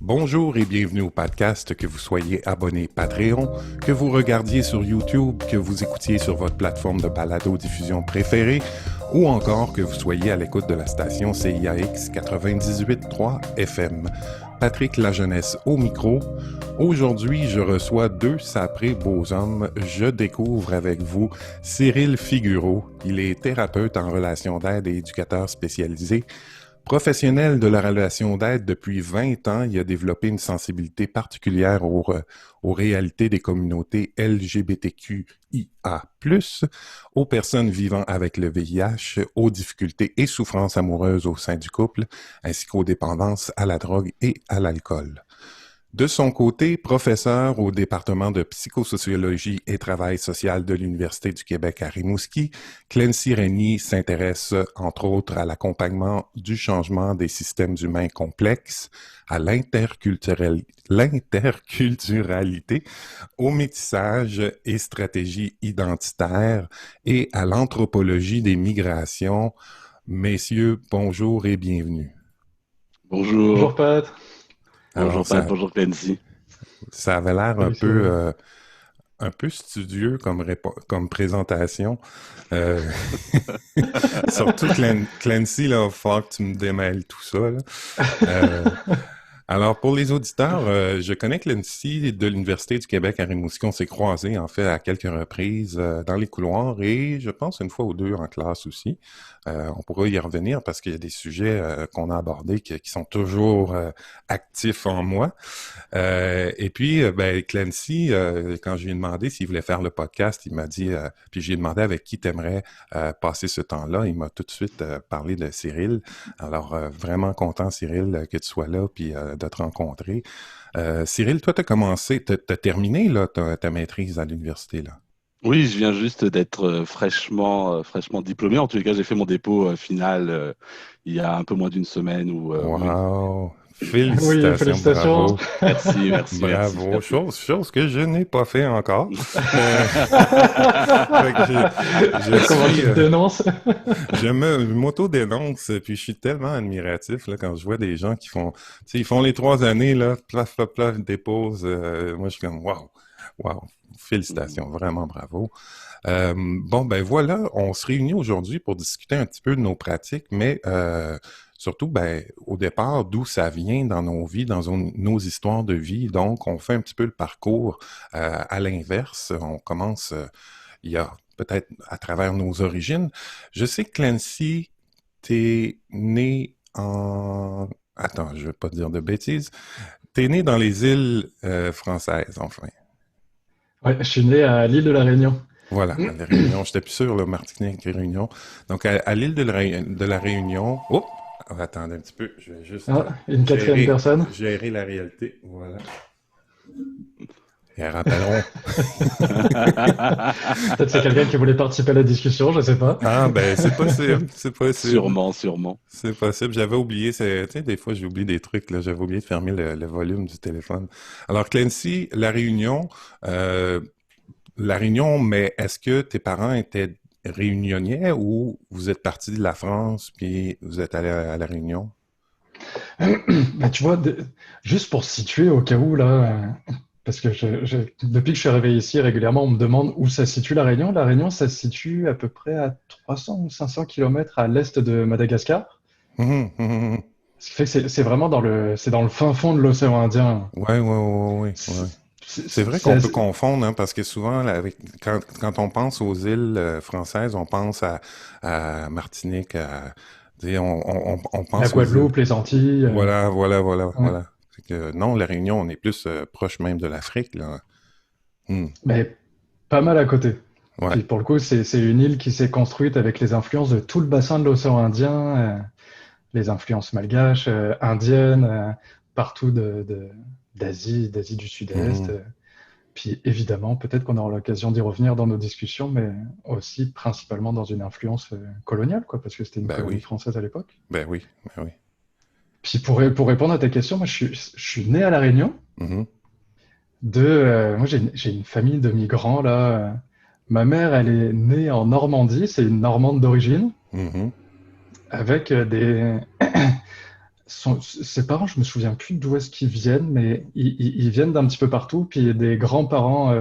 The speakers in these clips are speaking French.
Bonjour et bienvenue au podcast, que vous soyez abonné Patreon, que vous regardiez sur YouTube, que vous écoutiez sur votre plateforme de balado-diffusion préférée ou encore que vous soyez à l'écoute de la station CIAX 98.3 FM. Patrick Lajeunesse au micro. Aujourd'hui, je reçois deux saprés beaux hommes. Je découvre avec vous Cyril Figureau. Il est thérapeute en relations d'aide et éducateur spécialisé. Professionnel de la relation d'aide depuis 20 ans, il a développé une sensibilité particulière aux réalités des communautés LGBTQIA+, aux personnes vivant avec le VIH, aux difficultés et souffrances amoureuses au sein du couple, ainsi qu'aux dépendances à la drogue et à l'alcool. De son côté, professeur au département de psychosociologie et travail social de l'Université du Québec à Rimouski, Clancy Régnier s'intéresse entre autres à l'accompagnement du changement des systèmes humains complexes, à l'interculturalité, au métissage et stratégies identitaires et à l'anthropologie des migrations. Messieurs, bonjour et bienvenue. Bonjour Bonjour. Pat. Alors, Bonjour Pat, bonjour Clancy. ça avait l'air Salut Cyril. un peu studieux comme présentation. Euh, Surtout Clancy, là, il va falloir que tu me démêles tout ça, là. Euh, alors, pour les auditeurs, je connais Clancy de l'Université du Québec à Rimouski. On s'est croisés, en fait, à quelques reprises dans les couloirs et je pense une fois ou deux en classe aussi. On pourra y revenir parce qu'il y a des sujets qu'on a abordés qui sont toujours actifs en moi. Et puis, ben, Clancy, quand je lui ai demandé s'il voulait faire le podcast, il m'a dit, puis j'ai demandé avec qui t'aimerais passer ce temps-là. Il m'a tout de suite parlé de Cyril. Alors, vraiment content, Cyril, que tu sois là, puis de te rencontrer. Cyril, toi, t'as terminé là, ta maîtrise à l'université, là. Oui, je viens juste d'être fraîchement diplômé. En tous les cas, j'ai fait mon dépôt final il y a un peu moins d'une semaine. Oui. Wow! Oui, Félicitations, félicitations. bravo. Merci Bravo, Patrick. chose que je n'ai pas fait encore. Euh, fait que je Comment tu suis, te dénonces? je m'auto-dénonce, puis je suis tellement admiratif là, quand je vois des gens qui font, tu sais, ils font les 3 années, là, plaf, plaf, plaf, déposent. Moi, je suis comme, wow, wow, félicitations, vraiment bravo. Bon, ben voilà, on se réunit aujourd'hui pour discuter un petit peu de nos pratiques, mais surtout, ben, au départ, d'où ça vient dans nos vies, nos histoires de vie. Donc, on fait un petit peu le parcours à l'inverse. On commence, il y a peut-être à travers nos origines. Je sais que Clancy, t'es né en... Attends, je vais pas dire de bêtises. T'es né dans les îles françaises, enfin. Ouais, je suis né à l'île de la Réunion. Voilà, à la Réunion. J'étais plus sûr, là, Martinique et Réunion. Donc, à l'île de la Réunion. Oh! Attendez un petit peu, je vais juste Ah, une quatrième personne. gérer la réalité. Voilà. Et rappelleront. Peut-être c'est quelqu'un qui voulait participer à la discussion, je sais pas. Ah, ben, c'est possible, c'est possible. Sûrement, sûrement. C'est possible. J'avais oublié, tu sais, des fois, j'oublie des trucs, là. J'avais oublié de fermer le volume du téléphone. Alors, Clancy, euh, La Réunion, mais est-ce que tes parents étaient réunionnais ou vous êtes partis de la France puis vous êtes allé à La Réunion? Bah, tu vois, juste pour situer au cas où, là, parce que depuis que je suis arrivé ici, régulièrement, on me demande où ça se situe la Réunion. La Réunion, ça se situe à peu près à 300 ou 500 kilomètres à l'est de Madagascar. Mhm, mhm, mhm. Ce qui fait que c'est vraiment c'est dans le fin fond de l'océan Indien. Ouais, ouais, ouais, ouais, ouais. C'est vrai C'est qu'on peut assez- confondre, hein, parce que souvent, là, quand on pense aux îles françaises, on pense à Martinique, tu sais, on La pense aux îles. Guadeloupe, les Antilles. Voilà, voilà, voilà, Ouais. voilà. C'est que non, la Réunion, on est plus proche même de l'Afrique, là. Hmm. Mais pas mal à côté. Ouais. Puis pour le coup, c'est une île qui s'est construite avec les influences de tout le bassin de l'océan Indien, les influences malgaches, indiennes, partout d'Asie du Sud-Est. Mhm. Puis évidemment, peut-être qu'on aura l'occasion d'y revenir dans nos discussions, mais aussi principalement dans une influence coloniale, quoi, parce que c'était une Ben colonie oui, française à l'époque. ben oui, ben oui. Puis pour répondre à ta question, moi je suis né à La Réunion. Mhm. Moi j'ai une famille de migrants là. Ma mère, elle est née en Normandie, c'est une Normande d'origine, Mhm. avec Ses parents, je me souviens plus d'où est-ce qu'ils viennent, mais ils viennent d'un petit peu partout. Puis il y a des grands-parents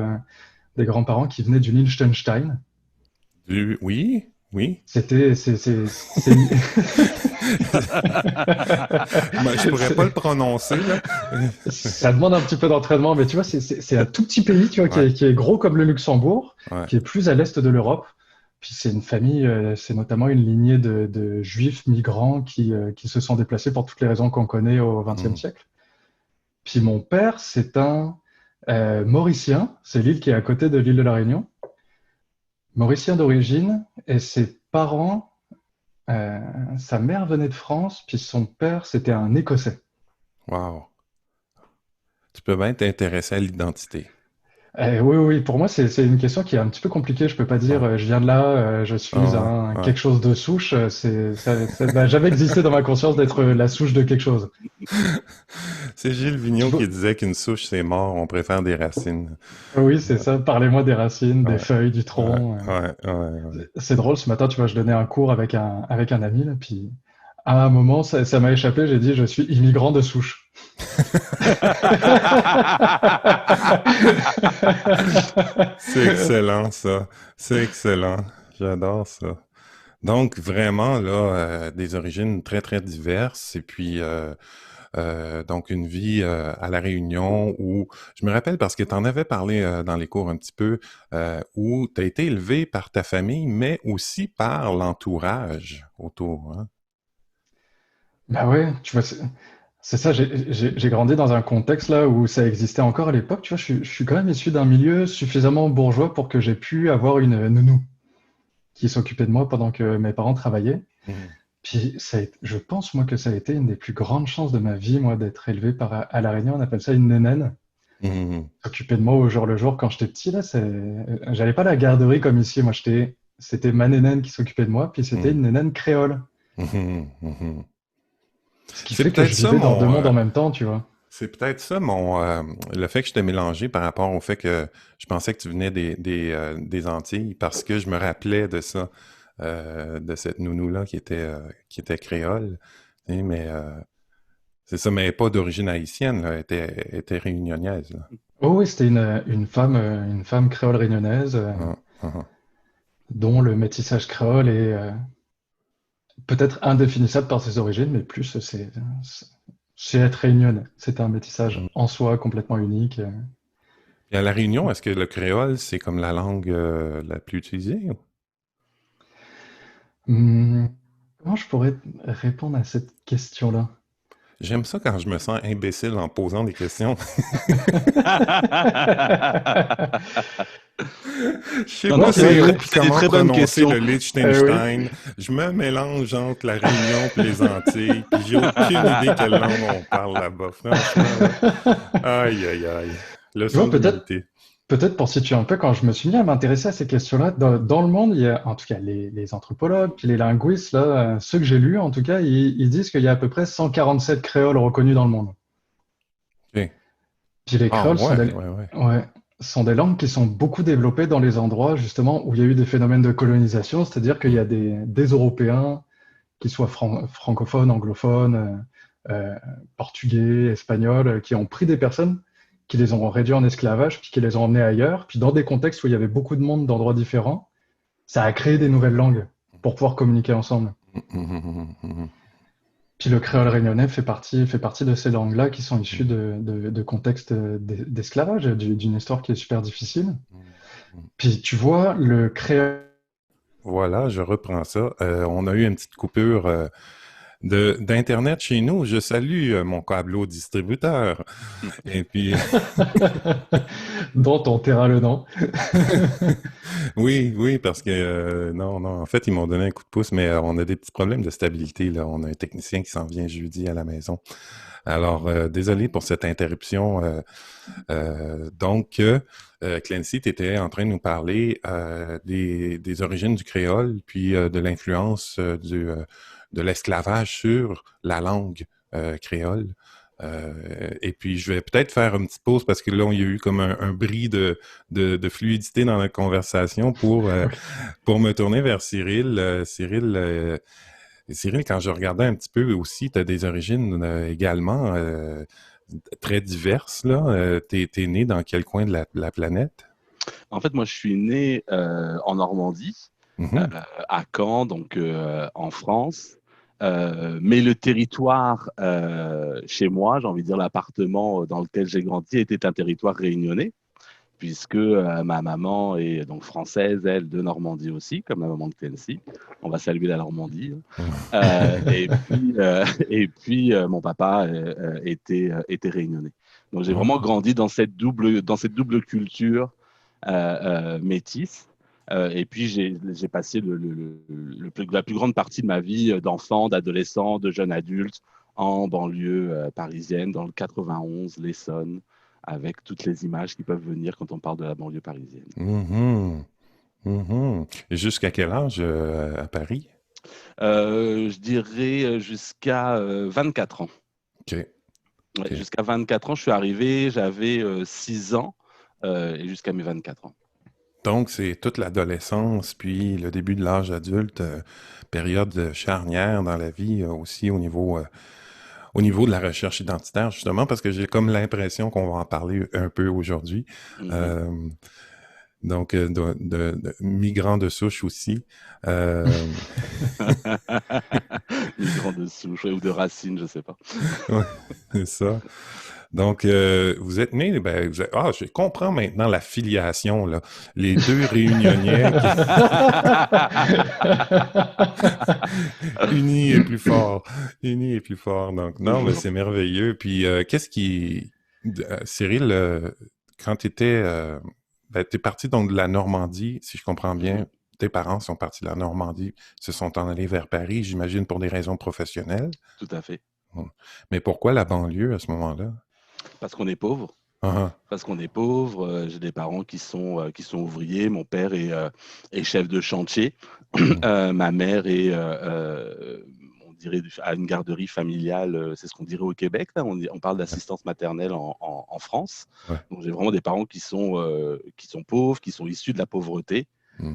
qui venaient du Liechtenstein. Oui, oui. C'était, c'est- Je pourrais pas le prononcer, là. ça demande un petit peu d'entraînement, mais tu vois, c'est un tout petit pays, tu vois, Ouais, qui est gros comme le Luxembourg, ouais. qui est plus à l'est de l'Europe. Puis c'est une famille, c'est notamment une lignée de juifs migrants qui se sont déplacés pour toutes les raisons qu'on connaît au XXe Mm. siècle. Puis mon père, c'est un Mauricien, c'est l'île qui est à côté de l'île de la Réunion, Mauricien d'origine, et ses parents, euh, sa mère venait de France, puis son père, c'était un Écossais. Wow. Tu peux bien t'intéresser à l'identité. Oui, oui, pour moi, c'est une question qui est un petit peu compliquée. Je peux pas dire Ouais. je viens de là, je suis Ah, un ouais, quelque chose de souche. Ça n'a jamais existé dans ma conscience d'être la souche de quelque chose. c'est Gilles Tu Vigneault qui vois- disait qu'une souche, c'est mort, on préfère des racines. Oui, c'est ça. Parlez-moi des racines, des Ouais, feuilles, du ouais, tronc. ouais, ouais, ouais. C'est drôle, ce matin, tu vois, je donnais un cours avec un ami, là, puis à un moment, ça m'a échappé, j'ai dit, je suis immigrant de souche. C'est excellent, ça. C'est excellent. J'adore ça. Donc, vraiment, là, des origines très, très diverses. Et puis, donc, une vie à La Réunion où, je me rappelle parce que tu en avais parlé dans les cours un petit peu, où tu as été élevé par ta famille, mais aussi par l'entourage autour, hein? Bah ouais, tu vois, c'est ça, j'ai grandi dans un contexte là où ça existait encore à l'époque, tu vois, je suis quand même issu d'un milieu suffisamment bourgeois pour que j'ai pu avoir une nounou qui s'occupait de moi pendant que mes parents travaillaient. Mhm. Puis je pense moi que ça a été une des plus grandes chances de ma vie, moi, d'être élevé à La Réunion, on appelle ça une nénenne. Mhm. S'occuper de moi au jour le jour quand j'étais petit, là, j'allais pas à la garderie comme ici, moi c'était ma nénenne qui s'occupait de moi, puis c'était Mhm. une nénenne créole. Mhm. Mhm. Ce qui C'est fait que peut-être je ça vivais dans deux mon, mondes en même temps, tu vois. c'est peut-être ça le fait que je t'ai mélangé par rapport au fait que je pensais que tu venais des Antilles parce que je me rappelais de ça, de cette nounou-là qui était créole, tu sais, mais c'est ça, mais pas d'origine haïtienne, là, elle était réunionnaise, là. Oh oui, c'était une femme créole réunionnaise, Ah, ah, ah. dont le métissage créole est peut-être indéfinissable par ses origines, mais plus c'est être réunionnais. C'est un métissage Mm. en soi complètement unique. Et à La Réunion, est-ce que le créole, c'est comme la langue la plus utilisée? Hum, comment je pourrais répondre à cette question-là? J'aime ça quand je me sens imbécile en posant des questions. Je sais Non, Non, pas tu vois, c'est des comment très bonnes prononcer questions. le oui. Liechtenstein. Je me mélange entre la Réunion et les Antilles, puis j'ai aucune idée quelle langue on parle là-bas. Franchement, là. Aïe, aïe, aïe. Tu vois, Leçon d'humilité. peut-être pour situer un peu, quand je me suis mis à m'intéresser à ces questions-là, dans le monde, il y a en tout cas les anthropologues, puis les linguistes, là, ceux que j'ai lus, en tout cas, ils disent qu'il y a à peu près 147 créoles reconnus dans le monde. OK. Puis les Ah créoles ouais, ouais, ouais. ouais, sont des langues qui sont beaucoup développées dans les endroits justement où il y a eu des phénomènes de colonisation, c'est-à-dire qu'il y Hmm. a des Européens, qu'ils soient francophones, anglophones, portugais, espagnols, qui ont pris des personnes, qui les ont réduits en esclavage, puis qui les ont emmenés ailleurs, puis dans des contextes où il y avait beaucoup de monde d'endroits différents, ça a créé des nouvelles langues pour pouvoir communiquer ensemble. Mhm. Puis le créole réunionnais fait partie de ces langues-là qui sont issues Mhm. de contextes d'esclavage, d'une histoire qui est super difficile. Mhm. Puis tu vois, le créole. Voilà, je reprends ça. On a eu une petite coupure d'Internet chez nous. Je salue mon câbleau distributeur. Et puis, dont on taira le nom. oui, oui, parce que non, non, en fait, ils m'ont donné un coup de pouce, mais on a des petits problèmes de stabilité, là. On a un technicien qui s'en vient jeudi à la maison. Alors, désolé pour cette interruption. Clancy, tu étais en train de nous parler des origines du créole, puis de l'influence de l'esclavage sur la langue créole. Et puis, je vais peut-être faire une petite pause parce que là, il y a eu comme un bris de fluidité dans la conversation pour me tourner vers Cyril. Cyril, Et Cyril, quand je regardais un petit peu aussi, tu as des origines également très diverses, là. T'es né dans quel coin de la planète? En fait, moi, je suis né en Normandie, euh, Mhm. à Caen, donc en France. Mais le territoire chez moi, j'ai envie de dire l'appartement dans lequel j'ai grandi, était un territoire réunionnais, puisque ma maman est donc française, elle, de Normandie aussi, comme la maman de Clancy. On va saluer la Normandie. Et puis, mon papa était réunionnais. Donc, j'ai vraiment Ah. grandi dans cette double culture métisse. Et puis, j'ai passé la plus grande partie de ma vie d'enfant, d'adolescent, de jeune adulte en banlieue parisienne, dans le 91, l'Essonne, avec toutes les images qui peuvent venir quand on parle de la banlieue parisienne. Mhm. Mhm. Et jusqu'à quel âge à Paris? Je dirais jusqu'à 24 ans. OK. Ouais, OK. jusqu'à 24 ans, je suis arrivé, j'avais 6 ans et jusqu'à mes 24 ans. Donc, c'est toute l'adolescence, puis le début de l'âge adulte, période charnière dans la vie, aussi au niveau de la recherche identitaire, justement, parce que j'ai comme l'impression qu'on va en parler un peu aujourd'hui. Mhm. Euh, donc, de migrants de souche aussi. Euh, Migrant de souche ouais, ou de racine, je sais pas. ouais, c'est ça. Donc, vous êtes né, ben, je comprends maintenant la filiation, là. Les deux réunionnais qui, unis et plus fort. Unis et plus fort. Donc, non, mais Toujours. c'est merveilleux. Puis, Cyril, quand tu étais, ben, t'es parti donc de la Normandie, si je comprends Mhm. bien. Tes parents sont partis de la Normandie, se sont en allés vers Paris, j'imagine pour des raisons professionnelles. Tout à fait. Hmm. Mais pourquoi la banlieue à ce moment-là? Parce qu'on est pauvre. Ah, Parce qu'on est pauvre. J'ai des parents qui sont ouvriers. Mon père est chef de chantier. ah. Ma mère est, on dirait, à une garderie familiale. C'est ce qu'on dirait au Québec. Là. On parle Ouais, d'assistance maternelle en France. ouais. Donc j'ai vraiment des parents qui sont pauvres, qui sont issus de la pauvreté. Hmm.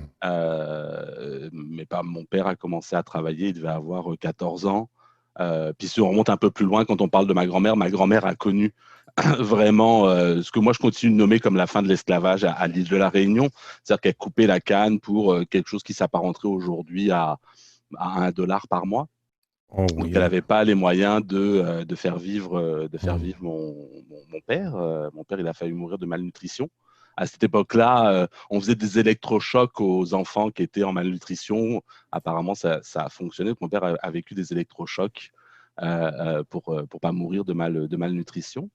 Mais pas, mon père a commencé à travailler, il devait avoir 14 ans. Puis si on remonte un peu plus loin, quand on parle de ma grand-mère a connu vraiment ce que moi je continue de nommer comme la fin de l'esclavage à l'île de la Réunion. C'est-à-dire qu'elle coupait la canne pour quelque chose qui s'apparenterait aujourd'hui à 1 dollar par mois. Oh Donc elle oui. n'avait pas les moyens de faire Hmm. vivre mon père. Mon père, il a failli mourir de malnutrition. À cette époque-là, on faisait des électrochocs aux enfants qui étaient en malnutrition. Apparemment, ça a fonctionné. Mon père a vécu des électrochocs pour pas mourir de malnutrition.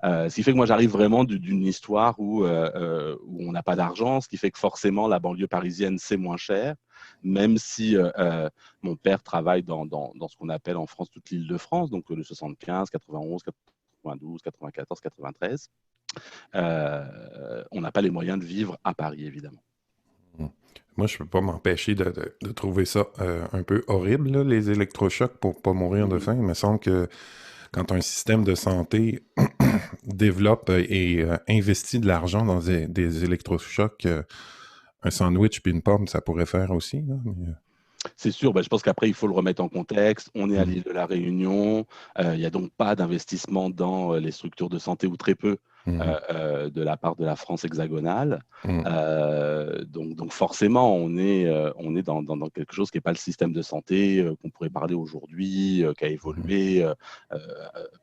Ce qui fait que moi, j'arrive vraiment d'une histoire où on n'a pas d'argent, ce qui fait que forcément, la banlieue parisienne, c'est moins cher, même si mon père travaille dans ce qu'on appelle en France toute l'île de France, donc le 75, 91, 92, 94, 93. On n'a pas les moyens de vivre à Paris, évidemment. Hmm. Moi, je peux pas m'empêcher de trouver ça un peu horrible, là, les électrochocs pour pas mourir de Mhm. faim. Il me semble que quand un système de santé développe et investit de l'argent dans des électrochocs, un sandwich puis une pomme, ça pourrait faire aussi, là, C'est sûr, je pense qu'après, il faut le remettre en contexte. On est à hmm, l'île de la Réunion. Il n'y a donc pas d'investissement dans les structures de santé ou très peu hmm, de la part de la France hexagonale. hmm, Donc forcément, on est dans quelque chose qui n'est pas le système de santé qu'on pourrait parler aujourd'hui, qui a hmm, évolué euh,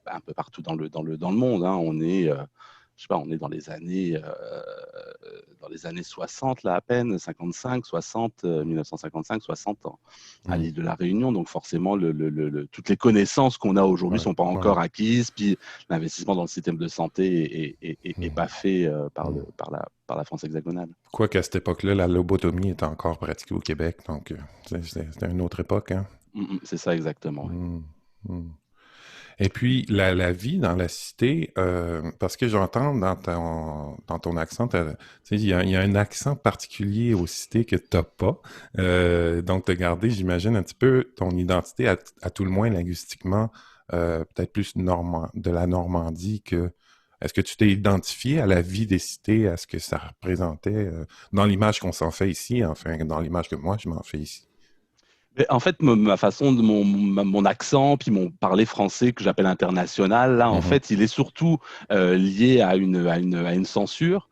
un peu partout dans le monde. Hein. Je sais pas, on est dans les années 60, là, à peine, 55, 60, 1955, 60 ans, à hmm. l'île de la Réunion. Donc, forcément, toutes les connaissances qu'on a aujourd'hui Ouais, sont pas ouais, encore acquises. Puis, l'investissement dans le système de santé est hmm, pas fait hmm. par la France hexagonale. Quoique à cette époque-là, la lobotomie était encore pratiquée au Québec, donc c'était une autre époque, hein. C'est ça exactement. Ouais. Hmm, hmm. Et puis, la vie dans la cité, parce que j'entends dans ton accent, tu sais, il y a un accent particulier aux cités que t'as pas. Donc, tu as gardé, j'imagine, un petit peu ton identité, à tout le moins linguistiquement, peut-être plus de la Normandie que... Est-ce que tu t'es identifié à la vie des cités, à ce que ça représentait, dans l'image qu'on s'en fait ici, enfin, dans l'image que moi, je m'en fais ici? Mais en fait, ma façon de mon accent, puis mon parler français que j'appelle international, là, en Mhm, fait, il est surtout lié à une censure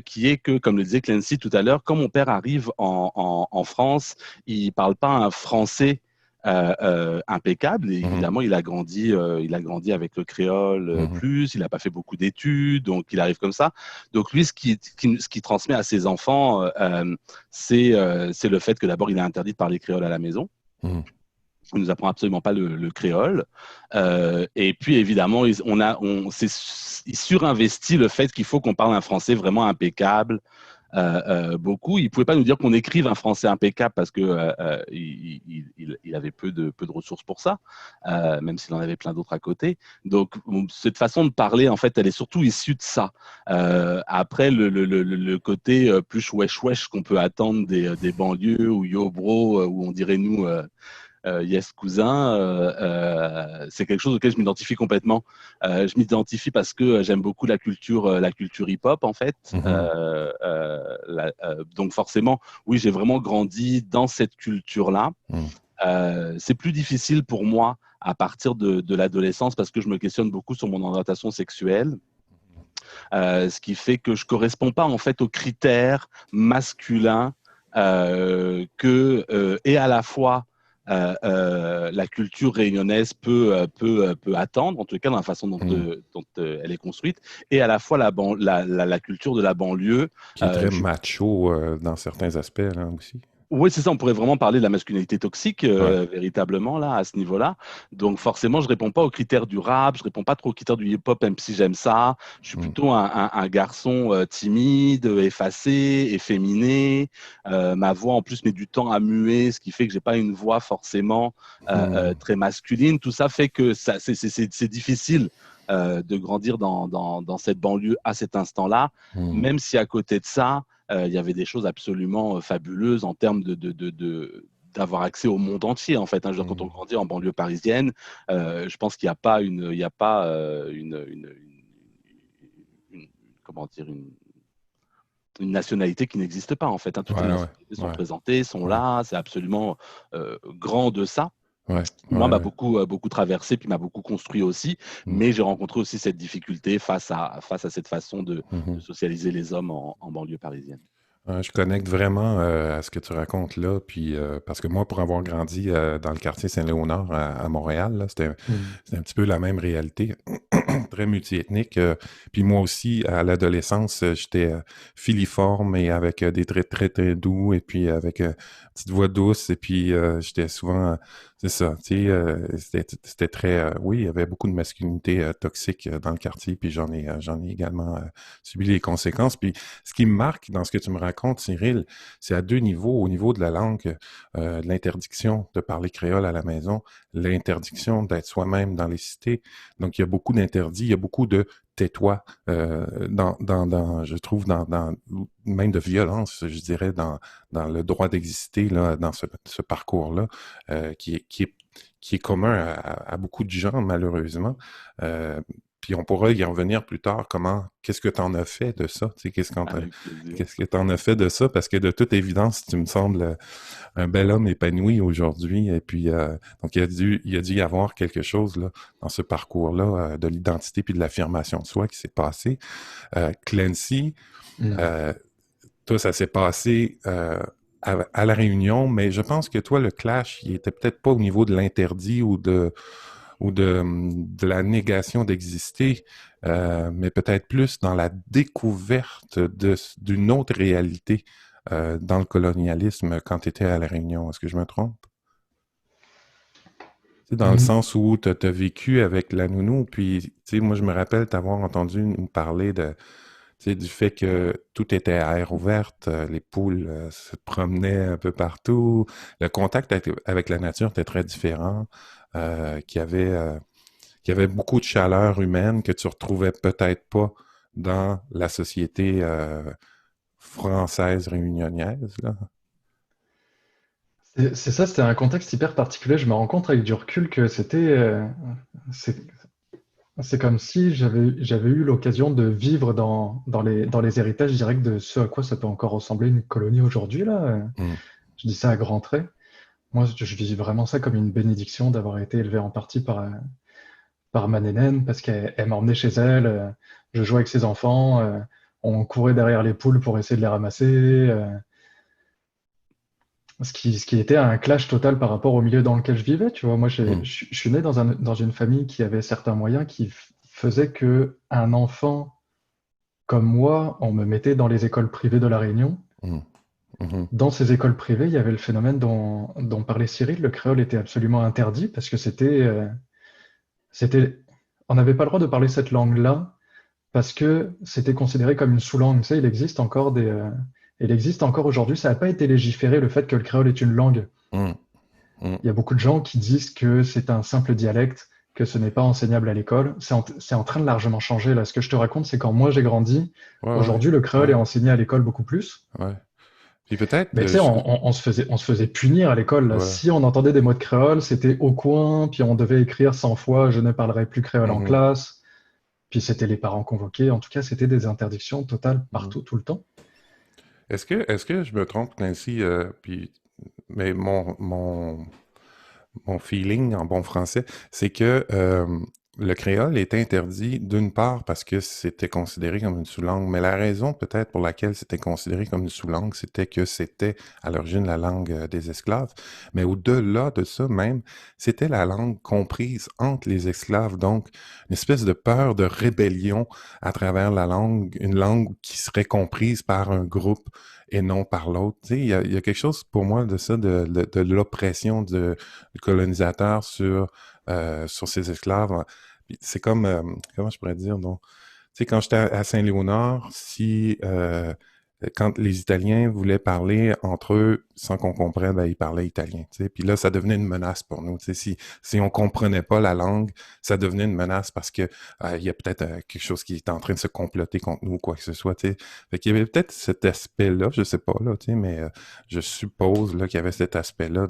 qui est que, comme le disait Clancy tout à l'heure, quand mon père arrive en France, il parle pas un français impeccable. Et mhm, évidemment, il a grandi avec le créole mhm, plus, il n'a pas fait beaucoup d'études, donc il arrive comme ça. Donc lui, ce qui transmet à ses enfants, c'est le fait que d'abord, il est interdit de parler créole à la maison. mhm, Il nous apprend absolument pas le créole. Et puis évidemment, il surinvestit le fait qu'il faut qu'on parle un français vraiment impeccable. Beaucoup. Il pouvait pas nous dire qu'on écrive un français impeccable parce que il avait peu de ressources pour ça, même s'il en avait plein d'autres à côté. Donc cette façon de parler, en fait, elle est surtout issue de ça. Après, le côté plus wesh wesh qu'on peut attendre des banlieues ou yo bro, où on dirait nous. Yes cousin, c'est quelque chose auquel je m'identifie complètement. Je m'identifie parce que j'aime beaucoup la culture hip-hop en fait. mhm, Donc forcément, oui, j'ai vraiment grandi dans cette culture-là. mhm, C'est plus difficile pour moi à partir de l'adolescence parce que je me questionne beaucoup sur mon orientation sexuelle, ce qui fait que je corresponds pas en fait aux critères masculins et à la fois la culture réunionnaise peut attendre, en tout cas dans la façon dont, mhm. elle est construite, et à la fois la culture de la banlieue. Qui est très Je macho dans certains aspects, là aussi. Oui, c'est ça, on pourrait vraiment parler de la masculinité toxique, Ouais. véritablement, là, à ce niveau-là. Donc, forcément, je réponds pas aux critères du rap, je réponds pas trop aux critères du hip-hop, même si j'aime ça. Je suis Mhm, plutôt un garçon timide, effacé, efféminé. Ma voix, en plus, met du temps à muer, ce qui fait que j'ai pas une voix forcément mhm, très masculine. Tout ça fait que c'est difficile de grandir dans cette banlieue à cet instant-là, mhm, même si à côté de ça, il y avait des choses absolument fabuleuses en termes d'avoir accès au monde entier en fait. Hein. Je veux dire, quand on mhm. grandit en banlieue parisienne, je pense qu'il n'y a pas une- comment dire une nationalité qui n'existe pas en fait. Hein. Toutes les Ouais, ouais, nationalités sont ouais, représentées, sont ouais, là. C'est absolument grand de ça. ouais, Moi, ouais, m'a ouais. beaucoup traversé, puis m'a beaucoup construit aussi, Mhm, mais j'ai rencontré aussi cette difficulté face à cette façon de mhm. socialiser les hommes en banlieue parisienne. Je connecte vraiment à ce que tu racontes là, puis parce que moi, pour avoir grandi dans le quartier Saint-Léonard à Montréal, là, Mm. c'était un petit peu la même réalité, très multiethnique. Puis moi aussi, à l'adolescence, j'étais filiforme et avec des traits très, très doux, et puis avec une petite voix douce, et puis j'étais souvent, c'est ça, tu sais, c'était très, oui, il y avait beaucoup de masculinité toxique dans le quartier, puis j'en ai également subi les conséquences. Puis ce qui me marque dans ce que tu me racontes, Cyril, c'est à deux niveaux. Au niveau de la langue, de l'interdiction de parler créole à la maison, l'interdiction d'être soi-même dans les cités. Donc, il y a beaucoup d'interdits, il y a beaucoup de tais-toi, je trouve, même de violence, je dirais, dans le droit d'exister, là, dans ce parcours-là, qui est commun à beaucoup de gens, malheureusement. Euh, Puis on pourra y revenir plus tard, qu'est-ce que tu en as fait de ça? Tu sais, Avec plaisir. qu'est-ce que tu en as fait de ça? Parce que de toute évidence, tu me sembles un bel homme épanoui aujourd'hui. Et puis, donc, il a dû y avoir quelque chose là, dans ce parcours-là, de l'identité puis de l'affirmation de soi qui s'est passé. Clancy, Mm. euh, toi, ça s'est passé à La Réunion, mais je pense que toi, le clash, il était peut-être pas au niveau de l'interdit ou de la négation d'exister, mais peut-être plus dans la découverte d'une autre réalité dans le colonialisme quand tu étais à La Réunion. Est-ce que je me trompe? Tu sais, dans le Mm. sens où tu as vécu avec la nounou, puis tu sais, moi je me rappelle t'avoir entendu nous parler tu sais, du fait que tout était à air ouverte, les poules se promenaient un peu partout, le contact avec la nature était très différent, qu'il y avait beaucoup de chaleur humaine que tu retrouvais peut-être pas dans la société française réunioniaise, là. C'est ça, c'était un contexte hyper particulier. Je me rends compte avec du recul que c'est, c'est comme si j'avais eu l'occasion de vivre dans les héritages directs de ce à quoi ça peut encore ressembler une colonie aujourd'hui, là. Mm, Je dis ça à grands traits. Moi, je vis vraiment ça comme une bénédiction d'avoir été élevé en partie par ma nénenne, parce qu'elle m'emmenait chez elle, je jouais avec ses enfants, on courait derrière les poules pour essayer de les ramasser, ce qui était un clash total par rapport au milieu dans lequel je vivais. Tu vois, moi, Hmm. je suis né dans une famille qui avait certains moyens qui faisaient que un enfant comme moi, on me mettait dans les écoles privées de La Réunion. Hmm. Mhm. Dans ces écoles privées, il y avait le phénomène dont parlait Cyril. Le créole était absolument interdit parce que c'était, on n'avait pas le droit de parler cette langue-là parce que c'était considéré comme une sous-langue. Tu sais, il existe encore aujourd'hui. Ça n'a pas été légiféré le fait que le créole est une langue. Hmm. Hmm. Il y a beaucoup de gens qui disent que c'est un simple dialecte, que ce n'est pas enseignable à l'école. C'est en train de largement changer. Là, ce que je te raconte, c'est quand moi j'ai grandi. Ouais, ouais, Aujourd'hui, le créole ouais, est enseigné à l'école beaucoup plus. ouais. Puis peut-être, Mais tu sais, on se faisait punir à l'école, là. voilà. Si on entendait des mots de créole, c'était au coin, puis on devait écrire 100 fois «Je ne parlerai plus créole en Mhm. classe». Puis c'était les parents convoqués. En tout cas, c'était des interdictions totales Mhm. partout, tout le temps. Est-ce que je me trompe, Nancy, puis, mais mon feeling en bon français, c'est que le créole est interdit d'une part parce que c'était considéré comme une sous-langue, mais la raison peut-être pour laquelle c'était considéré comme une sous-langue, c'était que c'était à l'origine la langue des esclaves, mais au-delà de ça même, c'était la langue comprise entre les esclaves, donc une espèce de peur de rébellion à travers la langue, une langue qui serait comprise par un groupe et non par l'autre. Tu sais, il y a quelque chose pour moi de ça, de l'oppression du colonisateur sur ses esclaves. Puis c'est comme, comment je pourrais dire, donc, tu sais, quand j'étais à Saint-Léonard, si quand les Italiens voulaient parler entre eux sans qu'on comprenne, ben, ils parlaient italien, tu sais. Puis là, ça devenait une menace pour nous, tu sais. Si on comprenait pas la langue, ça devenait une menace parce que il y a peut-être quelque chose qui est en train de se comploter contre nous ou quoi que ce soit, tu sais. Fait qu'il y avait peut-être cet aspect-là, je sais pas, là, tu sais, mais je suppose, là, qu'il y avait cet aspect-là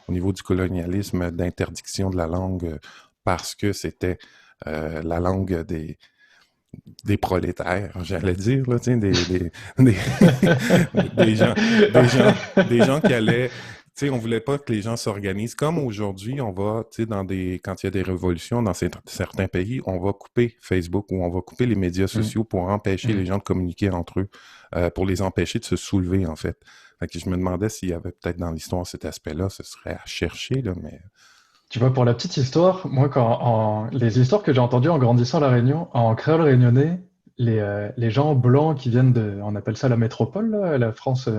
au niveau du colonialisme, d'interdiction de la langue parce que c'était la langue des prolétaires, j'allais dire, là, tu sais, des, des gens, des gens qui allaient, tu sais, on voulait pas que les gens s'organisent. Comme aujourd'hui, on va, tu sais, quand il y a des révolutions dans certains pays, on va couper Facebook ou on va couper les médias Mm, sociaux pour empêcher les mm. gens de communiquer entre eux, pour les empêcher de se soulever, en fait. Fait que je me demandais s'il y avait peut-être dans l'histoire cet aspect-là, ce serait à chercher, là, mais... Tu vois, pour la petite histoire, moi, les histoires que j'ai entendues en grandissant à La Réunion, en créole réunionnais, les gens blancs qui viennent on appelle ça la métropole, là, la France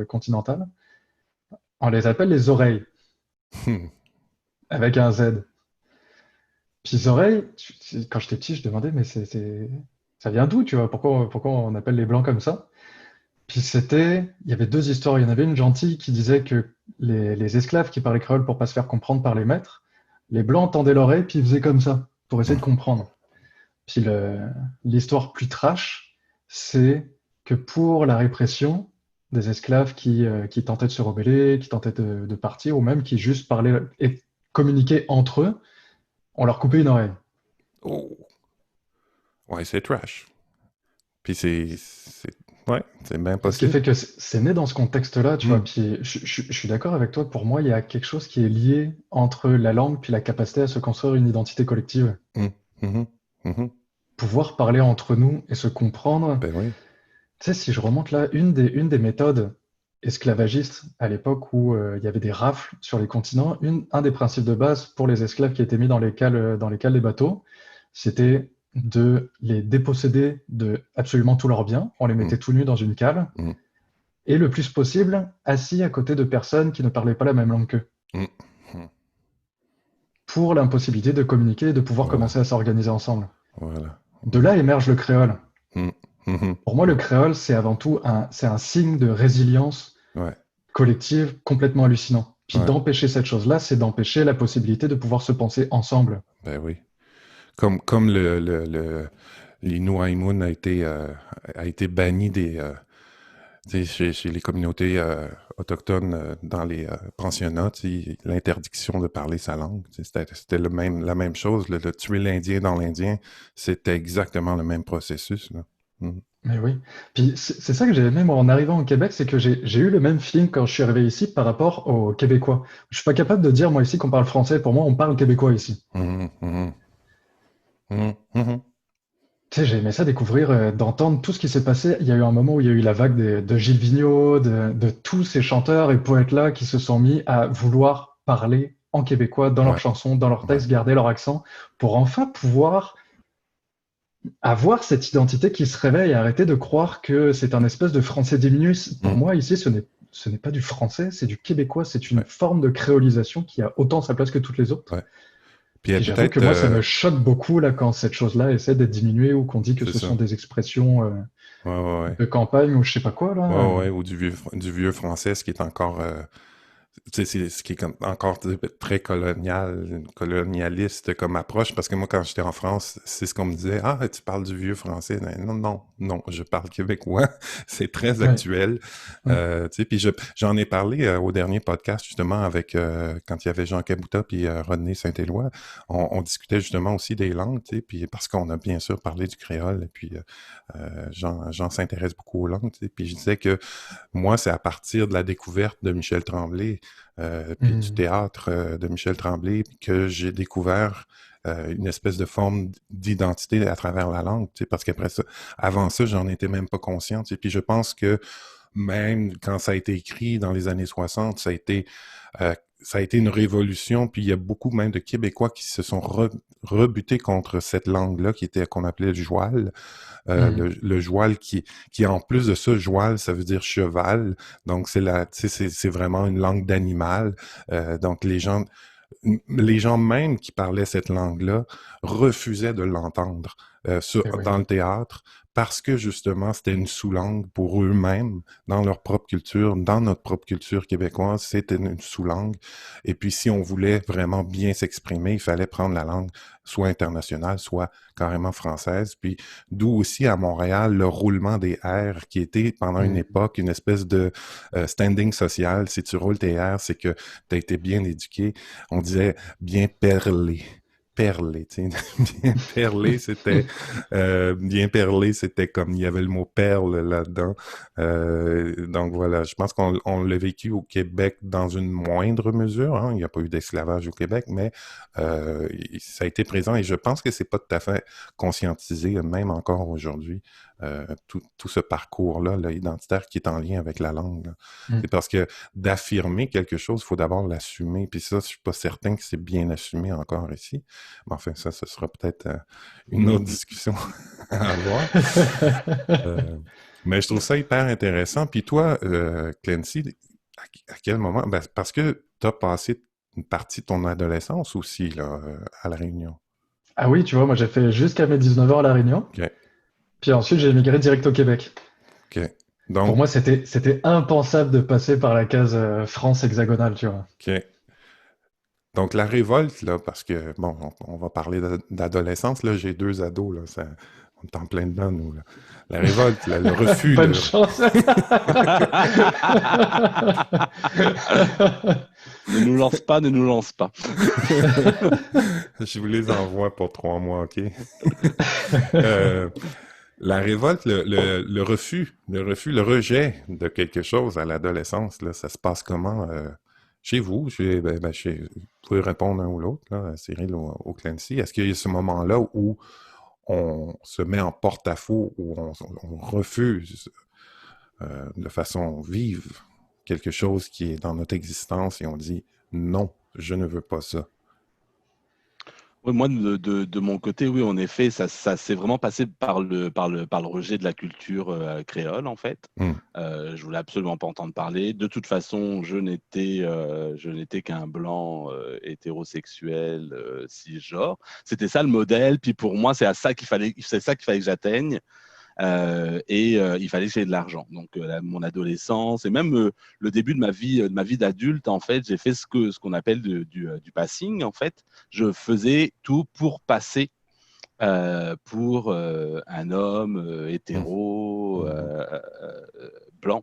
continentale, on les appelle les oreilles, avec un Z. Puis les oreilles, quand j'étais petit, je demandais, mais ça vient d'où, tu vois? Pourquoi on appelle les blancs comme ça? Puis il y avait deux histoires. Il y en avait une gentille qui disait que les esclaves qui parlaient créole pour pas se faire comprendre par les maîtres, les blancs tendaient l'oreille puis ils faisaient comme ça pour essayer de comprendre. Puis l'histoire plus trash, c'est que pour la répression des esclaves qui tentaient de se rebeller, qui tentaient de partir, ou même qui juste parlaient et communiquaient entre eux, on leur coupait une oreille. Oh! Ouais, c'est trash. Puis ouais, c'est bien Ce qui possible. fait que c'est né dans ce contexte-là, tu vois. Hmm. Puis je suis d'accord avec toi. Pour moi, il y a quelque chose qui est lié entre la langue puis la capacité à se construire une identité collective. Hmm. Mhm. Mhm. Pouvoir parler entre nous et se comprendre. Ben oui. Tu sais, si je remonte là, une des méthodes esclavagistes à l'époque où il y avait des rafles sur les continents, un des principes de base pour les esclaves qui étaient mis dans les cales des bateaux, c'était de les déposséder de absolument tous leurs biens. On les Hmm. mettait tout nus dans une cale Hmm. et le plus possible assis à côté de personnes qui ne parlaient pas la même langue qu'eux, Hmm. Hmm. pour l'impossibilité de communiquer et de pouvoir Voilà. commencer à s'organiser ensemble. Voilà. De là émerge le créole. Hmm. Mhm. Pour moi, le créole, c'est avant tout c'est un signe de résilience Ouais. collective complètement hallucinant. Puis Ouais. d'empêcher cette chose-là, c'est d'empêcher la possibilité de pouvoir se penser ensemble. Ben oui. Comme l'Inuaimun a été banni tu sais, chez les communautés autochtones dans les pensionnats, tu sais, l'interdiction de parler sa langue. Tu sais, c'était la même chose. Le tuer l'Indien dans l'Indien, c'était exactement le même processus, là. Mm. Mais oui. Puis c'est ça que j'ai aimé moi en arrivant au Québec, c'est que j'ai eu le même feeling quand je suis arrivé ici par rapport aux Québécois. Je suis pas capable de dire moi ici qu'on parle français. Pour moi, on parle québécois ici. Mhm, mhm, mhm, mhm. Tu sais, j'ai aimé ça découvrir, d'entendre tout ce qui s'est passé. Il y a eu un moment où il y a eu la vague de Gilles Vigneault, de tous ces chanteurs et poètes-là qui se sont mis à vouloir parler en québécois dans leurs Ouais, chansons, dans leurs ouais. textes, garder leur accent, pour enfin pouvoir avoir cette identité qui se réveille et arrêter de croire que c'est un espèce de français diminué. Pour Mm, moi, ici, ce n'est pas du français, c'est du québécois. C'est une ouais, forme de créolisation qui a autant sa place que toutes les autres. ouais. Puis Puis j'avoue que peut-être, moi, ça me choque beaucoup là quand cette chose-là essaie d'être diminuée ou qu'on dit que c'est ce sont ça. des expressions Ouais, ouais, ouais. de campagne ou je sais pas quoi là. Ouais, ouais, ou du vieux français, ce qui est encore, tu sais, c'est ce qui est encore très colonialiste comme approche, parce que moi, quand j'étais en France, c'est ce qu'on me disait, ah, tu parles du vieux français. Ben, non, non, non, je parle québécois. C'est très Ouais, actuel. ouais. Tu sais, puis j'en ai parlé au dernier podcast, justement, avec, quand il y avait Jean Cabouta puis Rodney Saint-Éloi, on discutait justement aussi des langues, tu sais, puis parce qu'on a bien sûr parlé du créole, et puis Jean s'intéresse beaucoup aux langues, tu sais, puis je disais que moi, c'est à partir de la découverte de Michel Tremblay, puis du Mhm. théâtre de Michel Tremblay, que j'ai découvert une espèce de forme d'identité à travers la langue, tu sais, parce qu'après ça, avant ça, j'en étais même pas conscient, tu sais, puis je pense que même quand ça a été écrit dans les années 60, ça a été une révolution, puis il y a beaucoup même de Québécois qui se sont rebutés contre cette langue-là qu'on appelait le joual, Mhm. le joual qui en plus de ça, joual, ça veut dire cheval. Donc tu sais, c'est vraiment une langue d'animal. Donc les gens même qui parlaient cette langue-là refusaient de l'entendre Eh oui. dans le théâtre parce que justement c'était une sous-langue pour eux-mêmes dans leur propre culture, dans notre propre culture québécoise, c'était une sous-langue. Et puis si on voulait vraiment bien s'exprimer, il fallait prendre la langue soit internationale, soit carrément française. Puis d'où aussi à Montréal le roulement des R qui était pendant une Mhm. époque une espèce de standing social. Si tu roules tes R, c'est que tu as été bien éduqué. On disait bien perlé. Perlé, tu sais. Bien perlé, c'était comme il y avait le mot perle là-dedans. Donc voilà, je pense qu'on l'a vécu au Québec dans une moindre mesure, hein. Il n'y a pas eu d'esclavage au Québec, mais ça a été présent et je pense que c'est pas tout à fait conscientisé, même encore aujourd'hui, tout ce parcours-là, là, identitaire qui est en lien avec la langue, là. C'est Mhm. parce que d'affirmer quelque chose, il faut d'abord l'assumer. Puis ça, je suis pas certain que c'est bien assumé encore ici. Mais enfin, ça, ce sera peut-être une autre discussion à avoir. Euh, mais je trouve ça hyper intéressant. Puis toi, Clancy, à quel moment? Ben, parce que tu as passé une partie de ton adolescence aussi là, à La Réunion. Ah oui, tu vois, moi j'ai fait jusqu'à mes 19 ans à La Réunion, OK. puis ensuite j'ai émigré direct au Québec. OK. Pour Donc, moi, c'était impensable de passer par la case France hexagonale, tu vois. OK. Donc, la révolte, là, parce que, bon, on va parler d'adolescence, là, j'ai deux ados, là, on est en plein dedans, nous, là. La révolte, là, le refus, Bonne chance. Ne nous lance pas, ne nous lance pas. je vous les envoie pour 3 mois, OK? Euh, la révolte, le rejet de quelque chose à l'adolescence, là, ça se passe comment chez vous? Vous pouvez répondre un ou l'autre, là, Cyril ou Clancy. Est-ce qu'il y a ce moment-là où on se met en porte-à-faux, où on refuse de façon vive quelque chose qui est dans notre existence et on dit non, je ne veux pas ça. Ouais, moi, de mon côté, oui, en effet, ça s'est vraiment passé par le rejet de la culture créole, en fait. Hmm. Je voulais absolument pas entendre parler. De toute façon, je n'étais qu'un blanc hétérosexuel cisgenre. C'était ça le modèle. Puis pour moi, c'est ça qu'il fallait que j'atteigne. Il fallait que j'aie de l'argent. Donc, mon adolescence et même le début de ma vie d'adulte, en fait, j'ai fait ce qu'on appelle du passing. En fait, je faisais tout pour passer pour un homme Hmm. hétéro, Hmm. blanc.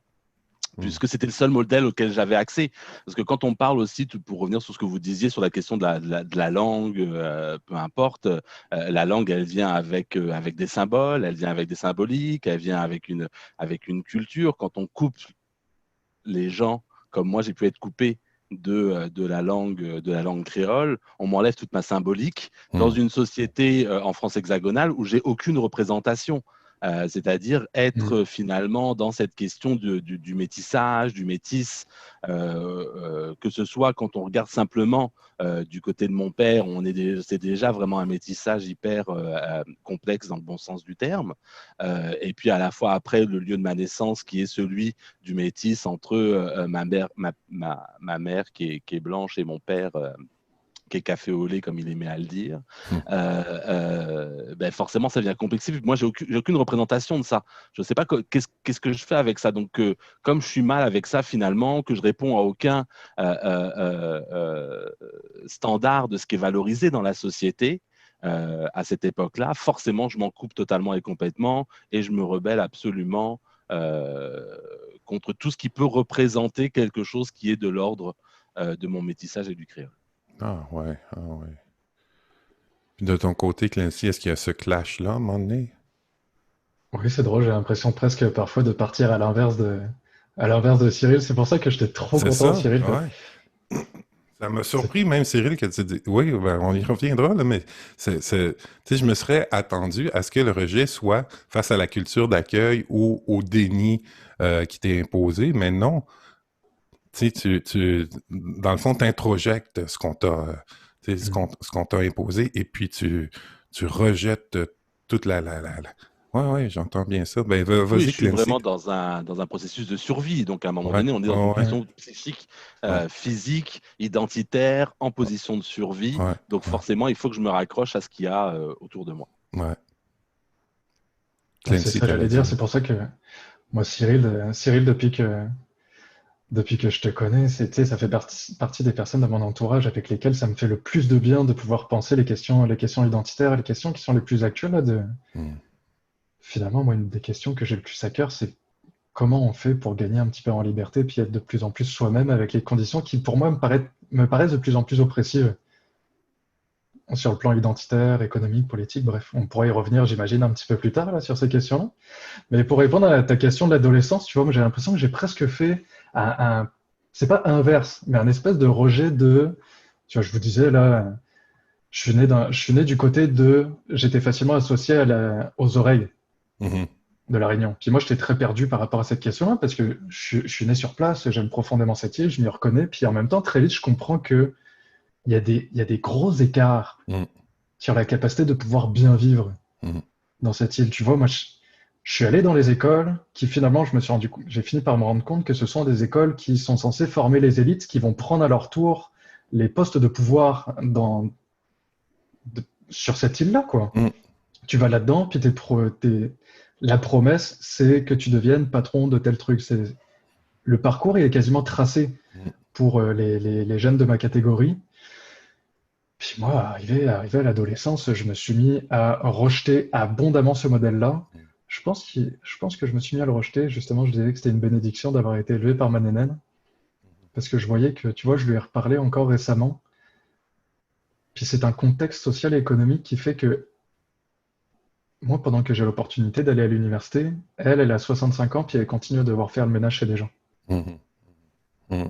puisque c'était le seul modèle auquel j'avais accès. Parce que quand on parle aussi, pour revenir sur ce que vous disiez sur la question de la langue, peu importe, la langue, elle vient avec des symboles, elle vient avec des symboliques, elle vient avec une culture. Quand on coupe les gens, comme moi j'ai pu être coupé de la langue créole, on m'enlève toute ma symbolique dans une société en France hexagonale où j'ai aucune représentation. C'est-à-dire être finalement dans cette question du métissage, du métis, que ce soit quand on regarde simplement du côté de mon père, c'est déjà vraiment un métissage hyper complexe dans le bon sens du terme, et puis à la fois après le lieu de ma naissance qui est celui du métis entre ma mère qui est blanche et mon père qui est café au lait, comme il aimait à le dire, ben forcément, ça devient complexifié. Moi, j'ai aucune représentation de ça. Je ne sais pas qu'est-ce que je fais avec ça. Donc, comme je suis mal avec ça, finalement, que je réponds à aucun standard de ce qui est valorisé dans la société, à cette époque-là, forcément, je m'en coupe totalement et complètement et je me rebelle absolument contre tout ce qui peut représenter quelque chose qui est de l'ordre de mon métissage et du créole. Ah ouais. Puis de ton côté, Clancy, est-ce qu'il y a ce clash-là à un moment donné? Oui, c'est drôle, j'ai l'impression presque parfois de partir à l'inverse de Cyril. C'est pour ça que j'étais trop C'est content, ça, Cyril. ouais. Ça m'a surpris même, Cyril, que tu dis... Oui, ben, on y reviendra, là, mais tu sais, je me serais attendu à ce que le rejet soit face à la culture d'accueil ou au déni qui t'est imposé, mais non. Tu sais, dans le fond, tu introjectes ce qu'on t'a, ce qu'on t'a imposé et puis tu rejettes toute Ouais, j'entends bien ça. Ben, Oui, vas-y, je suis Clancy. vraiment dans un processus de survie. Donc, à un moment Ouais, donné, on est dans une ouais, position psychique, ouais, physique, identitaire, en position de survie. ouais, Donc, forcément, il faut que je me raccroche à ce qu'il y a autour de moi. ouais. Ouais, c'est Clancy, ça, t'allais j'allais dire. dire. C'est pour ça que moi, Cyril, depuis que je te connais, tu sais, ça fait partie des personnes de mon entourage avec lesquelles ça me fait le plus de bien de pouvoir penser les questions identitaires, les questions qui sont les plus actuelles là, Hmm. finalement, moi, une des questions que j'ai le plus à cœur, c'est comment on fait pour gagner un petit peu en liberté, puis être de plus en plus soi-même avec les conditions qui, pour moi, me paraissent de plus en plus oppressives sur le plan identitaire, économique, politique. Bref, on pourra y revenir, j'imagine, un petit peu plus tard là, sur ces questions-là. Mais pour répondre à ta question de l'adolescence, tu vois, moi, j'ai l'impression que j'ai presque fait c'est pas inverse, mais un espèce de rejet de, tu vois, je vous disais là, je suis né du côté de, j'étais facilement associé aux oreilles Mhm. de La Réunion. Puis moi, j'étais très perdu par rapport à cette question-là parce que je suis né sur place, j'aime profondément cette île, je m'y reconnais. Puis en même temps, très vite, je comprends que il y a des gros écarts Mhm. sur la capacité de pouvoir bien vivre Mhm. dans cette île. Tu vois, moi, je suis allé dans les écoles qui finalement, j'ai fini par me rendre compte que ce sont des écoles qui sont censées former les élites qui vont prendre à leur tour les postes de pouvoir sur cette île-là, quoi. Mhm. Tu vas là-dedans, puis la promesse, c'est que tu deviennes patron de tel truc. Le parcours il est quasiment tracé Mhm. pour les jeunes de ma catégorie. Puis moi, arrivé à l'adolescence, je me suis mis à rejeter abondamment ce modèle-là. Je pense que je me suis mis à le rejeter. Justement, je disais que c'était une bénédiction d'avoir été élevé par ma nénenne. Parce que je voyais que, tu vois, je lui ai reparlé encore récemment. Puis c'est un contexte social et économique qui fait que moi, pendant que j'ai l'opportunité d'aller à l'université, elle a 65 ans, puis elle continue à devoir faire le ménage chez des gens. Mhm. Mhm.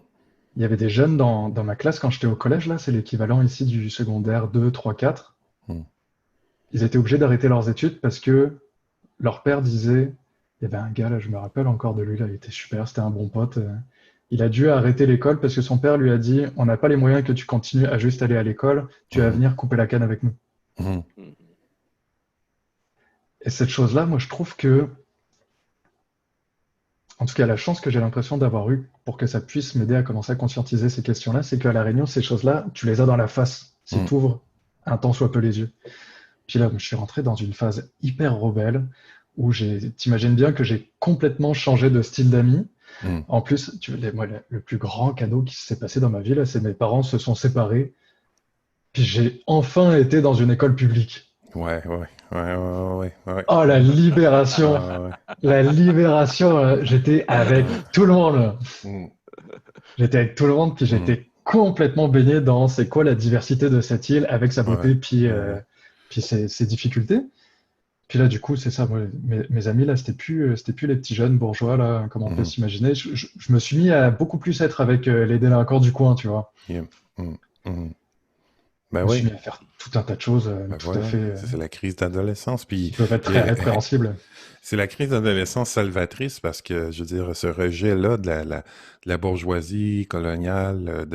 Il y avait des jeunes dans ma classe quand j'étais au collège, là, c'est l'équivalent ici du secondaire 2, 3, 4. Mhm. Ils étaient obligés d'arrêter leurs études parce que leur père disait, il y avait un gars, là, je me rappelle encore de lui, là, il était super, c'était un bon pote. Il a dû arrêter l'école parce que son père lui a dit, on n'a pas les moyens que tu continues à juste aller à l'école, tu vas Mhm. venir couper la canne avec nous. Mhm. Et cette chose-là, moi, je trouve que, en tout cas, la chance que j'ai l'impression d'avoir eue pour que ça puisse m'aider à commencer à conscientiser ces questions-là, c'est qu'à La Réunion, ces choses-là, tu les as dans la face si Mhm. tu ouvres un tant soit peu les yeux. Puis là, je suis rentré dans une phase hyper rebelle où t'imagines bien que j'ai complètement changé de style d'amis. Mhm. En plus, moi, le plus grand cadeau qui s'est passé dans ma vie, là, c'est mes parents se sont séparés. Puis j'ai enfin été dans une école publique. Ouais, ouais. Ouais. Oh, la libération! Ouais. La libération, j'étais avec tout le monde. Mm, J'étais avec tout le monde, puis mm, j'étais complètement baigné dans c'est quoi la diversité de cette île avec sa ouais, beauté, puis, ouais. puis ses difficultés. Puis là, du coup, c'est ça, moi, mes amis, là, c'était plus les petits jeunes bourgeois, là, comme on peut Mhm, s'imaginer. Je me suis mis à beaucoup plus être avec les délinquants du coin, tu vois. yeah, mm, mhm. Ben Je me suis oui, mis à faire tout un tas de choses ben tout à voilà, fait c'est la crise d'adolescence. Puis qui peuvent être très et- répréhensibles. c'est la crise d'adolescence salvatrice parce que, je veux dire, ce rejet-là de la bourgeoisie coloniale,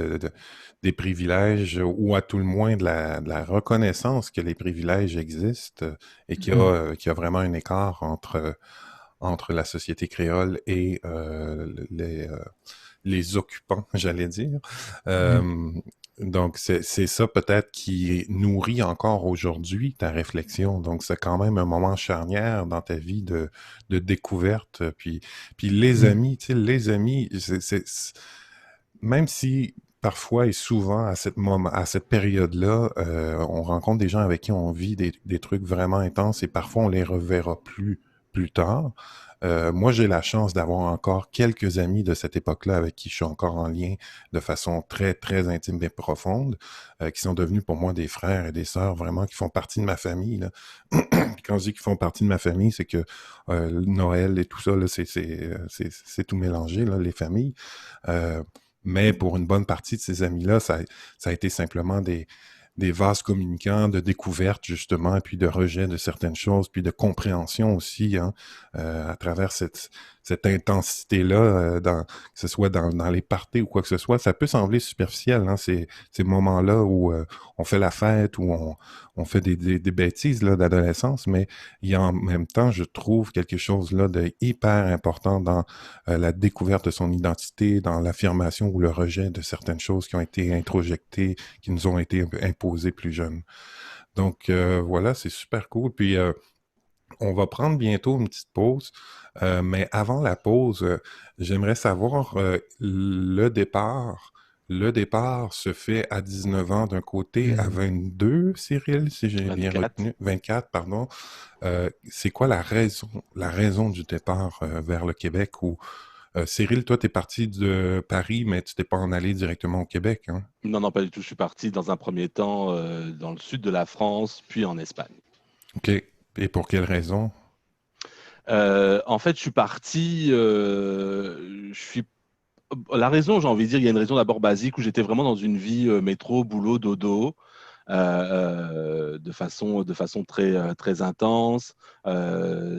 des privilèges, ou à tout le moins de la reconnaissance que les privilèges existent et Mhm. qu'il y a vraiment un écart entre la société créole et les occupants, j'allais dire. Mhm. Euh, donc, c'est ça peut-être qui nourrit encore aujourd'hui ta réflexion. Donc, c'est quand même un moment charnière dans ta vie de découverte. Puis les Mhm. amis, tu sais, les amis, même si parfois et souvent à cette période-là, on rencontre des gens avec qui on vit des trucs vraiment intenses et parfois on les reverra plus tard. Moi, j'ai la chance d'avoir encore quelques amis de cette époque-là avec qui je suis encore en lien de façon très, très intime et profonde, qui sont devenus pour moi des frères et des sœurs vraiment qui font partie de ma famille, là. Quand je dis qu'ils font partie de ma famille, c'est que Noël et tout ça, là, c'est tout mélangé, là, les familles. Euh, mais pour une bonne partie de ces amis-là, ça a été simplement des vases communicants de découverte, justement, et puis de rejet de certaines choses, puis de compréhension aussi, hein, à travers cette intensité-là, que ce soit dans les parties ou quoi que ce soit. Ça peut sembler superficiel, hein, ces moments-là où on fait la fête, où on fait des bêtises là, d'adolescence, mais il y a en même temps, je trouve, quelque chose là de hyper important dans la découverte de son identité, dans l'affirmation ou le rejet de certaines choses qui ont été introjectées, qui nous ont été un peu imposées plus jeunes. Donc voilà, c'est super cool. Puis on va prendre bientôt une petite pause, mais avant la pause, j'aimerais savoir le départ. Le départ se fait à 19 ans d'un côté, à Mhm. 22, Cyril, si j'ai bien 24. retenu, 24, pardon. C'est quoi la raison du départ vers le Québec ou Cyril, toi, t'es parti de Paris, mais tu t'es pas en allé directement au Québec, hein? Non, non, pas du tout. Je suis parti dans un premier temps dans le sud de la France, puis en Espagne. OK. Et pour quelle raison? En fait, je suis parti. Je suis La raison, j'ai envie de dire, il y a une raison d'abord basique où j'étais vraiment dans une vie métro, boulot, dodo, de façon très, très intense,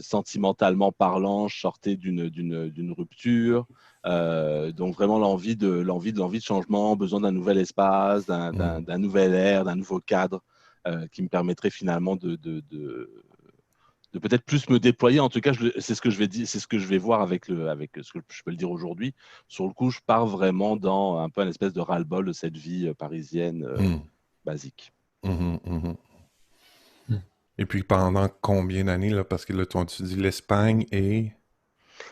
sentimentalement parlant, je sortais d'une rupture. Donc vraiment l'envie de changement, besoin d'un nouvel espace, Hmm. d'un nouvel air, d'un nouveau cadre qui me permettrait finalement de peut-être plus me déployer. En tout cas, c'est ce que je vais dire, c'est ce que je vais voir avec ce que je peux le dire aujourd'hui. Sur le coup, je pars vraiment dans un peu une espèce de ras-le-bol de cette vie parisienne Hmm. basique. Mhm, mhm. Et puis pendant combien d'années, là? Parce que là, tu dis l'Espagne et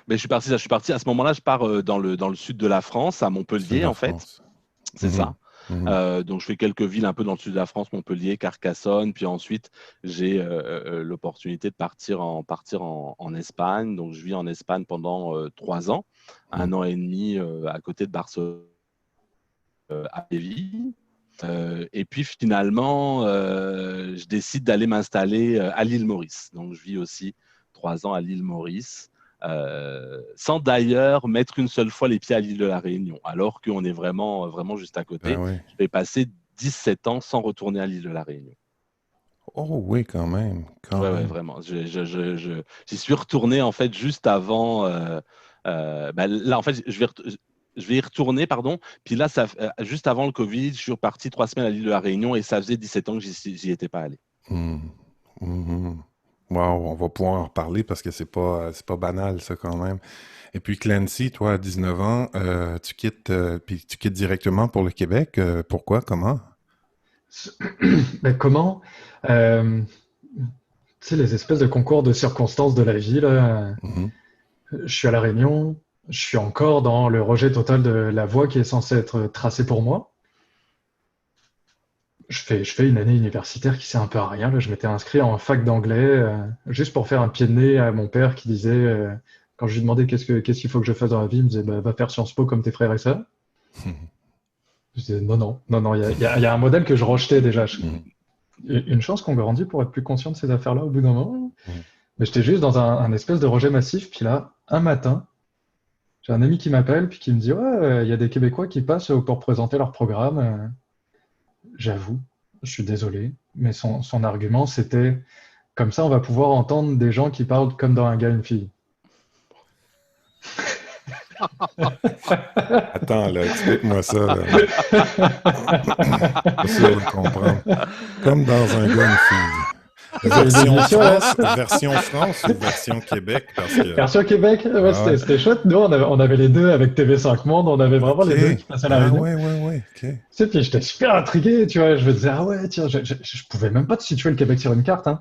Mais je suis parti à ce moment-là, je pars dans le sud de la France, à c'est Montpellier la en fait. France. C'est Mhm, ça. mhm, Donc je fais quelques villes un peu dans le sud de la France, Montpellier, Carcassonne, puis ensuite j'ai l'opportunité de partir en Espagne. Donc je vis en Espagne pendant 3 ans, mhm. 1 an et demi à côté de Barcelone, à Séville. Et puis finalement, je décide d'aller m'installer à l'île Maurice. Donc je vis aussi 3 ans à l'île Maurice, sans d'ailleurs mettre une seule fois les pieds à l'île de la Réunion, alors qu'on est vraiment, vraiment juste à Ben côté. oui. Je vais passer 17 ans sans retourner à l'île de la Réunion. Oh oui, quand même, quand Ouais, ouais, même. vraiment. J'y suis retourné en fait juste avant. Bah, là, en fait, je vais y retourner, pardon. Puis là, juste avant le Covid, je suis reparti 3 semaines à l'île de la Réunion et ça faisait 17 ans que j'y étais pas allé. Hmm, mhm. Wow, on va pouvoir en reparler parce que c'est pas banal, ça, quand même. Et puis Clancy, toi, à 19 ans, puis tu quittes directement pour le Québec. Pourquoi? Comment? Mais comment? Euh, Tu sais, les espèces de concours de circonstances de la vie, là. Mhm, Je suis à La Réunion, je suis encore dans le rejet total de la voie qui est censée être tracée pour moi. je fais une année universitaire qui sert un peu à rien. Là, je m'étais inscrit en fac d'anglais juste pour faire un pied de nez à mon père qui disait, quand je lui demandais qu'est-ce qu'il faut que je fasse dans la vie, il me disait bah, va faire Sciences Po comme tes frères et sœurs. Je disais non, non, non, non, il y a un modèle que je rejetais déjà. Une chance qu'on grandit pour être plus conscient de ces affaires-là au bout d'un moment. Mais j'étais juste dans un espèce de rejet massif. Puis là, un matin, j'ai un ami qui m'appelle puis qui me dit ouais, il y a des Québécois qui passent pour présenter leur programme. J'avoue, je suis désolé, mais son argument, c'était comme ça, on va pouvoir entendre des gens qui parlent comme dans un gars, une fille. Attends, là, explique-moi ça, là. Pas sûr de comprendre. Comme dans un gars, une fille. Version France ou version Québec? Parce que... Version Québec, ouais, Ah ouais. c'était chouette. Nous, on avait les deux avec TV5 Monde, on avait vraiment les deux qui passaient à la réunion. Ouais, ok. Tu sais, puis j'étais super intrigué, tu vois. Je me disais, ah ouais, tiens, je pouvais même pas te situer le Québec sur une carte, hein.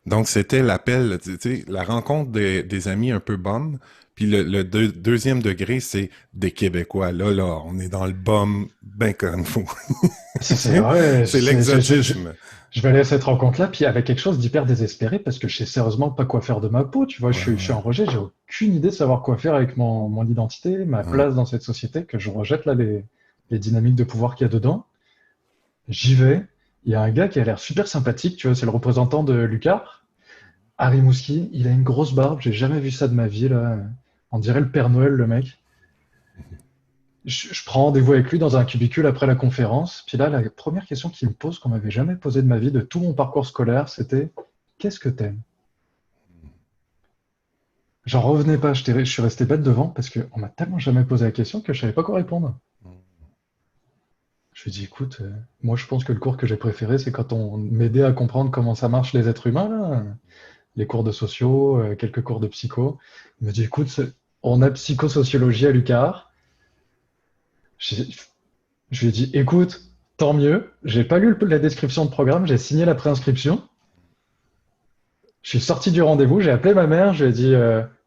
Donc, c'était l'appel, tu sais, la rencontre des amis un peu bum. Puis deuxième degré, c'est des Québécois. Là, on est dans le bum, ben comme faut. C'est l'exotisme. Je vais aller à cette rencontre-là, puis avec quelque chose d'hyper désespéré, parce que je sais sérieusement pas quoi faire de ma peau, tu vois. Je suis en rejet, j'ai aucune idée de savoir quoi faire avec mon identité, ma place dans cette société, que je rejette là les dynamiques de pouvoir qu'il y a dedans. J'y vais. Il y a un gars qui a l'air super sympathique, tu vois, c'est le représentant de Lucar. Harry Mouski, il a une grosse barbe, j'ai jamais vu ça de ma vie, là. On dirait le Père Noël, le mec. Je prends rendez-vous avec lui dans un cubicule après la conférence. Puis là, la première question qu'il me pose, qu'on m'avait jamais posée de ma vie, de tout mon parcours scolaire, c'était qu'est-ce que t'aimes? J'en revenais pas, je suis resté bête devant parce qu'on m'a tellement jamais posé la question que je savais pas quoi répondre. Je lui ai dit, écoute, moi je pense que le cours que j'ai préféré, c'est quand on m'aidait à comprendre comment ça marche les êtres humains, là. Les cours de sociaux, quelques cours de psycho. Il me dit, écoute, on a psychosociologie à l'UQAR. Je lui ai dit, écoute, tant mieux, j'ai pas lu la description de programme, j'ai signé la préinscription. Je suis sorti du rendez-vous, j'ai appelé ma mère, je lui ai dit,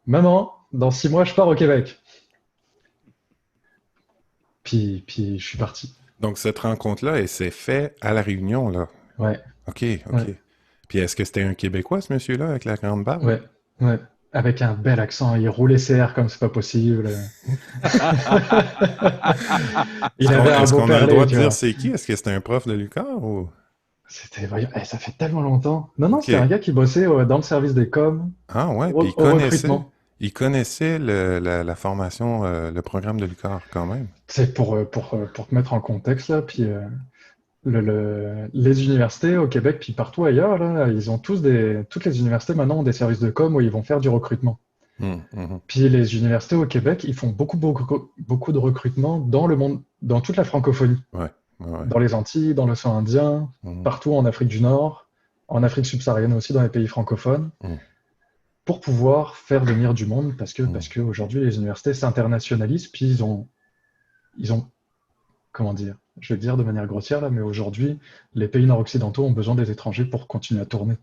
maman, dans 6 mois, je pars au Québec. Puis je suis parti. Donc, cette rencontre-là, elle s'est faite à La Réunion, là. Ouais. OK. Ouais. Puis est-ce que c'était un Québécois, ce monsieur-là, avec la grande barbe? Ouais. Avec un bel accent, il roulait CR comme c'est pas possible. Il avait un Est-ce beau qu'on a le perlé, droit de tu dire vois. c'est qui? Est-ce que c'était un prof de l'UQAR ou... Voyons, ça fait tellement longtemps. Non, OK. c'était un gars qui bossait dans le service des coms, Ah ouais, puis au recrutement. il connaissait la formation, le programme de l'UQAR quand même. C'est pour te mettre en contexte, là, puis les universités au Québec, puis partout ailleurs, là, ils ont toutes les universités maintenant ont des services de com où ils vont faire du recrutement. Puis les universités au Québec, ils font beaucoup de recrutement dans le monde, dans toute la francophonie. Ouais. Dans les Antilles, dans l'océan Indien, partout en Afrique du Nord, en Afrique subsaharienne aussi, dans les pays francophones, pour pouvoir faire venir du monde, parce que aujourd'hui, les universités s'internationalisent, puis ils ont, comment dire, je vais le dire de manière grossière là, mais aujourd'hui, les pays nord-occidentaux ont besoin des étrangers pour continuer à tourner.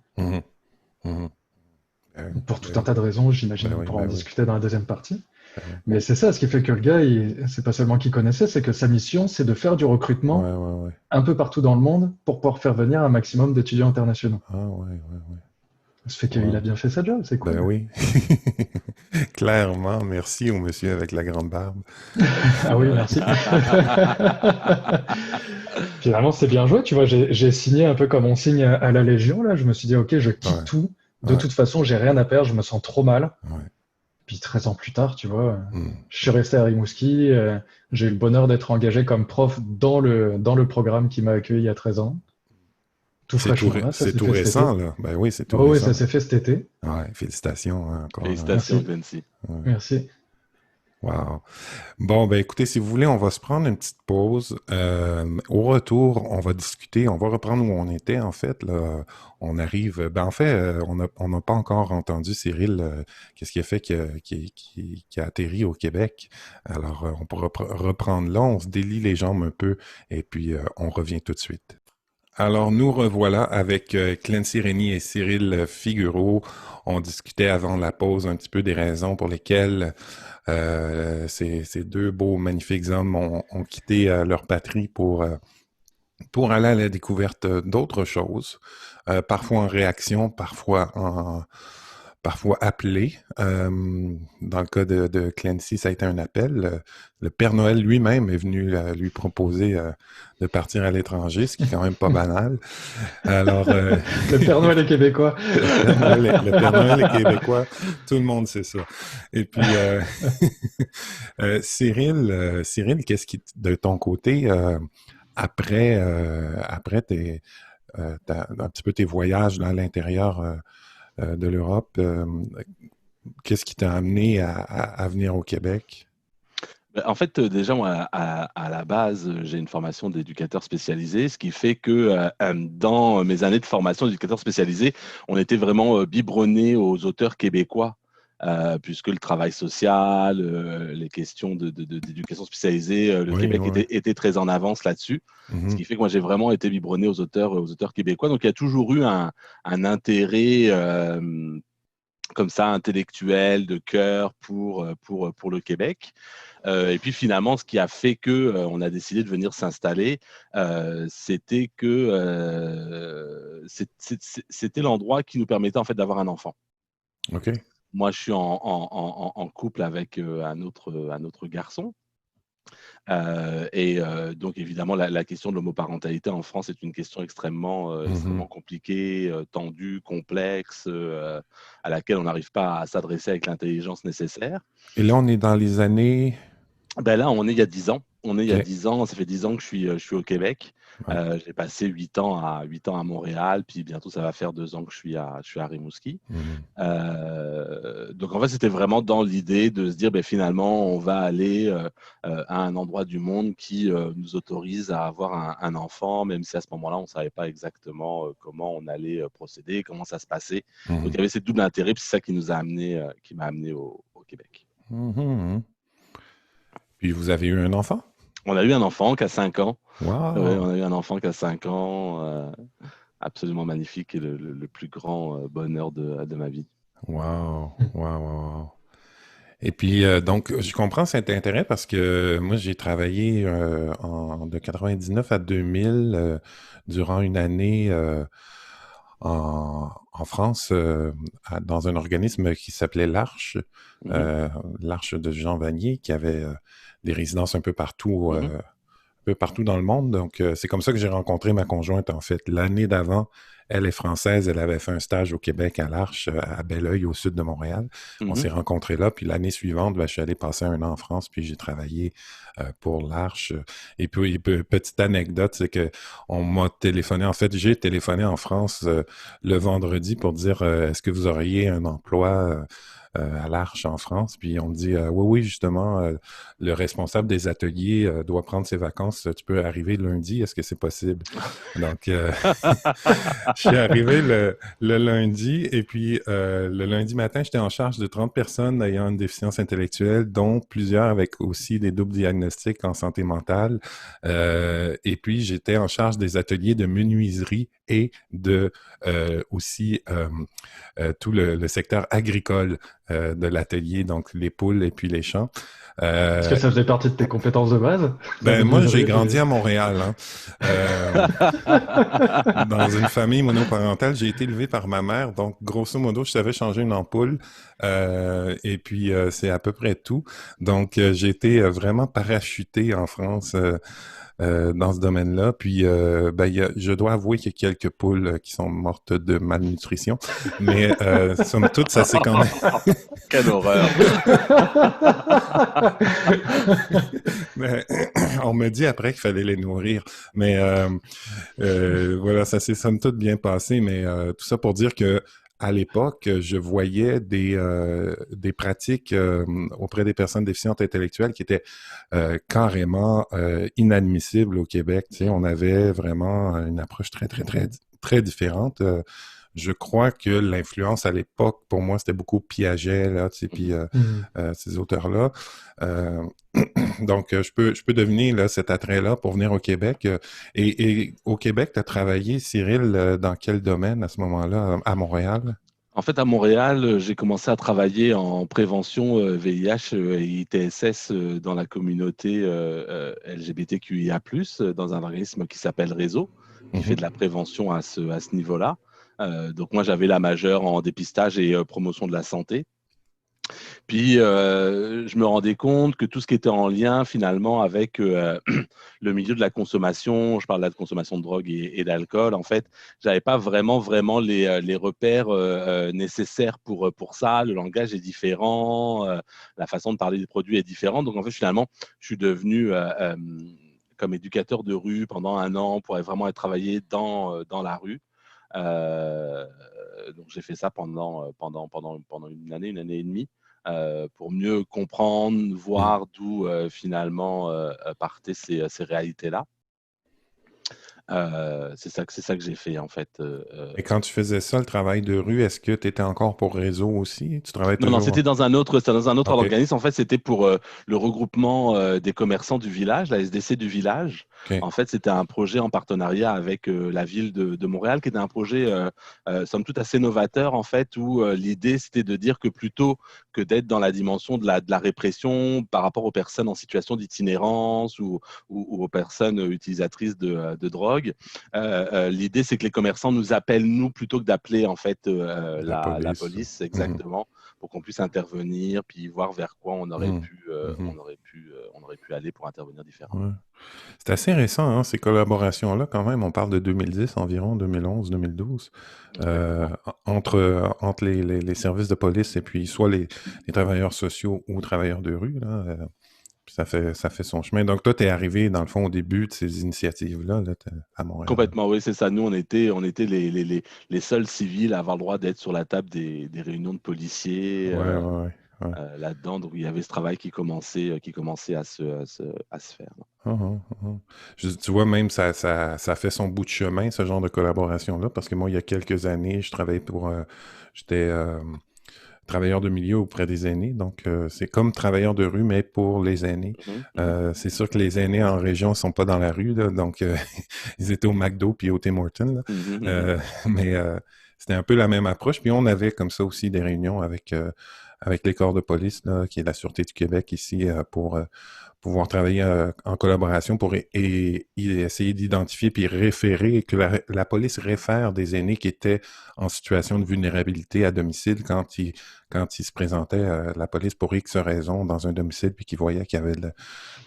Pour tout un tas de raisons, j'imagine qu'on pourra en discuter dans la deuxième partie. Mais c'est ça, ce qui fait que le gars, c'est pas seulement qu'il connaissait, c'est que sa mission, c'est de faire du recrutement un peu partout dans le monde pour pouvoir faire venir un maximum d'étudiants internationaux. Ça fait qu'il a bien fait sa job, c'est cool. Ben oui. Clairement, merci au monsieur avec la grande barbe. Ah oui, merci. Finalement, c'est bien joué, tu vois, j'ai signé un peu comme on signe à la Légion, là, je me suis dit, ok, je quitte tout, de toute façon, j'ai rien à perdre, je me sens trop mal. Puis 13 ans plus tard, tu vois, je suis resté à Rimouski, j'ai eu le bonheur d'être engagé comme prof dans le programme qui m'a accueilli il y a 13 ans. Tout fraîchement, là, ça c'est s'est tout fait récent, cet été. là. Ben oui, c'est tout Oh oui, récent. ça s'est fait cet été. Ouais, félicitations encore. Félicitations, Vinci. Merci. Wow. Bon, ben écoutez, si vous voulez, on va se prendre une petite pause. Au retour, on va discuter, on va reprendre où on était, en fait. Là, on arrive... Ben en fait, on n'a pas encore entendu Cyril, qu'est-ce qui a fait qui a atterri au Québec. Alors, on pourra reprendre là, on se délie les jambes un peu, et puis on revient tout de suite. Alors, nous revoilà avec Clancy Rennie et Cyril Figuereau. On discutait avant la pause un petit peu des raisons pour lesquelles ces deux beaux, magnifiques hommes ont quitté leur patrie pour pour aller à la découverte d'autres choses, parfois en réaction, parfois appelé. Dans le cas de Clancy, ça a été un appel. Le Père Noël lui-même est venu lui proposer de partir à l'étranger, ce qui est quand même pas banal. Alors, Le Père Noël est québécois. le Père Noël est québécois, tout le monde sait ça. Et puis, Cyril, qu'est-ce qui, de ton côté, après un petit peu tes voyages dans l'intérieur de l'Europe, qu'est-ce qui t'a amené à venir au Québec? En fait, déjà, moi, à la base, j'ai une formation d'éducateur spécialisé, ce qui fait que dans mes années de formation d'éducateur spécialisé, on était vraiment biberonné aux auteurs québécois, puisque le travail social, les questions d'éducation spécialisée, le Oui, Québec oui. était très en avance là-dessus. Ce Mhm. qui fait que moi, j'ai vraiment été biberonné aux auteurs québécois. Donc, il y a toujours eu un intérêt comme ça, intellectuel, de cœur pour le Québec. Et puis finalement, ce qui a fait que on a décidé de venir s'installer, c'était que c'était l'endroit qui nous permettait en fait d'avoir un enfant. OK. Moi, je suis en couple avec un autre garçon. Donc évidemment, la question de l'homoparentalité en France est une question extrêmement Mhm. compliquée, tendue, complexe, à laquelle on n'arrive pas à s'adresser avec l'intelligence nécessaire. Et là, on est dans les années... Ben là, on est il y a 10 ans. On est il y a OK. 10 ans. Ça fait 10 ans que je suis au Québec. Ouais. J'ai passé 8 ans à Montréal, puis bientôt ça va faire 2 ans que je suis à Rimouski. Mhm. Donc en fait, c'était vraiment dans l'idée de se dire, ben, finalement, on va aller à un endroit du monde qui nous autorise à avoir un enfant, même si à ce moment-là, on ne savait pas exactement comment on allait procéder, comment ça se passait. Donc il Mhm. y avait cette double intérêt, puis c'est ça qui nous a amené, qui m'a amené au Québec. Mhm. Puis vous avez eu un enfant? On a eu un enfant qui a 5 ans. Ouais, on Wow! a eu un enfant qui a 5 ans, absolument magnifique et le plus grand bonheur de ma vie. Wow! Wow! Wow! Et puis, donc, je comprends cet intérêt parce que moi, j'ai travaillé de 99 à 2000 durant une année en France dans un organisme qui s'appelait l'Arche, Mhm, euh, l'Arche de Jean Vanier, qui avait des résidences mhm, un peu partout dans le monde. Donc, c'est comme ça que j'ai rencontré ma conjointe, en fait. L'année d'avant, elle est française, elle avait fait un stage au Québec à l'Arche, à Belleuil, au sud de Montréal. On mhm. s'est rencontrés là, puis l'année suivante, ben, je suis allé passer un an en France, puis j'ai travaillé pour l'Arche. Et puis, petite anecdote, c'est que on m'a téléphoné, en fait, j'ai téléphoné en France le vendredi pour dire est-ce que vous auriez un emploi à l'Arche en France? Puis on me dit oui, oui, justement, le responsable des ateliers doit prendre ses vacances. Tu peux arriver lundi, est-ce que c'est possible? Donc, je suis arrivé le lundi et puis le lundi matin, j'étais en charge de 30 personnes ayant une déficience intellectuelle, dont plusieurs avec aussi des doubles diagnostics en santé mentale. Et puis, j'étais en charge des ateliers de menuiserie et de aussi tout le secteur agricole de l'atelier, donc les poules et puis les champs. Est-ce que ça faisait partie de tes compétences de base? La Ben moi, j'ai menuiserie grandi et... à Montréal, hein. Dans une famille monoparentale, j'ai été élevé par ma mère, donc grosso modo, je savais changer une ampoule, et puis c'est à peu près tout. Donc j'ai été vraiment parachuté en France dans ce domaine-là. Puis ben, je dois avouer qu'il y a quelques poules qui sont mortes de malnutrition, mais somme toute, ça c'est quand même. Quelle horreur! Mais, on me dit après qu'il fallait les nourrir, mais voilà, ça s'est somme toute bien passé, mais tout ça pour dire que à l'époque, je voyais des pratiques auprès des personnes déficientes intellectuelles qui étaient carrément inadmissibles au Québec. Tu sais, on avait vraiment une approche très, très, très, très différente. Je crois que l'influence à l'époque, pour moi, c'était beaucoup Piaget, là, tu sais, puis Mhm. ces auteurs-là. Euh, donc, je peux deviner là, cet attrait-là pour venir au Québec. Et au Québec, tu as travaillé, Cyril, dans quel domaine à ce moment-là, à Montréal? En fait, à Montréal, j'ai commencé à travailler en prévention VIH et ITSS dans la communauté LGBTQIA+, dans un organisme qui s'appelle Réseau, qui fait de la prévention à ce niveau-là. Donc moi, j'avais la majeure en dépistage et promotion de la santé. Puis, je me rendais compte que tout ce qui était en lien finalement avec le milieu de la consommation, je parle là de consommation de drogue et d'alcool, en fait, j'avais pas vraiment les repères nécessaires pour ça. Le langage est différent, la façon de parler des produits est différente. Donc, en fait, finalement, je suis devenu comme éducateur de rue pendant 1 an pour vraiment être travaillé dans la rue. Euh, donc j'ai fait ça pendant une année et demie, pour mieux comprendre, voir d'où finalement partaient ces réalités-là. C'est ça que j'ai fait en fait. Et quand tu faisais ça, le travail de rue, est-ce que tu étais encore pour réseau aussi? Tu travailles Non, toujours? c'était dans un autre OK. organisme. En fait, c'était pour le regroupement des commerçants du village, la SDC du village. OK. En fait, c'était un projet en partenariat avec la ville de Montréal, qui était un projet, somme toute, assez novateur, en fait, où l'idée, c'était de dire que plutôt que d'être dans la dimension de la répression par rapport aux personnes en situation d'itinérance ou aux personnes utilisatrices de drogue, l'idée, c'est que les commerçants nous appellent, nous, plutôt que d'appeler, en fait, La la police. police, Mhm. exactement, pour qu'on puisse intervenir, puis voir vers quoi on aurait Mhm. pu, Mhm. on aurait pu aller pour intervenir différemment. Ouais. C'est assez récent, hein, ces collaborations-là, quand même. On parle de 2010 environ, 2011, 2012, Exactement. entre les services de police et puis soit les travailleurs sociaux ou travailleurs de rue, là, puis ça fait son chemin. Donc, toi, tu es arrivé, dans le fond, au début de ces initiatives-là, là, à Montréal. Complètement, oui, c'est ça. Nous, on était les seuls civils à avoir le droit d'être sur la table des réunions de policiers Ouais, ouais, ouais. Ouais. là-dedans. Donc, il y avait ce travail qui commençait à se faire. Ah, ah, ah. Tu vois, même ça fait son bout de chemin, ce genre de collaboration-là, parce que moi, il y a quelques années, je travaillais j'étais travailleur de milieu auprès des aînés, donc c'est comme travailleur de rue, mais pour les aînés. Mhm, mhm, C'est sûr que les aînés en région sont pas dans la rue, là, donc ils étaient au McDo puis au Tim Hortons, là. mhm, mhm. Mais c'était un peu la même approche. Puis on avait comme ça aussi des réunions avec les corps de police, là, qui est la Sûreté du Québec ici, pour pouvoir travailler en collaboration pour essayer d'identifier puis référer, que la police réfère des aînés qui étaient en situation de vulnérabilité à domicile quand ils se présentaient à la police pour X raisons dans un domicile puis qu'ils voyaient qu'il y avait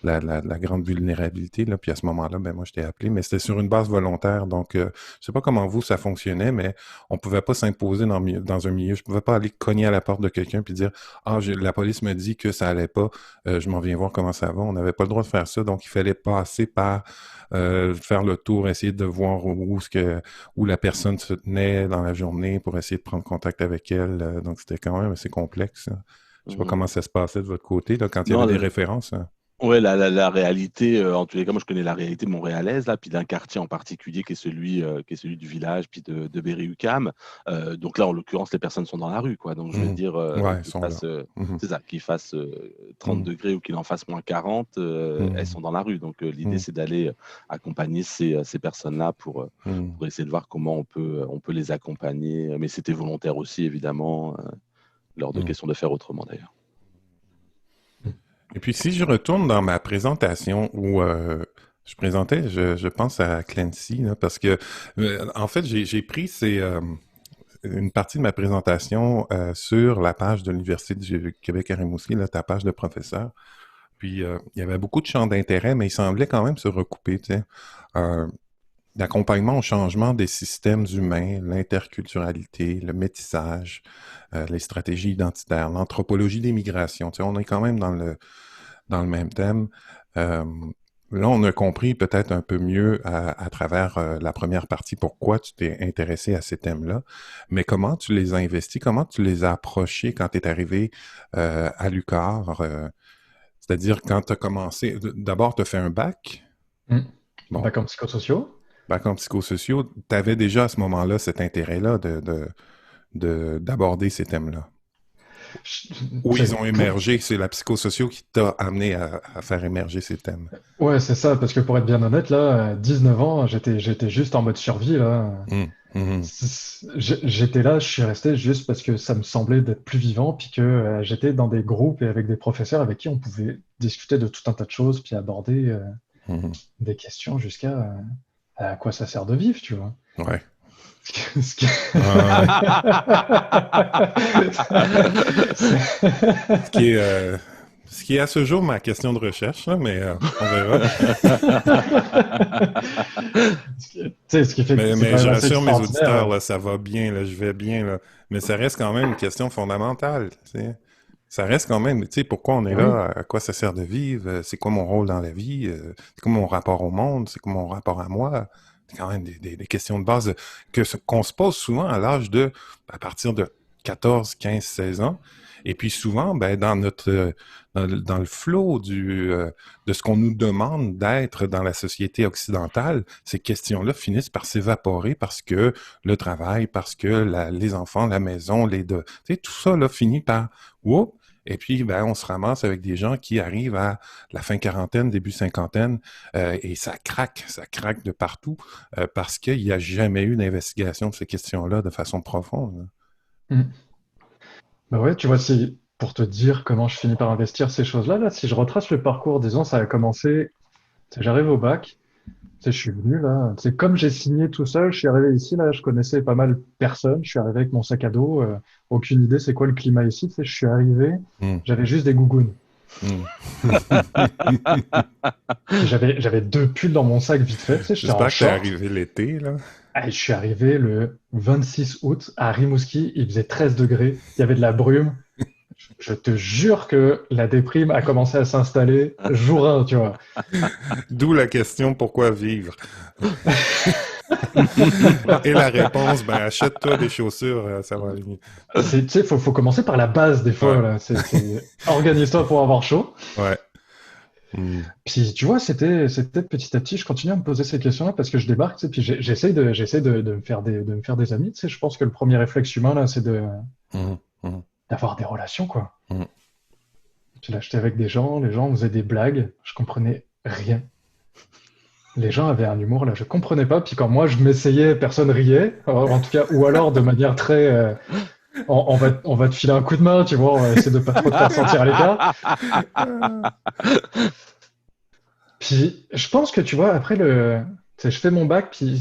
la grande vulnérabilité, là. Puis à ce moment-là, ben moi, je t'ai appelé, mais c'était sur une base volontaire. Donc, je sais pas comment vous, ça fonctionnait, mais on pouvait pas s'imposer dans un milieu. Je pouvais pas aller cogner à la porte de quelqu'un puis dire, ah, la police me dit que ça allait pas, je m'en viens voir comment ça va. On n'avait pas le droit de faire ça, donc il fallait passer par faire le tour, essayer de voir où la personne se tenait dans la journée pour essayer de prendre contact avec elle. Donc, c'était quand même assez complexe, hein. Je sais pas Mhm. comment ça se passait de votre côté, là, quand il y avait Non, des références, hein. ouais, la réalité, en tous les cas, moi je connais la réalité montréalaise, là, puis d'un quartier en particulier qui est celui du village, puis de Berry-UQAM. Donc là, en l'occurrence, les personnes sont dans la rue, quoi. Donc je veux Mhm. dire, Ouais, ils sont là. Mhm. c'est ça, qu'il fasse 30 Mhm. degrés ou qu'il en fasse moins 40, elles Mhm. sont dans la rue. Donc l'idée, Mhm. c'est d'aller accompagner ces personnes-là Mhm. pour essayer de voir comment on peut les accompagner. Mais c'était volontaire aussi, évidemment, lors de Mhm. questions de faire autrement, d'ailleurs. Et puis, si je retourne dans ma présentation où je présentais, je pense à Clancy, là, parce que, en fait, j'ai pris une partie de ma présentation sur la page de l'Université du Québec à Rimouski, là, ta page de professeur. Puis, il y avait beaucoup de champs d'intérêt, mais il semblait quand même se recouper, tu sais. Euh, L'accompagnement au changement des systèmes humains, l'interculturalité, le métissage, les stratégies identitaires, l'anthropologie des migrations. Tu sais, on est quand même dans le même thème. Euh, Là, on a compris peut-être un peu mieux à travers la première partie pourquoi tu t'es intéressé à ces thèmes-là, mais comment tu les as investis, comment tu les as approchés quand tu es arrivé à l'UQAR, c'est-à-dire quand tu as commencé, d'abord tu as fait un bac, Mm. bon, Bac en psychosociaux. bac en psychosociaux, tu avais déjà à ce moment-là cet intérêt-là d'aborder ces thèmes-là. Je- Où ils ont pour- émergé, c'est la psychosociaux qui t'a amené à faire émerger ces thèmes. Ouais, c'est ça, parce que pour être bien honnête, là, à 19 ans, j'étais juste en mode survie, là. Hum, Mhm. J'étais là, je suis resté juste parce que ça me semblait d'être plus vivant, puis que j'étais dans des groupes et avec des professeurs avec qui on pouvait discuter de tout un tas de choses, puis aborder Mhm. des questions jusqu'à à quoi ça sert de vivre, tu vois. Ouais. Ce qui- Ouais, ouais. Ce qui est, ce qui est à ce jour ma question de recherche, là, mais on verra. Tu sais, ce qui fait que c'est Mais quand je même assez rassure mes extraordinaire. auditeurs, là, ça va bien, là, je vais bien, là. Mais ça reste quand même une question fondamentale, tu sais. Ça reste quand même, tu sais, pourquoi on est Ben oui. là, à quoi ça sert de vivre, c'est quoi mon rôle dans la vie, c'est quoi mon rapport au monde, c'est quoi mon rapport à moi. C'est quand même des questions de base qu'on se pose souvent à partir de 14, 15, 16 ans. Et puis souvent, ben, dans le flot de ce qu'on nous demande d'être dans la société occidentale, ces questions-là finissent par s'évaporer parce que le travail, parce que les enfants, la maison, tu sais, tout ça, là, finit par, whoop, et puis, ben, on se ramasse avec des gens qui arrivent à la fin quarantaine, début cinquantaine, et ça craque de partout, parce qu'il n'y a jamais eu d'investigation de ces questions-là de façon profonde. Mm. Bah ouais, tu vois, si, pour te dire comment je finis par investir ces choses-là, là, si je retrace le parcours, disons, ça a commencé, tu sais, j'arrive au bac, tu sais, je suis venu là, c'est comme j'ai signé tout seul, je suis arrivé ici, là, je connaissais pas mal personne, je suis arrivé avec mon sac à dos, aucune idée c'est quoi le climat ici, tu sais, je suis arrivé, Hmm, j'avais juste des gougounes. hmm. Puis j'avais deux pulls dans mon sac vite fait, tu sais, j'étais en J'espère que t'es short. arrivé l'été, là. Ah, et je suis arrivé le 26 août à Rimouski, il faisait 13 degrés, il y avait de la brume. Je te jure que la déprime a commencé à s'installer jour 1, tu vois. D'où la question pourquoi vivre? Et la réponse, ben achète-toi des chaussures, ça va aller mieux. Tu sais, faut commencer par la base des fois, Ouais, là. Organise-toi pour avoir chaud. ouais. Hmm, Puis, tu vois, c'était petit à petit, je continue à me poser ces questions-là parce que je débarque, tu sais, puis j'essaie de me faire des amis, tu sais. Je pense que le premier réflexe humain, là, c'est hmm, hmm, d'avoir des relations, quoi. hmm. Puis là, j'étais avec des gens, les gens faisaient des blagues, je comprenais rien. Les gens avaient un humour, là, je comprenais pas. Puis quand moi, je m'essayais, personne riait. En tout cas, ou alors de manière très, on va te filer un coup de main, tu vois, on va essayer de pas trop te faire sentir à l'écart. Puis je pense que, tu vois, après tu sais, je fais mon bac, puis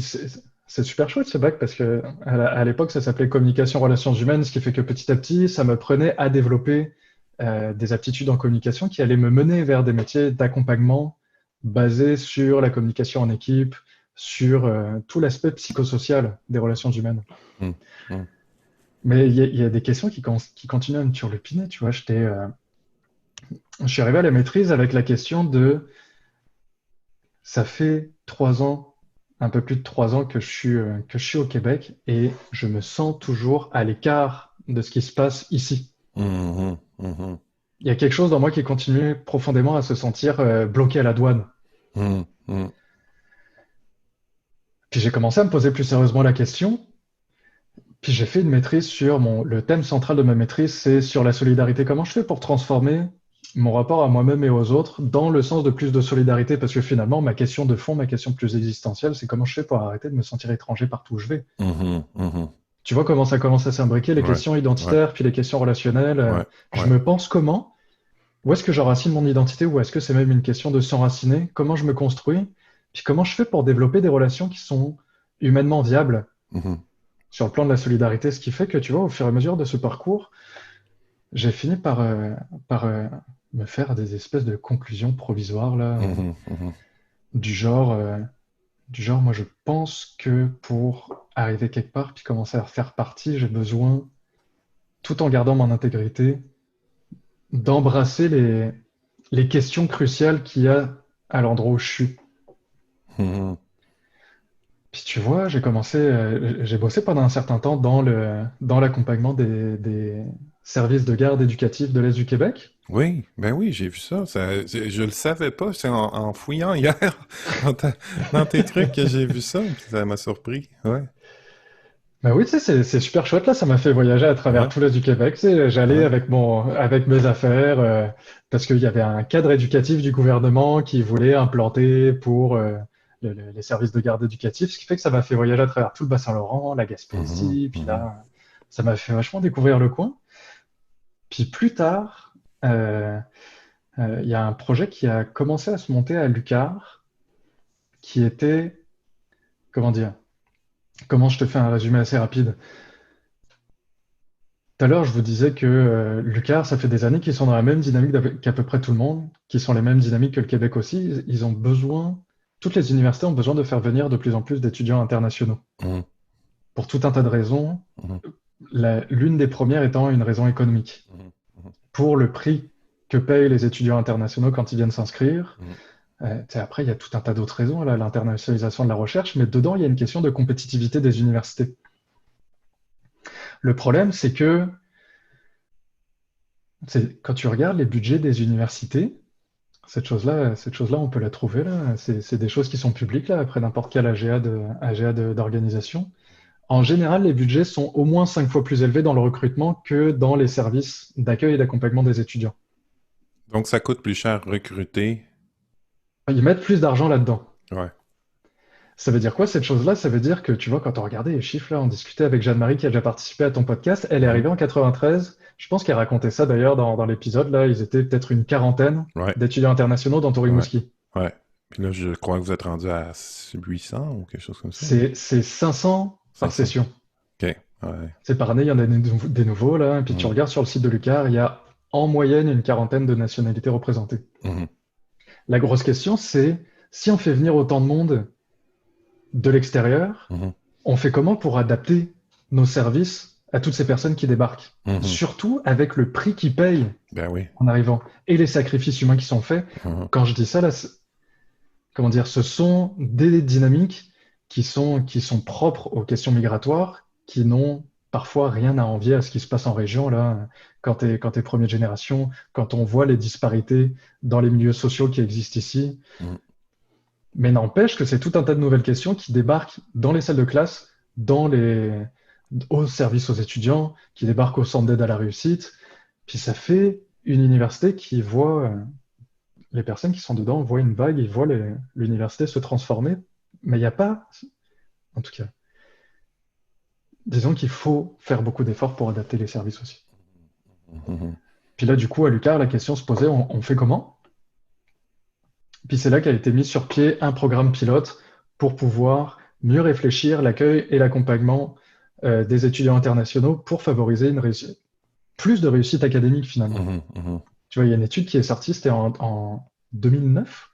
c'est super chouette ce bac parce que à l'époque, ça s'appelait communication relations humaines, ce qui fait que petit à petit, ça me prenait à développer des aptitudes en communication qui allaient me mener vers des métiers d'accompagnement basés sur la communication en équipe, sur tout l'aspect psychosocial des relations humaines. Hmm, hmm. Mais il y a des questions qui continuent à me turlupiner, tu vois. Je suis arrivé à la maîtrise avec la question de, ça fait 3 ans, un peu plus de 3 ans que je suis au Québec et je me sens toujours à l'écart de ce qui se passe ici. Mhm, mhm, Il y a quelque chose dans moi qui continue profondément à se sentir bloqué à la douane. mhm, mhm, Puis j'ai commencé à me poser plus sérieusement la question. Puis j'ai fait une maîtrise le thème central de ma maîtrise, c'est sur la solidarité. Comment je fais pour transformer mon rapport à moi-même et aux autres dans le sens de plus de solidarité? Parce que finalement, ma question de fond, ma question plus existentielle, c'est comment je fais pour arrêter de me sentir étranger partout où je vais. mhm, mhm. Tu vois comment ça commence à s'imbriquer, les Ouais, questions ouais, identitaires, puis les questions relationnelles. ouais, Je ouais. me pense comment? Où est-ce que j'enracine mon identité? Ou est-ce que c'est même une question de s'enraciner? Comment je me construis? Puis comment je fais pour développer des relations qui sont humainement viables Mhm, sur le plan de la solidarité? Ce qui fait que, tu vois, au fur et à mesure de ce parcours, j'ai fini par me faire des espèces de conclusions provisoires, là, mhm, mhm, du genre, euh, moi, je pense que pour arriver quelque part, puis commencer à faire partie, j'ai besoin, tout en gardant mon intégrité, d'embrasser les questions cruciales qu'il y a à l'endroit où je suis. mhm. Puis tu vois, j'ai bossé pendant un certain temps dans l'accompagnement des services de garde éducatifs de l'Est du Québec. Oui, ben oui, j'ai vu ça. Je le savais pas. C'est en fouillant hier dans, dans tes trucs que j'ai vu ça, puis ça m'a surpris. Ouais, Bah oui, tu sais, c'est super chouette là, ça m'a fait voyager à travers ouais, tout l'Est du Québec. Tu sais, j'allais ouais. avec mes affaires parce qu'il y avait un cadre éducatif du gouvernement qui voulait implanter pour les services de garde éducative, ce qui fait que ça m'a fait voyager à travers tout le Bas-Saint-Laurent, la Mhm, Gaspésie, puis mhm. là, ça m'a fait vachement découvrir le coin. Puis plus tard, euh, il y a un projet qui a commencé à se monter à Lucar, qui était, comment dire, comment je te fais un résumé assez rapide. Tout à l'heure, je vous disais que Lucar, ça fait des années qu'ils sont dans la même dynamique qu'à peu près tout le monde, qui sont les mêmes dynamiques que le Québec aussi. Ils ont besoin, toutes les universités ont besoin de faire venir de plus en plus d'étudiants internationaux. Mhm, Pour tout un tas de raisons, mhm, l'une des premières étant une raison économique. mhm, mhm, Pour le prix que payent les étudiants internationaux quand ils viennent s'inscrire, mhm. après, il y a tout un tas d'autres raisons, là, l'internationalisation de la recherche, mais dedans, il y a une question de compétitivité des universités. Le problème, c'est que quand tu regardes les budgets des universités, cette chose-là, on peut la trouver là. C'est des choses qui sont publiques là, après n'importe quel AGA d'organisation. En général, les budgets sont au moins 5 fois plus élevés dans le recrutement que dans les services d'accueil et d'accompagnement des étudiants. Donc, ça coûte plus cher recruter. Ils mettent plus d'argent là-dedans. Ouais. Ça veut dire quoi cette chose-là? Ça veut dire que, tu vois, quand on regardait les chiffres, là, on discutait avec Jeanne-Marie qui a déjà participé à ton podcast, elle est Mhm. arrivée en 93. Je pense qu'elle racontait ça d'ailleurs dans l'épisode, là, ils étaient peut-être une quarantaine Ouais. d'étudiants internationaux dans Ouais. Rimouski. Ouais. Puis là, je crois que vous êtes rendu à 800 ou quelque chose comme ça, non? C'est 500 par 500. session. OK. Ouais. C'est par année, il y en a des nouveaux, là. Et puis tu Mhm, regardes sur le site de Lucar, il y a en moyenne une quarantaine de nationalités représentées. mhm, La grosse question, c'est si on fait venir autant de monde de l'extérieur, mhm, on fait comment pour adapter nos services à toutes ces personnes qui débarquent? mhm. Surtout avec le prix qu'ils payent Ben oui. en arrivant et les sacrifices humains qui sont faits. Mhm, Quand je dis ça, là, comment dire, ce sont des dynamiques qui sont propres aux questions migratoires, qui n'ont parfois rien à envier à ce qui se passe en région, là, quand t'es première génération, quand on voit les disparités dans les milieux sociaux qui existent ici. mhm. Mais n'empêche que c'est tout un tas de nouvelles questions qui débarquent dans les salles de classe, au service aux étudiants, qui débarquent au centre d'aide à la réussite. Puis ça fait une université qui voit, les personnes qui sont dedans voient une vague, ils voient l'université se transformer. Mais il n'y a pas, en tout cas, disons qu'il faut faire beaucoup d'efforts pour adapter les services aussi. Mhm. Puis là, du coup, à Lucar, la question se posait, on fait comment? Puis c'est là qu'a été mis sur pied un programme pilote pour pouvoir mieux réfléchir l'accueil et l'accompagnement des étudiants internationaux pour favoriser plus de réussite académique finalement. Mhm. Mhm. Tu vois, il y a une étude qui est sortie, c'était en 2009,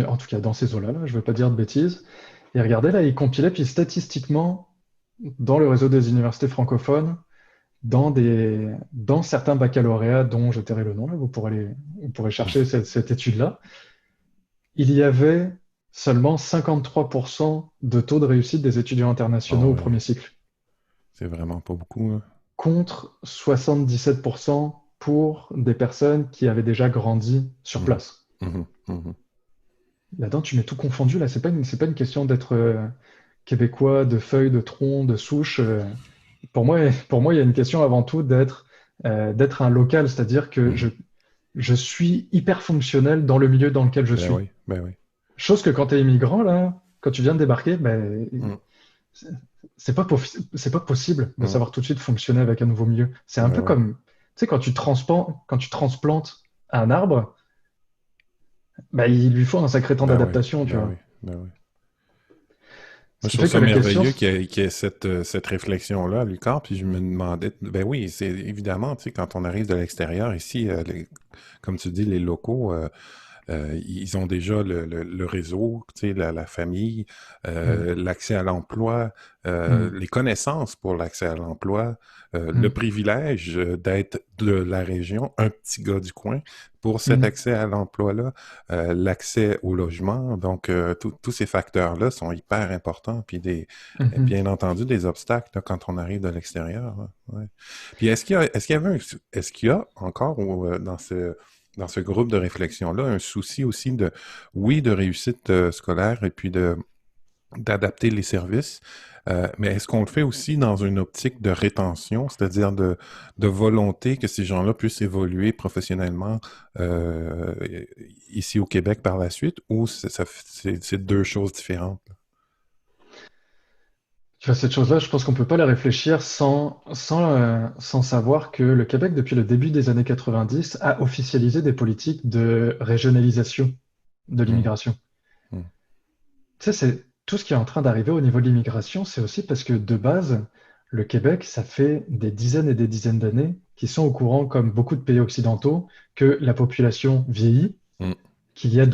en tout cas dans ces eaux-là, là, je ne veux pas dire de bêtises. Et regardez, là, ils compilaient, puis statistiquement, dans le réseau des universités francophones, dans certains baccalauréats dont je tairai le nom, là, vous pourrez chercher cette étude-là, il y avait seulement 53% de taux de réussite des étudiants Ah internationaux au ouais. premier cycle, C'est vraiment pas beaucoup, là. contre 77% pour des personnes qui avaient déjà grandi sur Mhm. place. Mhm. Mhm. Là-dedans, tu mets tout confondu, là, c'est pas une question d'être québécois, de feuilles, de troncs, de souches. Pour moi, il y a une question avant tout d'être un local, c'est-à-dire que Mhm. je suis hyper fonctionnel dans le milieu dans lequel je Ben suis. oui, ben oui. Chose que quand tu es immigrant, là, quand tu viens de débarquer, ben, Mhm. c'est c'est pas possible de Mhm. savoir tout de suite fonctionner avec un nouveau milieu. C'est un Ben peu oui. comme, tu sais, quand tu transplantes un arbre, ben, il lui faut un sacré temps Ben oui, d'adaptation, tu ben oui, vois. ben oui. Ce Moi, je qui trouve fait que ça la question, merveilleux qu'il y ait cette réflexion-là à l'UQAM, puis je me demandais, ben oui, c'est évidemment, tu sais, quand on arrive de l'extérieur, ici, comme tu dis, les locaux, ils ont déjà le réseau, tu sais, la famille, hum, l'accès à l'emploi, hum, les connaissances pour l'accès à l'emploi, le hum, privilège d'être de la région, un petit gars du coin, pour cet hum, accès à l'emploi-là, l'accès au logement. Donc, tous ces facteurs-là sont hyper importants, puis hum. bien entendu, des obstacles là, quand on arrive de l'extérieur, là. Ouais. Puis est-ce qu'il y a encore dans ce groupe de réflexion-là, un souci aussi oui, de réussite scolaire et puis d'adapter les services, mais est-ce qu'on le fait aussi dans une optique de rétention, c'est-à-dire de volonté que ces gens-là puissent évoluer professionnellement euh, ici au Québec par la suite, ou c'est deux choses différentes? Tu vois, cette chose-là, je pense qu'on peut pas la réfléchir sans savoir que le Québec, depuis le début des années 90, a officialisé des politiques de régionalisation de Hmm, l'immigration. hmm, Tu sais, c'est tout ce qui est en train d'arriver au niveau de l'immigration, c'est aussi parce que de base, le Québec, ça fait des dizaines et des dizaines d'années qu'ils sont au courant, comme beaucoup de pays occidentaux, que la population vieillit, hmm, qu'il y a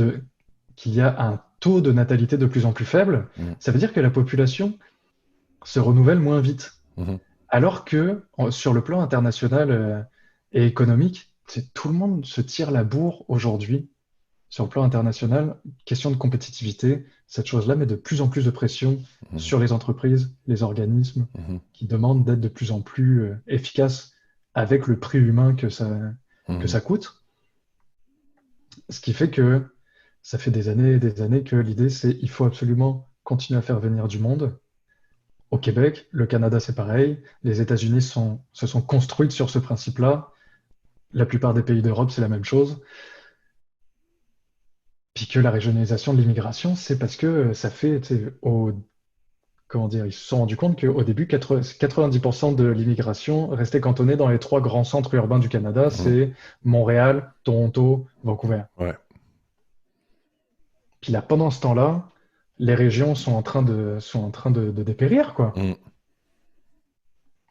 qu'il y a un taux de natalité de plus en plus faible. hmm, Ça veut dire que la population se renouvelle moins vite. hmm, Alors que sur le plan international et économique, tout le monde se tire la bourre aujourd'hui sur le plan international. Question de compétitivité, cette chose-là met de plus en plus de pression hmm, sur les entreprises, les organismes hmm, qui demandent d'être de plus en plus efficaces avec le prix humain que hmm, ça coûte. Ce qui fait que ça fait des années et des années que l'idée, c'est il faut absolument continuer à faire venir du monde. Au Québec, le Canada, c'est pareil. Les États-Unis se sont construites sur ce principe-là. La plupart des pays d'Europe, c'est la même chose. Puis que la régionalisation de l'immigration, c'est parce que ça fait, tu sais, comment dire, ils se sont rendus compte qu'au début, 90% de l'immigration restait cantonnée dans les trois grands centres urbains du Canada, hmm. c'est Montréal, Toronto, Vancouver. Ouais. Puis là, pendant ce temps-là, les régions sont en train de dépérir, quoi. Hmm,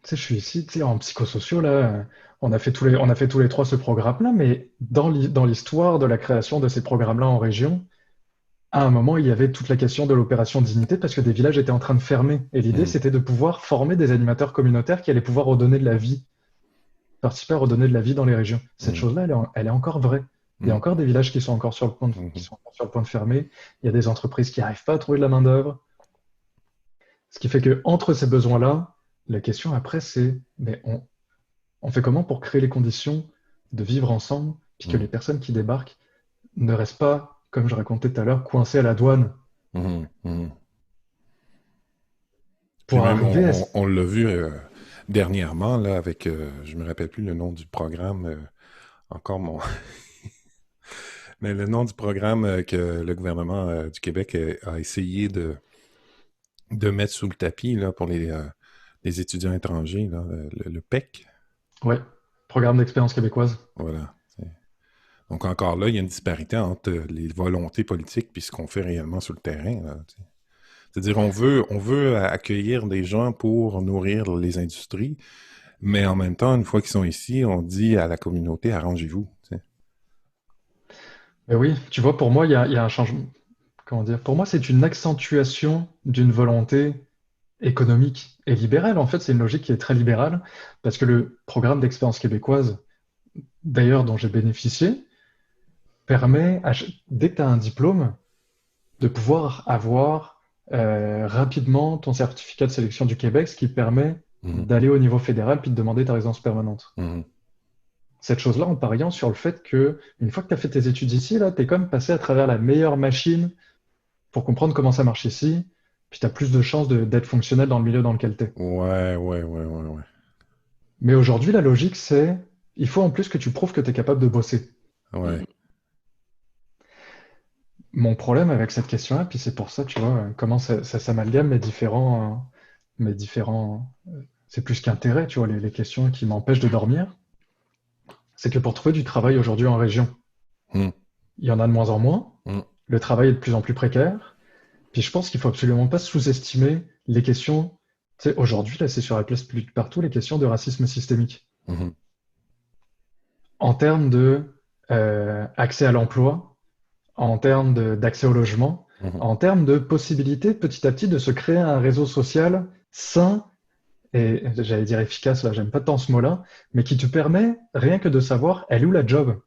Tu sais, je suis ici, tu sais, en psychosociaux, là, on a fait tous les trois ce programme-là, mais dans l'histoire de la création de ces programmes-là en région, à un moment, il y avait toute la question de l'opération Dignité parce que des villages étaient en train de fermer. Et l'idée, hmm, c'était de pouvoir former des animateurs communautaires qui allaient pouvoir redonner de la vie, participer à redonner de la vie dans les régions. Cette hmm, chose-là, elle est encore vraie. Il y a hmm, encore des villages qui sont encore qui hmm, sont encore sur le point de fermer. Il y a des entreprises qui n'arrivent pas à trouver de la main-d'œuvre. Ce qui fait que entre ces besoins-là, la question après, c'est mais on fait comment pour créer les conditions de vivre ensemble, puis que hmm, les personnes qui débarquent ne restent pas, comme je racontais tout à l'heure, coincées à la douane hmm, hmm. Puis pour même, arriver à... on l'a vu dernièrement, là, avec, je me rappelle plus le nom du programme, encore mon... Mais le nom du programme que le gouvernement du Québec a essayé de mettre sous le tapis là, pour les étudiants étrangers, là, le PEC. Ouais, programme d'expérience québécoise. Voilà. Donc encore là, il y a une disparité entre les volontés politiques et ce qu'on fait réellement sur le terrain, là, tu sais. C'est-à-dire, on veut accueillir des gens pour nourrir les industries, mais en même temps, une fois qu'ils sont ici, on dit à la communauté, arrangez-vous, tu sais. Mais oui, tu vois, pour moi, il y a un changement. Comment dire? Pour moi, c'est une accentuation d'une volonté économique et libérale. En fait, c'est une logique qui est très libérale, parce que le programme d'expérience québécoise, d'ailleurs, dont j'ai bénéficié, permet, dès que tu as un diplôme, de pouvoir avoir rapidement ton certificat de sélection du Québec, ce qui permet Mhm, d'aller au niveau fédéral puis de demander ta résidence permanente. mhm, Cette chose-là en pariant sur le fait que, une fois que tu as fait tes études ici, là, tu es comme passé à travers la meilleure machine pour comprendre comment ça marche ici, puis tu as plus de chances d'être fonctionnel dans le milieu dans lequel tu es. ouais, ouais, ouais, ouais, ouais. Mais aujourd'hui, la logique, c'est il faut en plus que tu prouves que tu es capable de bosser. Ouais. Mhm. Mon problème avec cette question-là, puis c'est pour ça, tu vois, comment ça s'amalgame mes différents, c'est plus qu'intérêt, tu vois, les questions qui m'empêchent de dormir, c'est que pour trouver du travail aujourd'hui en région, Hmm, il y en a de moins en moins, hmm, le travail est de plus en plus précaire, puis je pense qu'il faut absolument pas sous-estimer les questions, tu sais, aujourd'hui, là, c'est sur la place plus que partout, les questions de racisme systémique. mhm, En termes de accès à l'emploi, en termes d'accès au logement, mhm. en termes de possibilité petit à petit de se créer un réseau social sain et j'allais dire efficace, là j'aime pas tant ce mot-là, mais qui te permet rien que de savoir elle est où la job.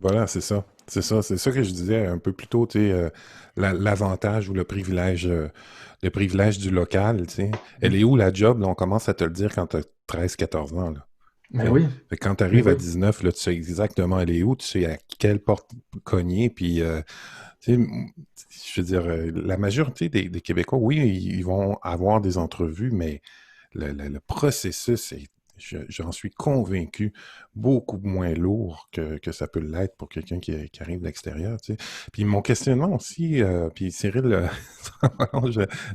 Voilà, c'est ça. C'est ça que je disais un peu plus tôt, tu sais, l'avantage ou le privilège du local, tu sais. Elle est où la job? Là, on commence à te le dire quand tu as 13-14 ans, là. Mais Tu sais. oui, Fait que quand tu mais arrives à oui. 19, là, tu sais exactement elle est où, tu sais à quelle porte cogner, puis tu Tu sais, je veux dire, la majorité des Québécois, oui, ils vont avoir des entrevues, mais le processus est, j'en suis convaincu, beaucoup moins lourd que ça peut l'être pour quelqu'un qui arrive de l'extérieur, tu sais. Puis mon questionnement aussi, puis Cyril,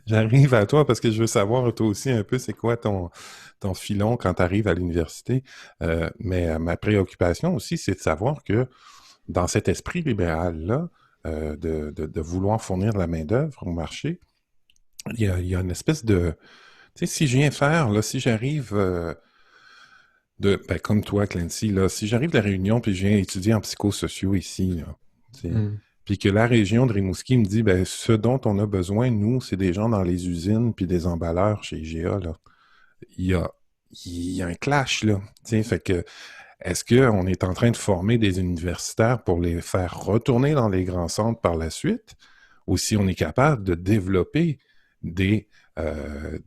j'arrive à toi parce que je veux savoir toi aussi un peu c'est quoi ton filon quand tu arrives à l'université. Mais ma préoccupation aussi, c'est de savoir que dans cet esprit libéral-là, de vouloir fournir de la main-d'œuvre au marché, il y a une espèce de... Tu sais, si je viens faire, là, si j'arrive ben, comme toi, Clancy, là, si j'arrive de la Réunion puis je viens étudier en psychosociaux ici, là, tu sais, Mm. puis que la région de Rimouski me dit, ben, ce dont on a besoin, nous, c'est des gens dans les usines puis des emballeurs chez IGA, là. Il y a, il y a un clash, là. Tu sais, fait que est-ce qu'on est en train de former des universitaires pour les faire retourner dans les grands centres par la suite, ou si on est capable de développer des, euh,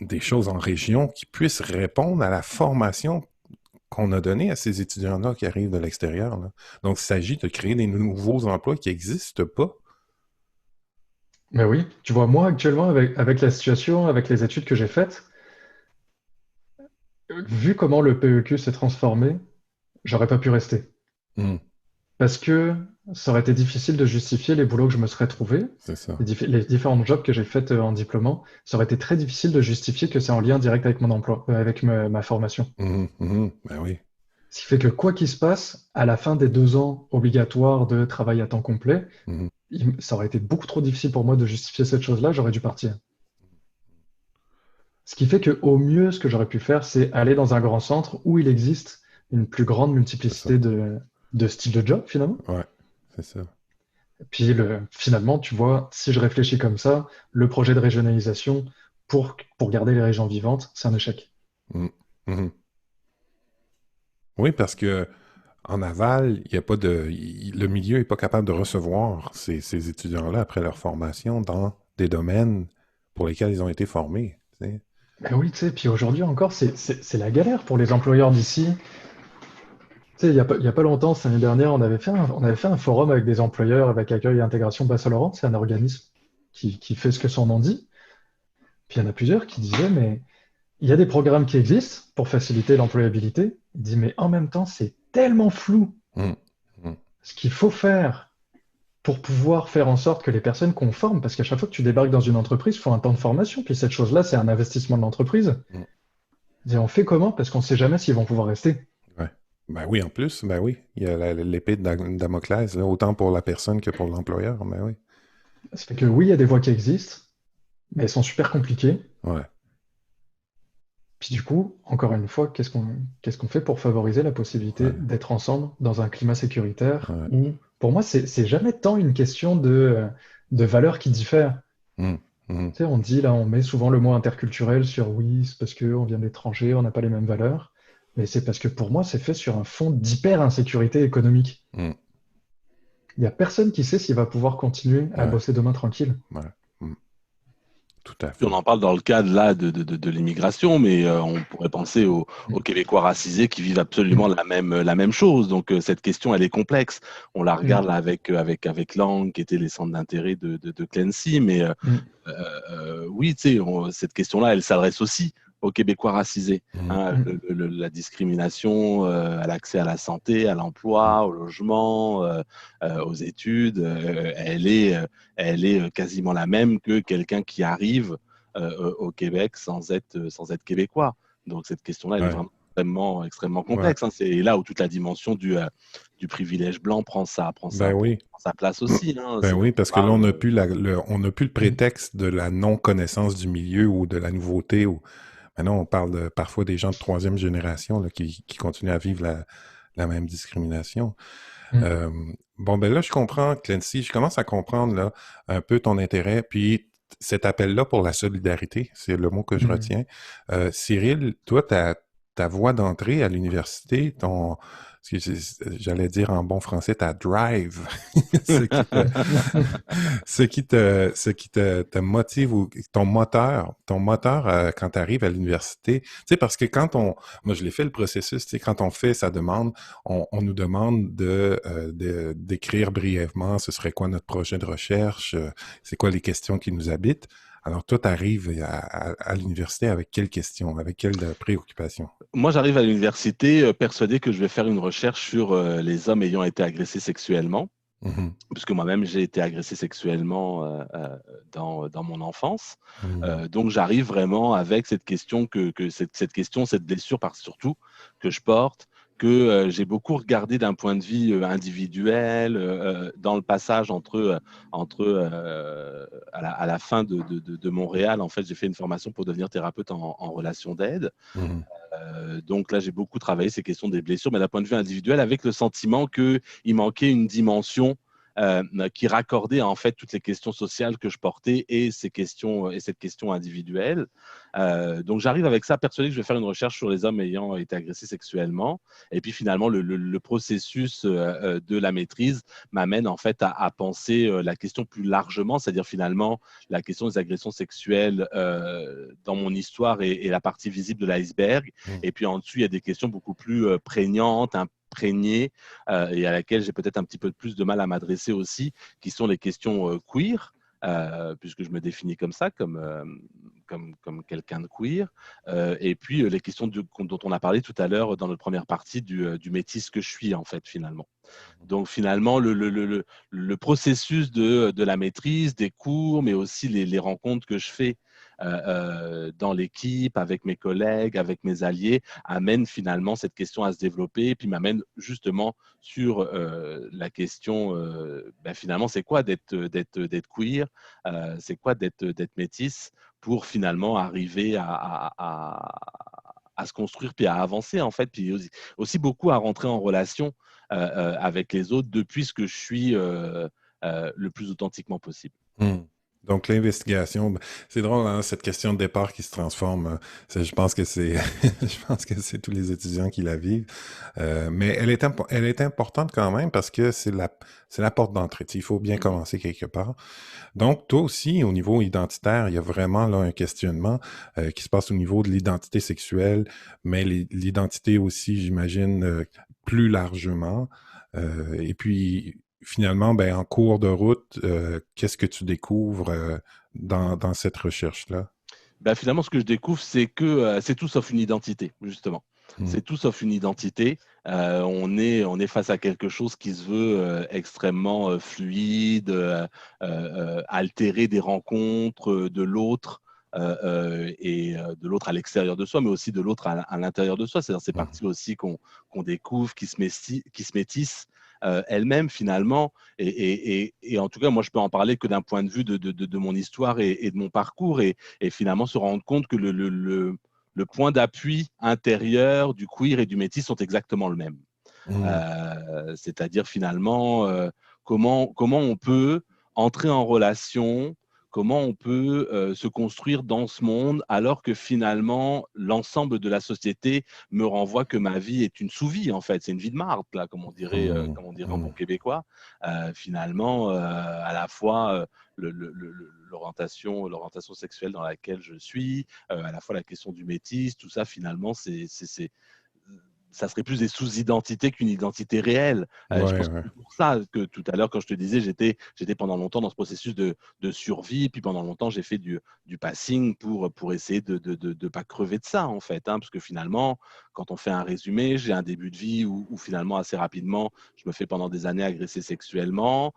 des choses en région qui puissent répondre à la formation qu'on a donnée à ces étudiants-là qui arrivent de l'extérieur, là. Donc, il s'agit de créer des nouveaux emplois qui n'existent pas. Mais oui, tu vois, moi actuellement, avec la situation, avec les études que j'ai faites, vu comment le PEQ s'est transformé, j'aurais pas pu rester. Hmm, Parce que ça aurait été difficile de justifier les boulots que je me serais trouvé, c'est ça. les différents jobs que j'ai faits en diplômant. Ça aurait été très difficile de justifier que c'est en lien direct avec mon emploi, avec ma formation. Mhm, mhm, ben oui. Ce qui fait que quoi qu'il se passe, à la fin des 2 ans obligatoires de travail à temps complet, Mhm. ça aurait été beaucoup trop difficile pour moi de justifier cette chose-là, j'aurais dû partir. Ce qui fait que au mieux, ce que j'aurais pu faire, c'est aller dans un grand centre où il existe une plus grande C'est ça. multiplicité de styles de job, finalement. Ouais, c'est ça. Puis finalement, tu vois, si je réfléchis comme ça, le projet de régionalisation pour garder les régions vivantes, c'est un échec. Mhm, mhm. Oui, parce que en aval, il y a pas de, le milieu n'est pas capable de recevoir ces étudiants-là après leur formation dans des domaines pour lesquels ils ont été formés. Tu sais. Ben oui, tu sais, puis aujourd'hui encore, c'est la galère pour les employeurs d'ici. Tu sais, il y a pas longtemps, cette année dernière, on avait fait un forum avec des employeurs, avec Accueil et Intégration Basse-Laurent. C'est un organisme qui fait ce que son nom dit. Puis il y en a plusieurs qui disaient, mais il y a des programmes qui existent pour faciliter l'employabilité. Il dit, mais en même temps, c'est tellement flou Hum, hum. ce qu'il faut faire pour pouvoir faire en sorte que les personnes qu'on forme, parce qu'à chaque fois que tu débarques dans une entreprise, il faut un temps de formation. Puis cette chose-là, c'est un investissement de l'entreprise. Hum. Et on fait comment? Parce qu'on ne sait jamais s'ils vont pouvoir rester. Ouais. Ben oui, en plus, ben oui, il y a l'épée de Damoclès, là, autant pour la personne que pour l'employeur, ben oui. Ça fait que oui, il y a des voies qui existent, mais elles sont super compliquées. Ouais, Puis du coup, encore une fois, qu'est-ce qu'on fait pour favoriser la possibilité ouais, d'être ensemble dans un climat sécuritaire ouais. où, pour moi, c'est jamais tant une question de valeurs qui diffèrent. Hum, hum. Tu sais, on dit là, on met souvent le mot interculturel sur oui, c'est parce qu'on vient de l'étranger, on n'a pas les mêmes valeurs. Mais c'est parce que pour moi, c'est fait sur un fond d'hyper-insécurité économique. Hum. Il n'y a personne qui sait s'il va pouvoir continuer à Ouais, bosser demain tranquille. ouais. Hum. Tout à Puis on fait. en parle dans le cadre là de l'immigration, mais on pourrait penser aux Québécois racisés qui vivent absolument Mm, la même chose. Donc cette question, elle est complexe. On la regarde mm, là avec Lang, qui était les centres d'intérêt de Clancy, mais mm, oui, tu sais, cette question-là, elle s'adresse aussi aux Québécois racisés. Hum, Hein, mm, la discrimination à l'accès à la santé, à hum. l'emploi, au logement, aux études, elle est quasiment la même que quelqu'un qui arrive au Québec sans être québécois. Donc cette question-là, elle est Ouais, vraiment extrêmement ouais. complexe. Hein. C'est là où toute la dimension du privilège blanc Ben oui. prend sa place aussi. Hein. Ben C'est quand oui, on parce que là, on parle. n'a plus on n'a plus le mm. prétexte de la non-connaissance du milieu ou de la nouveauté. Ou... Maintenant, on parle parfois des gens de troisième génération là, qui continuent à vivre la même discrimination. Mm, Euh, bon, ben là, je comprends, Clancy, je commence à comprendre là, un peu ton intérêt, puis cet appel-là pour la solidarité, c'est le mot que je mm. retiens. Cyril, toi, ta voie d'entrée à l'université, j'allais dire en bon français, ta drive, ce qui te motive ou ton moteur quand tu arrives à l'université. Tu sais, parce que moi je l'ai fait le processus, tu sais, quand on fait sa demande, on nous demande d'écrire brièvement, ce serait quoi notre projet de recherche, c'est quoi les questions qui nous habitent. Alors, toi, tu arrives à l'université avec quelles questions, avec quelles préoccupations? Moi, j'arrive à l'université persuadé que je vais faire une recherche sur les hommes ayant été agressés sexuellement, Mhm. puisque moi-même, j'ai été agressé sexuellement dans mon enfance. Mhm. Donc, j'arrive vraiment avec cette question, cette question, cette blessure, surtout, que je porte, que j'ai beaucoup regardé d'un point de vue individuel, dans le passage à la fin de Montréal. En fait, j'ai fait une formation pour devenir thérapeute en relation d'aide. Mhm. Donc là, j'ai beaucoup travaillé ces questions des blessures, mais d'un point de vue individuel, avec le sentiment qu'il manquait une dimension qui raccordait en fait toutes les questions sociales que je portais et cette question individuelle. Donc j'arrive avec ça, persuadé que je vais faire une recherche sur les hommes ayant été agressés sexuellement. Et puis finalement, le processus de la maîtrise m'amène en fait à penser la question plus largement, c'est-à-dire finalement la question des agressions sexuelles dans mon histoire est la partie visible de l'iceberg. Mhm. Et puis en dessous, il y a des questions beaucoup plus prégnantes, imprégnées, et à laquelle j'ai peut-être un petit peu plus de mal à m'adresser aussi, qui sont les questions queer. Puisque je me définis comme ça, comme quelqu'un de queer. Et puis les questions dont on a parlé tout à l'heure dans notre première partie du métis que je suis, en fait, finalement. Donc finalement, le processus de la maîtrise, des cours, mais aussi les rencontres que je fais dans l'équipe, avec mes collègues, avec mes alliés, amène finalement cette question à se développer, et puis m'amène justement sur la question, finalement, c'est quoi d'être queer, c'est quoi d'être métis, pour finalement arriver à se construire, puis à avancer, en fait, puis aussi beaucoup à rentrer en relation avec les autres depuis ce que je suis le plus authentiquement possible. Hmm. Donc, l'investigation, c'est drôle, hein, cette question de départ qui se transforme. Je pense que c'est, je pense que c'est tous les étudiants qui la vivent. Mais elle est importante quand même parce que c'est la porte d'entrée. Tu sais, il faut bien commencer quelque part. Donc, toi aussi, au niveau identitaire, il y a vraiment là un questionnement qui se passe au niveau de l'identité sexuelle, mais l'identité aussi, j'imagine, plus largement. Et puis, finalement, ben, en cours de route, qu'est-ce que tu découvres dans cette recherche-là? Finalement, ce que je découvre, c'est que c'est tout sauf une identité, justement. Hmm. C'est tout sauf une identité. On est face à quelque chose qui se veut extrêmement fluide, altérer des rencontres de l'autre. Et de l'autre à l'extérieur de soi, mais aussi de l'autre à l'intérieur de soi. C'est dans ces Hmm. parties aussi qu'on découvre, qui se métissent elles-mêmes finalement. Et en tout cas, moi, je peux en parler que d'un point de vue de mon histoire et de mon parcours, et finalement se rendre compte que le point d'appui intérieur du queer et du métis sont exactement le même. Hmm. C'est-à-dire finalement comment on peut entrer en relation, comment on peut se construire dans ce monde alors que finalement l'ensemble de la société me renvoie que ma vie est une sous-vie, en fait, c'est une vie de marde, là, Hmm. comme on dirait en Hmm. bon québécois. Finalement, à la fois l'orientation sexuelle dans laquelle je suis, à la fois la question du métis, tout ça finalement ça serait plus des sous-identités qu'une identité réelle. Je Ouais, pense que ouais. c'est pour ça que tout à l'heure, quand je te disais, j'étais pendant longtemps dans ce processus de survie, puis pendant longtemps, j'ai fait du passing pour essayer de pas crever de ça, en fait. Parce que finalement, quand on fait un résumé, j'ai un début de vie où finalement, assez rapidement, je me fais pendant des années agresser sexuellement.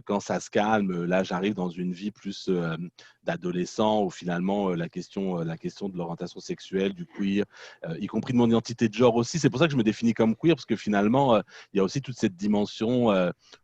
Quand ça se calme, là, j'arrive dans une vie plus d'adolescent où finalement, la question de l'orientation sexuelle, du queer, y compris de mon identité de genre aussi. C'est pour ça que je me définis comme queer, parce que finalement, il y a aussi toute cette dimension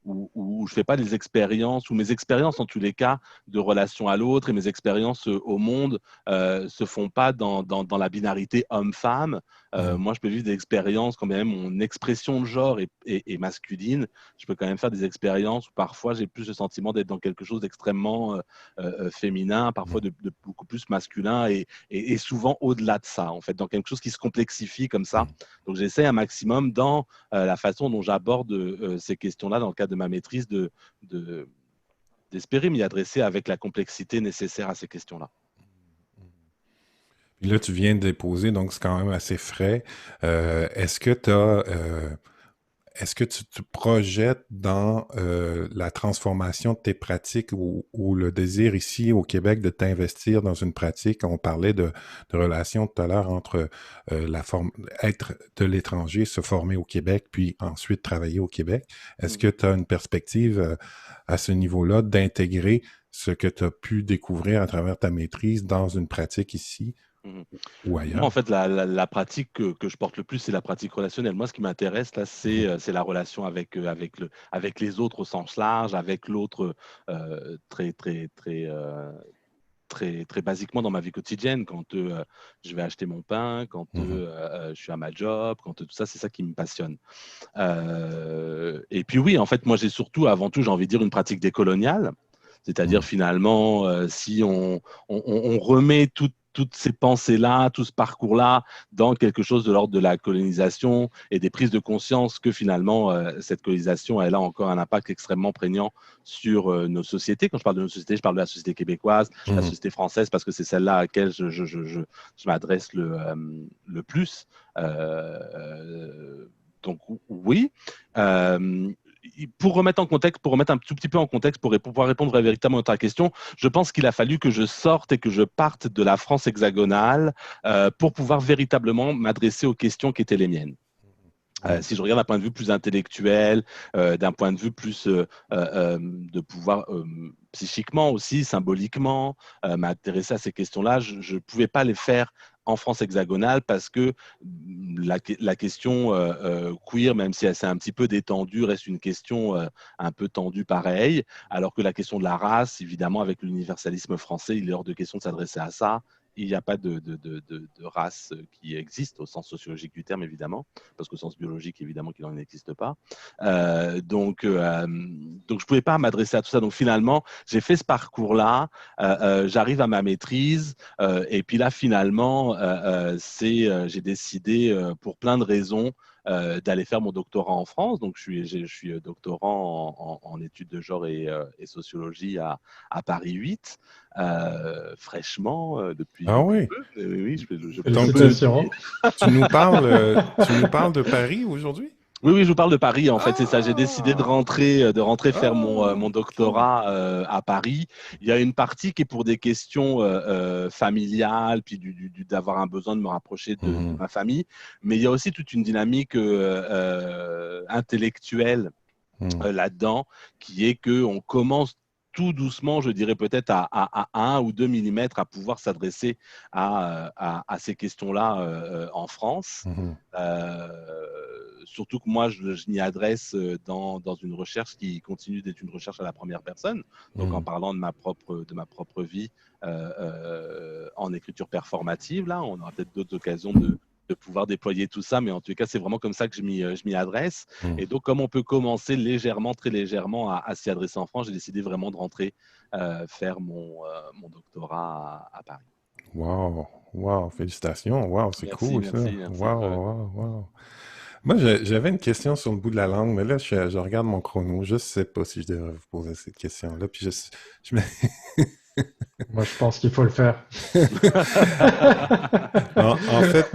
où je ne fais pas des expériences, ou mes expériences en tous les cas, de relation à l'autre et mes expériences au monde se font pas dans la binarité homme-femme, Mhm. Moi, je peux vivre des expériences quand bien même mon expression de genre est masculine. Je peux quand même faire des expériences où parfois j'ai plus le sentiment d'être dans quelque chose d'extrêmement féminin, parfois Mhm. de beaucoup plus masculin et souvent au-delà de ça, en fait, dans quelque chose qui se complexifie comme ça. Mhm. Donc, j'essaie un maximum dans la façon dont j'aborde ces questions-là dans le cadre de ma maîtrise de- d'espérer m'y adresser avec la complexité nécessaire à ces questions-là. Puis là, tu viens de déposer, donc c'est quand même assez frais. Est-ce que tu as, est-ce que tu te projettes dans la transformation de tes pratiques ou le désir ici au Québec de t'investir dans une pratique? On parlait de relation tout à l'heure entre être de l'étranger, se former au Québec, puis ensuite travailler au Québec. Est-ce que tu as une perspective à ce niveau-là d'intégrer ce que tu as pu découvrir à travers ta maîtrise dans une pratique ici Mhm. ou Moi, en ailleurs? fait, la pratique que je porte le plus, c'est la pratique relationnelle. Moi, ce qui m'intéresse, là, Mhm. c'est la relation avec les autres au sens large, avec l'autre très, très, très, très basiquement dans ma vie quotidienne, quand je vais acheter mon pain, quand Mhm. je suis à ma job, quand tout ça, c'est ça qui me passionne. Et puis oui, en fait, moi, j'ai surtout, avant tout, j'ai envie de dire une pratique décoloniale, c'est-à-dire Mhm. finalement, si on remet toutes ces pensées-là, tout ce parcours-là dans quelque chose de l'ordre de la colonisation et des prises de conscience que finalement, cette colonisation, elle a encore un impact extrêmement prégnant sur nos sociétés. Quand je parle de nos sociétés, je parle de la société québécoise, la Mhm. société française, parce que c'est celle-là à laquelle je m'adresse le plus. Donc oui. Euh, pour remettre en contexte, pour remettre un tout petit peu en contexte, pour pouvoir répondre véritablement à ta question, je pense qu'il a fallu que je sorte et que je parte de la France hexagonale pour pouvoir véritablement m'adresser aux questions qui étaient les miennes. Mhm. Si je regarde d'un point de vue plus intellectuel, d'un point de vue plus de pouvoir psychiquement aussi, symboliquement, m'intéresser à ces questions-là, je ne pouvais pas les faire en France hexagonale parce que la question queer, même si elle s'est un petit peu détendue, reste une question un peu tendue pareil, alors que la question de la race, évidemment, avec l'universalisme français, il est hors de question de s'adresser à ça. Il n'y a pas de race qui existe au sens sociologique du terme, évidemment parce qu'au sens biologique, évidemment, qu'il n'en existe pas. Donc, je ne pouvais pas m'adresser à tout ça. Donc, finalement, j'ai fait ce parcours-là, j'arrive à ma maîtrise, et puis là, finalement, j'ai décidé, pour plein de raisons, d'aller faire mon doctorat en France. Donc, je suis doctorant en études de genre et sociologie à Paris 8, fraîchement, depuis, Ah depuis oui. peu. Oui, oui, je peux Donc, le Félicitations. dire. tu nous parles de Paris aujourd'hui? Oui, oui, je vous parle de Paris, en fait, c'est ça. J'ai décidé Ah! de rentrer faire Ah! mon OK. doctorat à Paris. Il y a une partie qui est pour des questions familiales, puis d'avoir un besoin de me rapprocher de Mhm. ma famille. Mais il y a aussi toute une dynamique intellectuelle Mhm. là-dedans, qui est que on commence tout doucement, je dirais peut-être à 1 ou 2 millimètres à pouvoir s'adresser à ces questions-là en France. Mhm. Surtout que moi, je m'y adresse dans une recherche qui continue d'être une recherche à la première personne, donc en Mhm. parlant de ma propre vie en écriture performative. Là, on aura peut-être d'autres occasions de pouvoir déployer tout ça, mais en tout cas, c'est vraiment comme ça que je m'y adresse. Mhm. Et donc, comme on peut commencer légèrement, très légèrement, à s'y adresser en France, j'ai décidé vraiment de rentrer faire mon doctorat à Paris. Wow, wow, félicitations, wow, c'est Merci, cool ça. merci, merci. Wow, Ouais. wow, wow. Moi, j'avais une question sur le bout de la langue, mais là, je regarde mon chrono. Je sais pas si je devrais vous poser cette question-là. Puis je me- Moi, je pense qu'il faut le faire. En fait,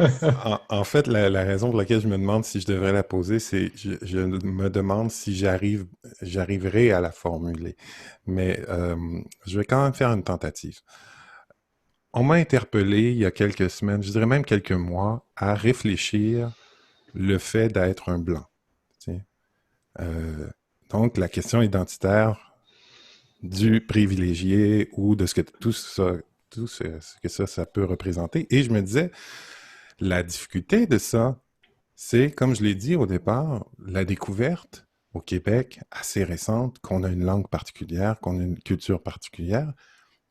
en fait, la raison pour laquelle je me demande si je devrais la poser, c'est je me demande si j'arriverai à la formuler. Mais je vais quand même faire une tentative. On m'a interpellé il y a quelques semaines, je dirais même quelques mois, à réfléchir le fait d'être un blanc. Tu sais. Euh, donc, la question identitaire du privilégié ou de ce que ce que ça peut représenter. Et je me disais, la difficulté de ça, c'est, comme je l'ai dit au départ, la découverte au Québec assez récente qu'on a une langue particulière, qu'on a une culture particulière,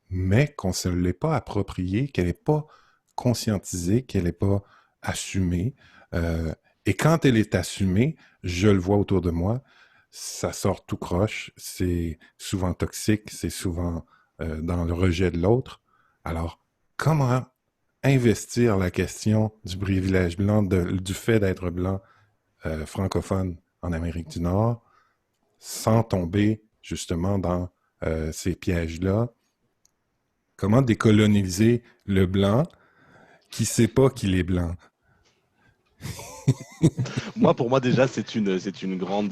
mais qu'on ne se l'est pas appropriée, qu'elle n'est pas conscientisée, qu'elle n'est pas assumée. Et quand elle est assumée, je le vois autour de moi, ça sort tout croche, c'est souvent toxique, c'est souvent dans le rejet de l'autre. Alors, comment investir la question du privilège blanc, du fait d'être blanc francophone en Amérique du Nord, sans tomber justement dans ces pièges-là? Comment décoloniser le blanc qui sait pas qu'il est blanc? Moi, pour moi, déjà, c'est une grande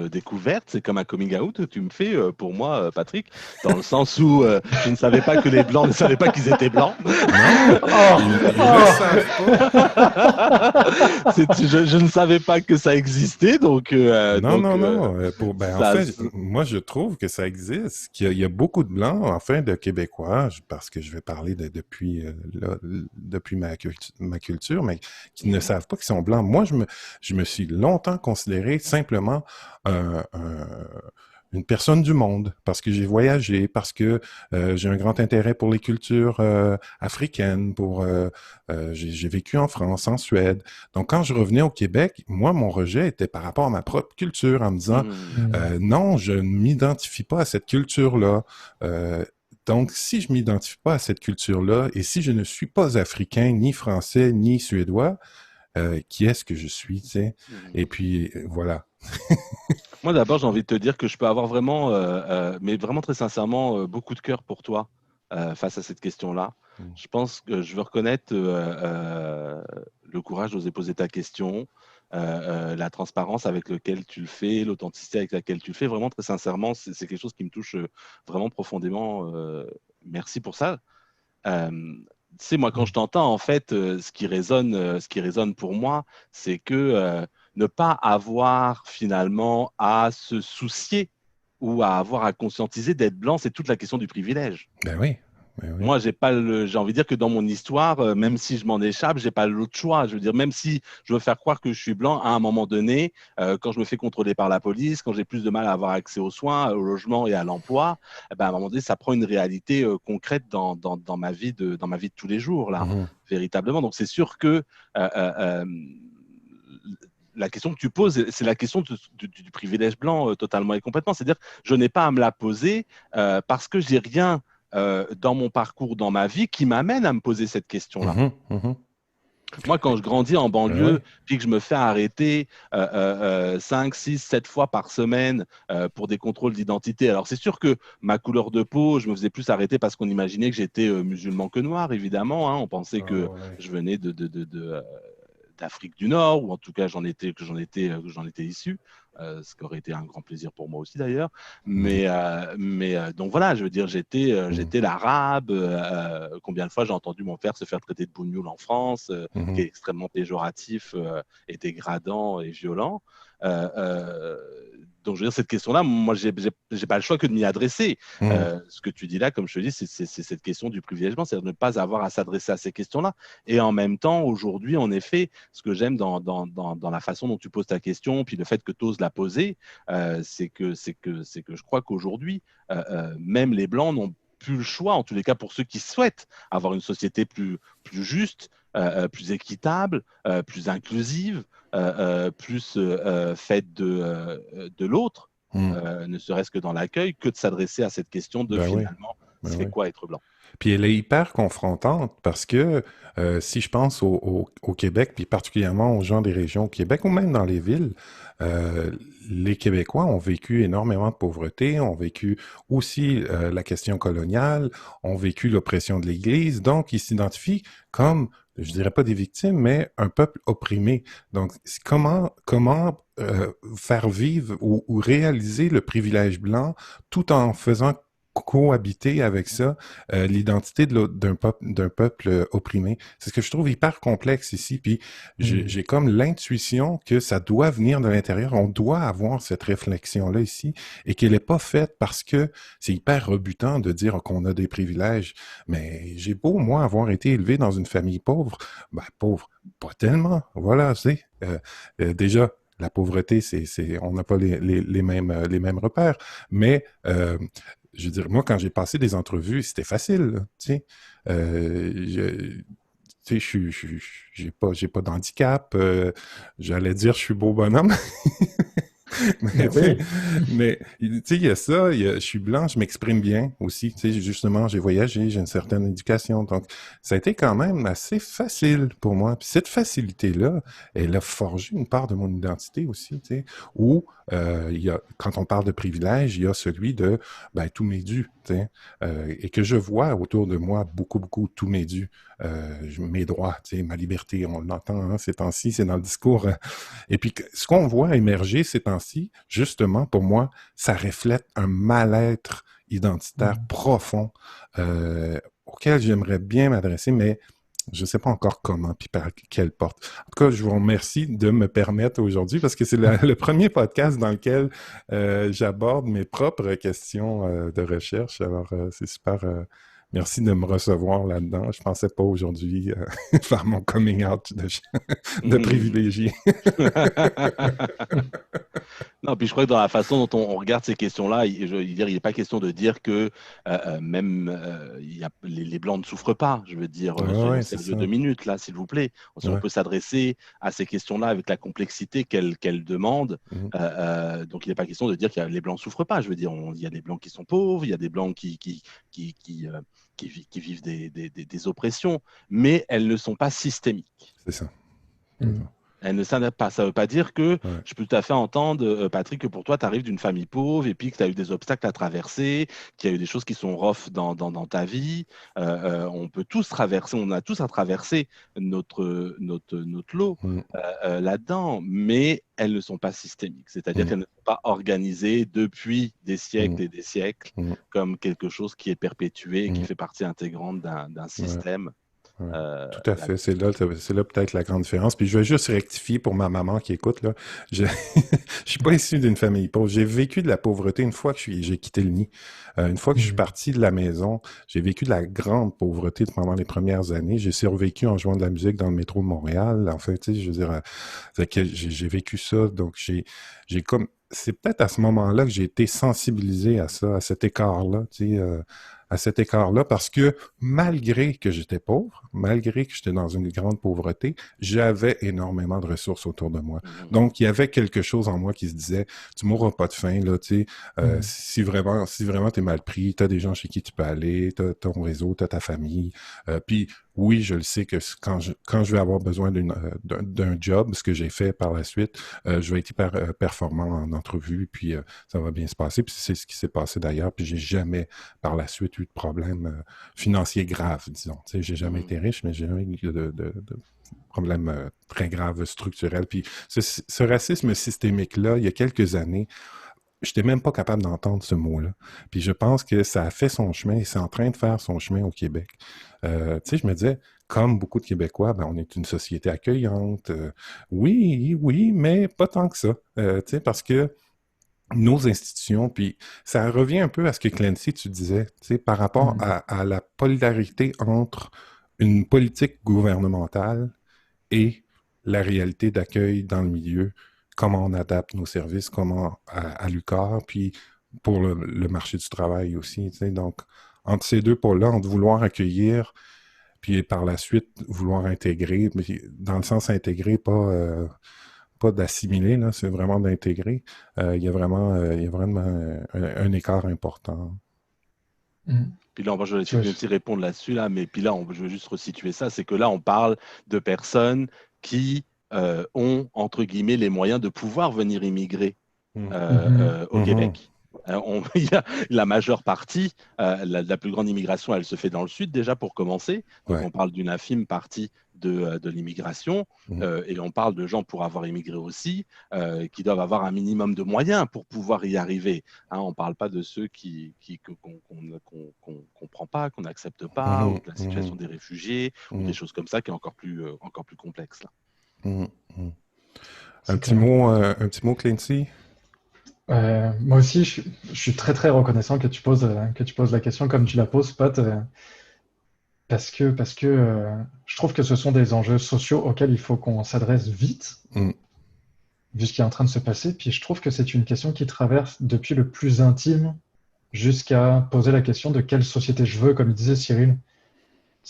découverte. C'est comme un coming out que tu me fais pour moi, Patrick, dans le sens où je ne savais pas que les blancs ne savaient pas qu'ils étaient blancs. Non, Oh, ils le oh. savent pas. Je ne savais pas que ça existait, donc, Non, non, non. En ça, fait, moi, je trouve que ça existe, qu'il y a beaucoup de Blancs, enfin, de Québécois, parce que je vais parler depuis ma culture, mais qui ne savent pas qu'ils sont Blancs. Moi, je me suis longtemps considéré simplement une personne du monde, parce que j'ai voyagé, parce que j'ai un grand intérêt pour les cultures africaines, j'ai vécu en France, en Suède. Donc, quand je revenais au Québec, moi, mon rejet était par rapport à ma propre culture, en me disant, non, je ne m'identifie pas à cette culture-là. Donc, si je m'identifie pas à cette culture-là, et si je ne suis pas africain, ni français, ni suédois, qui est-ce que je suis, tu sais? Et puis, voilà. Moi, d'abord, j'ai envie de te dire que je peux avoir vraiment, mais vraiment très sincèrement, beaucoup de cœur pour toi face à cette question-là. Je pense que je veux reconnaître le courage d'oser poser ta question, la transparence avec laquelle tu le fais, l'authenticité avec laquelle tu le fais. Vraiment, très sincèrement, c'est quelque chose qui me touche vraiment profondément. Merci pour ça. Tu sais, moi, quand je t'entends, en fait, ce qui résonne pour moi, c'est que ne pas avoir finalement à se soucier ou à avoir à conscientiser d'être blanc, c'est toute la question du privilège. Ben oui, ben oui. Moi, j'ai envie de dire que dans mon histoire, même si je m'en échappe, j'ai pas l'autre choix. Je veux dire, même si je veux faire croire que je suis blanc, à un moment donné, quand je me fais contrôler par la police, quand j'ai plus de mal à avoir accès aux soins, au logement et à l'emploi, eh ben, à un moment donné, ça prend une réalité concrète dans dans ma vie de tous les jours, là, véritablement. Donc, c'est sûr que la question que tu poses, c'est la question du privilège blanc totalement et complètement. C'est-à-dire, je n'ai pas à me la poser parce que j'ai rien dans mon parcours, dans ma vie, qui m'amène à me poser cette question-là. Moi, quand je grandis en banlieue, puis que je me fais arrêter 5, 6, 7 fois par semaine pour des contrôles d'identité. Alors, c'est sûr que ma couleur de peau, je me faisais plus arrêter parce qu'on imaginait que j'étais musulman que noir, évidemment. Hein. On pensait que je venais d'Afrique du Nord, ou en tout cas que j'en étais issu, ce qui aurait été un grand plaisir pour moi aussi d'ailleurs. Mais donc voilà, je veux dire, j'étais l'arabe. Combien de fois j'ai entendu mon père se faire traiter de bougnoul en France, qui est extrêmement péjoratif et dégradant et violent. Donc, je veux dire, cette question-là, moi, j'ai pas le choix que de m'y adresser. Ce que tu dis là, comme je te dis, c'est cette question du privilègement, c'est-à-dire de ne pas avoir à s'adresser à ces questions-là. Et en même temps, aujourd'hui, en effet, ce que j'aime dans la façon dont tu poses ta question, puis le fait que tu oses la poser, c'est que je crois qu'aujourd'hui, même les Blancs n'ont plus le choix, en tous les cas pour ceux qui souhaitent avoir une société plus juste, plus équitable, plus inclusive, plus faite de l'autre, ne serait-ce que dans l'accueil, que de s'adresser à cette question de finalement, c'est quoi être blanc? Puis elle est hyper confrontante parce que si je pense au Québec, puis particulièrement aux gens des régions au Québec ou même dans les villes, les Québécois ont vécu énormément de pauvreté, ont vécu aussi la question coloniale, ont vécu l'oppression de l'Église, donc ils s'identifient comme, je dirais pas des victimes, mais un peuple opprimé. Donc comment faire vivre ou réaliser le privilège blanc tout en faisant cohabiter avec ça, l'identité d'un peuple opprimé. C'est ce que je trouve hyper complexe ici. Puis j'ai comme l'intuition que ça doit venir de l'intérieur. On doit avoir cette réflexion-là ici et qu'elle n'est pas faite parce que c'est hyper rebutant de dire qu'on a des privilèges. Mais j'ai beau, moi, avoir été élevé dans une famille pauvre. Ben, pauvre, pas tellement. Voilà, tu sais. Déjà, la pauvreté, on n'a pas les mêmes repères. Mais je veux dire, moi, quand j'ai passé des entrevues, c'était facile, là, tu sais. tu sais, j'ai pas d'handicap. J'allais dire, je suis beau bonhomme. Mais, Ben tu sais, oui. mais, tu sais, il y a ça, je suis blanc, je m'exprime bien aussi. Tu sais, justement, j'ai voyagé, j'ai une certaine éducation. Donc, ça a été quand même assez facile pour moi. Puis cette facilité-là, elle a forgé une part de mon identité aussi, tu sais, où quand on parle de privilège, il y a celui de, ben, tout m'est dû, tu sais, et que je vois autour de moi beaucoup, tout m'est dû. Mes droits, tu sais, ma liberté, on l'entend, hein, ces temps-ci, c'est dans le discours et puis, ce qu'on voit émerger ces temps-ci, justement, pour moi, ça reflète un mal-être identitaire Mhm. profond auquel j'aimerais bien m'adresser, mais je ne sais pas encore comment, puis par quelle porte. En tout cas, je vous remercie de me permettre aujourd'hui, parce que c'est le premier podcast dans lequel j'aborde mes propres questions de recherche. Alors, c'est super. Merci de me recevoir là-dedans. Je pensais pas aujourd'hui faire mon coming out de privilégié. Non, puis je crois que dans la façon dont on regarde ces questions-là, je veux dire, il n'est pas question de dire que même les Blancs ne souffrent pas. Je veux dire, Ouais, soyons ouais, c'est sérieux ça. 2 minutes, là, s'il vous plaît. Si on Ouais. peut s'adresser à ces questions-là avec la complexité qu'elles demandent, Mhm. donc il n'est pas question de dire que les Blancs ne souffrent pas. Je veux dire, il y a des Blancs qui sont pauvres, il y a des Blancs qui vivent des oppressions, mais elles ne sont pas systémiques. C'est ça. C'est Mhm. ça. Elle ne s'adapte pas. Ça ne veut pas dire que Ouais. je peux tout à fait entendre, Patrick, que pour toi, tu arrives d'une famille pauvre et puis que tu as eu des obstacles à traverser, qu'il y a eu des choses qui sont rough dans ta vie. On peut tous traverser, on a tous à traverser notre lot Mhm. là-dedans, mais elles ne sont pas systémiques. C'est-à-dire Mhm. qu'elles ne sont pas organisées depuis des Mhm. siècles et des siècles Mhm. comme quelque chose qui est perpétué et qui Mhm. fait partie intégrante d'un Ouais. système. Ouais. euh, Tout à là- fait. C'est là peut-être la grande différence. Puis je vais juste rectifier pour ma maman qui écoute, là. Je, je suis pas issu d'une famille pauvre. J'ai vécu de la pauvreté une fois que j'ai quitté le nid. Une fois que je suis Mhm. parti de la maison, j'ai vécu de la grande pauvreté pendant les premières années. J'ai survécu en jouant de la musique dans le métro de Montréal. En fait, tu sais, je veux dire, fait que j'ai vécu ça. Donc, j'ai comme, c'est peut-être à ce moment-là que j'ai été sensibilisé à ça, à cet écart-là, tu sais, à cet écart-là, parce que malgré que j'étais pauvre, malgré que j'étais dans une grande pauvreté, j'avais énormément de ressources autour de moi. Mhm. Donc, il y avait quelque chose en moi qui se disait, tu mourras pas de faim, là, tu sais, Mhm. si vraiment t'es mal pris, t'as des gens chez qui tu peux aller, t'as ton réseau, t'as ta famille, puis oui, je le sais que quand je vais avoir besoin d'un job, ce que j'ai fait par la suite, je vais être hyper performant en entrevue, puis ça va bien se passer. Puis c'est ce qui s'est passé d'ailleurs. Puis j'ai jamais par la suite eu de problème financier grave, disons. Tu sais, j'ai jamais Mhm. été riche, mais j'ai jamais eu de problème très grave structurel. Puis ce racisme systémique-là, il y a quelques années, je n'étais même pas capable d'entendre ce mot-là. Puis je pense que ça a fait son chemin et c'est en train de faire son chemin au Québec. Tu sais, je me disais, comme beaucoup de Québécois, ben, on est une société accueillante. Oui, oui, mais pas tant que ça. Tu sais, parce que nos institutions, puis ça revient un peu à ce que Clancy, tu disais, tu sais, par rapport Mhm. à la polarité entre une politique gouvernementale et la réalité d'accueil dans le milieu, comment on adapte nos services, comment à l'UQAR, puis pour le marché du travail aussi. Tu sais. Donc, entre ces deux pôles-là, entre vouloir accueillir, puis par la suite vouloir intégrer, mais dans le sens intégrer, pas d'assimiler, là, c'est vraiment d'intégrer. Il y a vraiment un écart important. Mhm. Puis là, je vais Tu laisser vois, Clancy répondre là-dessus, là, mais puis là, je veux juste resituer ça, c'est que là, on parle de personnes qui ont, entre guillemets, les moyens de pouvoir venir immigrer Mm. au Mhm. Québec. Il y a la majeure partie, la plus grande immigration, elle se fait dans le sud déjà pour commencer. Donc Ouais. on parle d'une infime partie de l'immigration Mm. et on parle de gens pour avoir immigré aussi qui doivent avoir un minimum de moyens pour pouvoir y arriver. Hein, on ne parle pas de ceux qu'on comprend pas, qu'on n'accepte pas, ou Mhm. de la situation Mhm. des réfugiés, ou des Mhm. choses comme ça qui est encore plus complexe là. Mhm. Mhm. c'est clair. Un petit mot, Clancy? Moi aussi, je suis très très reconnaissant que tu poses la question comme tu la poses, Pat, parce que je trouve que ce sont des enjeux sociaux auxquels il faut qu'on s'adresse vite, Mm. vu ce qui est en train de se passer. Puis je trouve que c'est une question qui traverse depuis le plus intime jusqu'à poser la question de quelle société je veux, comme il disait Cyril.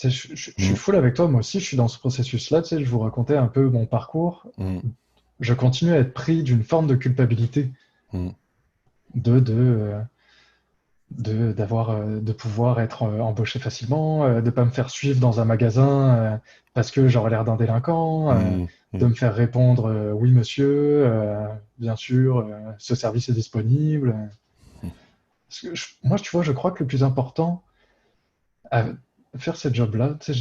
sais, je suis Mm, full avec toi, moi aussi, je suis dans ce processus-là, tu sais, je vous racontais un peu mon parcours. mm, Je continue à être pris d'une forme de culpabilité mm, de, de, euh, de pouvoir être embauché facilement, de pas me faire suivre dans un magasin parce que j'aurais l'air d'un délinquant, mm, de mm, me faire répondre oui monsieur, bien sûr, ce service est disponible. Parce que moi, tu vois, je crois que le plus important à faire ce job-là, tu sais,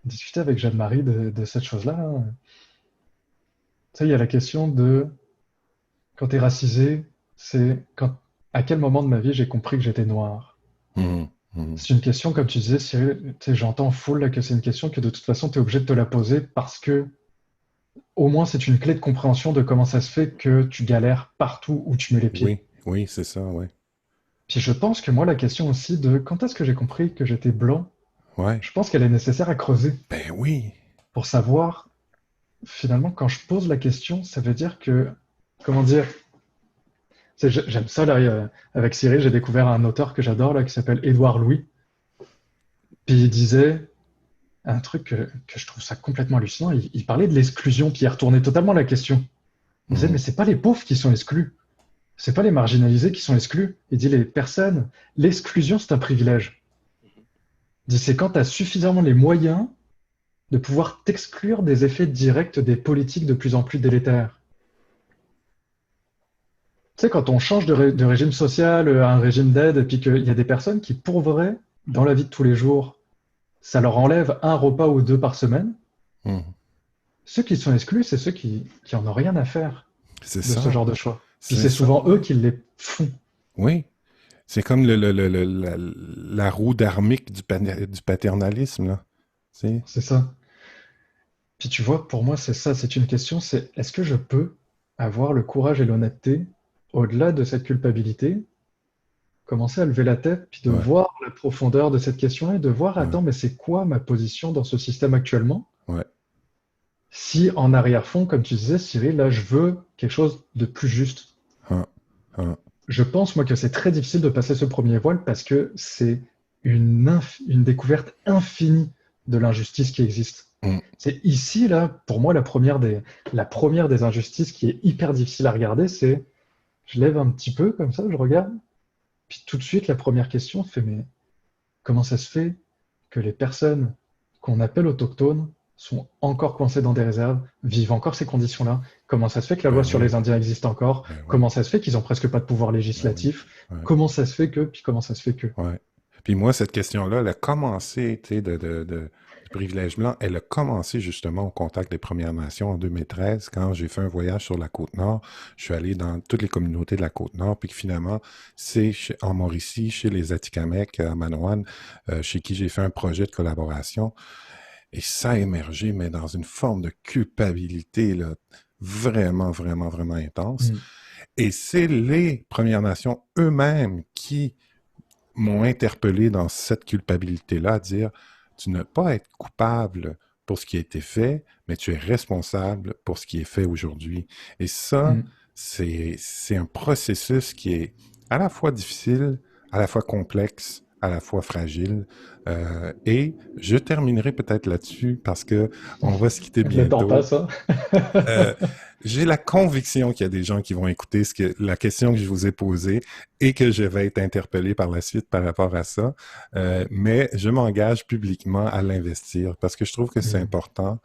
discutais avec Jeanne-Marie de cette chose-là. Hein. Tu sais, il y a la question de quand tu es racisé, c'est à quel moment de ma vie j'ai compris que j'étais noir. mm, mm. C'est une question, comme tu disais, Cyril, tu sais, j'entends full là, que c'est une question que de toute façon, tu es obligé de te la poser parce que au moins c'est une clé de compréhension de comment ça se fait que tu galères partout où tu mets les pieds. Oui, oui, c'est ça, ouais. Puis je pense que moi, la question aussi de quand est-ce que j'ai compris que j'étais blanc, Ouais. je pense qu'elle est nécessaire à creuser Ben oui. pour savoir, finalement, quand je pose la question, ça veut dire que, comment dire, j'aime ça là, avec Cyril, j'ai découvert un auteur que j'adore là qui s'appelle Édouard Louis. Puis il disait un truc que je trouve ça complètement hallucinant. Il parlait de l'exclusion, puis il retournait totalement la question. Il disait, Mm, mais c'est pas les pauvres qui sont exclus, c'est pas les marginalisés qui sont exclus. Il dit, les personnes, l'exclusion, c'est un privilège. Il dit, c'est quand tu as suffisamment les moyens de pouvoir t'exclure des effets directs des politiques de plus en plus délétères. Tu sais, quand on change de régime social à un régime d'aide, et puis qu'il y a des personnes qui, pour vrai, dans la vie de tous les jours, ça leur enlève un repas ou deux par semaine, mm. ceux qui sont exclus, c'est ceux qui en ont rien à faire C'est de ce ça. genre de choix. Puis C'est c'est ça, souvent eux ouais. qui les font. Oui. C'est comme la roue dharmique du paternalisme, là. Tu sais? C'est ça. Puis tu vois, pour moi, c'est ça, c'est une question, c'est est-ce que je peux avoir le courage et l'honnêteté, au-delà de cette culpabilité, commencer à lever la tête, puis de Ouais, voir la profondeur de cette question et de voir, ouais, attends, mais c'est quoi ma position dans ce système actuellement? ouais. Si en arrière-fond, comme tu disais, Cyril, là, je veux quelque chose de plus juste. Ah, ah. Je pense, moi, que c'est très difficile de passer ce premier voile parce que c'est une découverte infinie de l'injustice qui existe. Mm, C'est ici, là, pour moi, la première des injustices qui est hyper difficile à regarder, c'est je lève un petit peu comme ça, je regarde, puis tout de suite, la première question fait, mais comment ça se fait que les personnes qu'on appelle autochtones sont encore coincées dans des réserves, vivent encore ces conditions-là? Comment ça se fait que la loi ben sur oui, les Indiens existe encore? ben oui, Comment ça se fait qu'ils ont presque pas de pouvoir ben oui. législatif? Ouais, Comment ça se fait que, puis comment ça se fait que? ouais. Puis moi, cette question-là, elle a commencé, tu sais, du privilège blanc, elle a commencé justement au contact des Premières Nations en 2013, quand j'ai fait un voyage sur la Côte-Nord. Je suis allé dans toutes les communautés de la Côte-Nord, puis que finalement, c'est en Mauricie, chez les Atikamekw, à Manoan, chez qui j'ai fait un projet de collaboration. Et ça a émergé, mais dans une forme de culpabilité, là, vraiment, vraiment, vraiment intense. Mm. Et c'est les Premières Nations eux-mêmes qui m'ont interpellé dans cette culpabilité-là, à dire, tu n'as pas à être coupable pour ce qui a été fait, mais tu es responsable pour ce qui est fait aujourd'hui. Et ça, Mm. c'est un processus qui est à la fois difficile, à la fois complexe, à la fois fragile. Et je terminerai peut-être là-dessus parce que on va se quitter Le temps bientôt. passe, hein? Euh, j'ai la conviction qu'il y a des gens qui vont écouter la question que je vous ai posée et que je vais être interpellé par la suite par rapport à ça. Mais je m'engage publiquement à l'investir parce que je trouve que c'est Mm. important.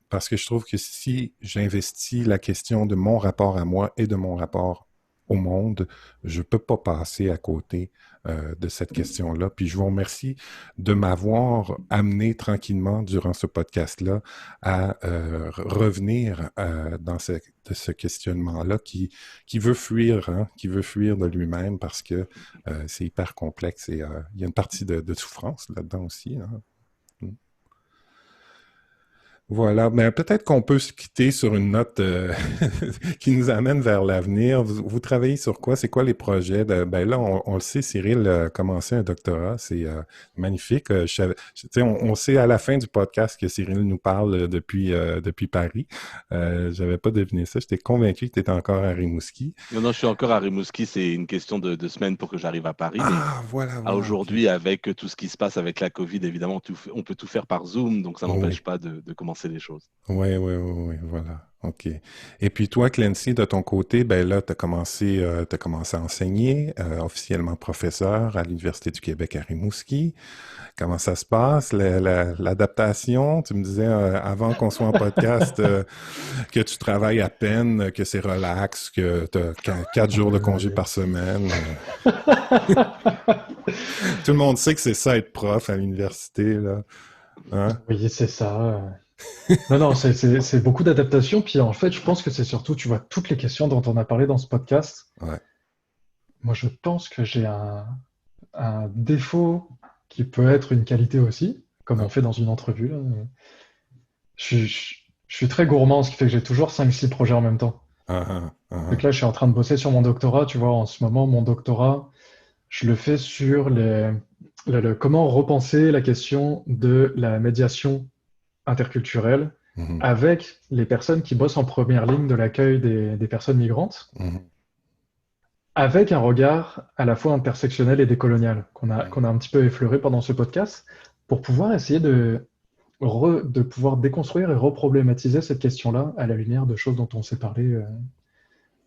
Parce que je trouve que si j'investis la question de mon rapport à moi et de mon rapport au monde, je peux pas passer à côté de cette question-là. Puis je vous remercie de m'avoir amené tranquillement durant ce podcast-là à revenir dans ce questionnement-là qui veut fuir, hein, qui veut fuir de lui-même parce que c'est hyper complexe et il y a une partie de souffrance là-dedans aussi. Hein. Voilà, mais peut-être qu'on peut se quitter sur une note qui nous amène vers l'avenir. Vous travaillez sur quoi? C'est quoi les projets? Ben là, on le sait, Cyril a commencé un doctorat. C'est magnifique. Tu sais, on sait à la fin du podcast que Cyril nous parle depuis Paris. J'avais pas deviné ça. J'étais convaincu que tu étais encore à Rimouski. Non, non, je suis encore à Rimouski. C'est une question de semaines pour que j'arrive à Paris. Mais Ah, voilà, à voilà, ok. aujourd'hui, avec tout ce qui se passe avec la Covid, évidemment, on peut tout faire par Zoom. Donc, ça Oui. n'empêche pas de commencer les choses. Oui, oui, oui, oui, voilà. OK. Et puis toi, Clancy, de ton côté, ben là, t'as commencé à enseigner, officiellement professeur à l'Université du Québec à Rimouski. Comment ça se passe, l'adaptation? Tu me disais avant qu'on soit en podcast que tu travailles à peine, que c'est relax, que tu as 4 jours de Oui, congé oui. par semaine. Tout le monde sait que c'est ça être prof à l'université, là. Hein? Oui, c'est ça. Non, non, c'est beaucoup d'adaptation. Puis en fait, je pense que c'est surtout, tu vois, toutes les questions dont on a parlé dans ce podcast. Ouais. Moi, je pense que j'ai un défaut qui peut être une qualité aussi, comme Ah, on fait dans une entrevue, là. Je suis très gourmand, ce qui fait que j'ai toujours 5 6 projets en même temps. ah, ah, Fait ah, que là, je suis en train de bosser sur mon doctorat. Tu vois, en ce moment, mon doctorat, je le fais sur comment repenser la question de la médiation interculturelle mhm, avec les personnes qui bossent en première ligne de l'accueil des personnes migrantes, mhm, avec un regard à la fois intersectionnel et décolonial, mhm. qu'on a un petit peu effleuré pendant ce podcast, pour pouvoir essayer de pouvoir déconstruire et reproblématiser cette question-là à la lumière de choses dont on s'est parlé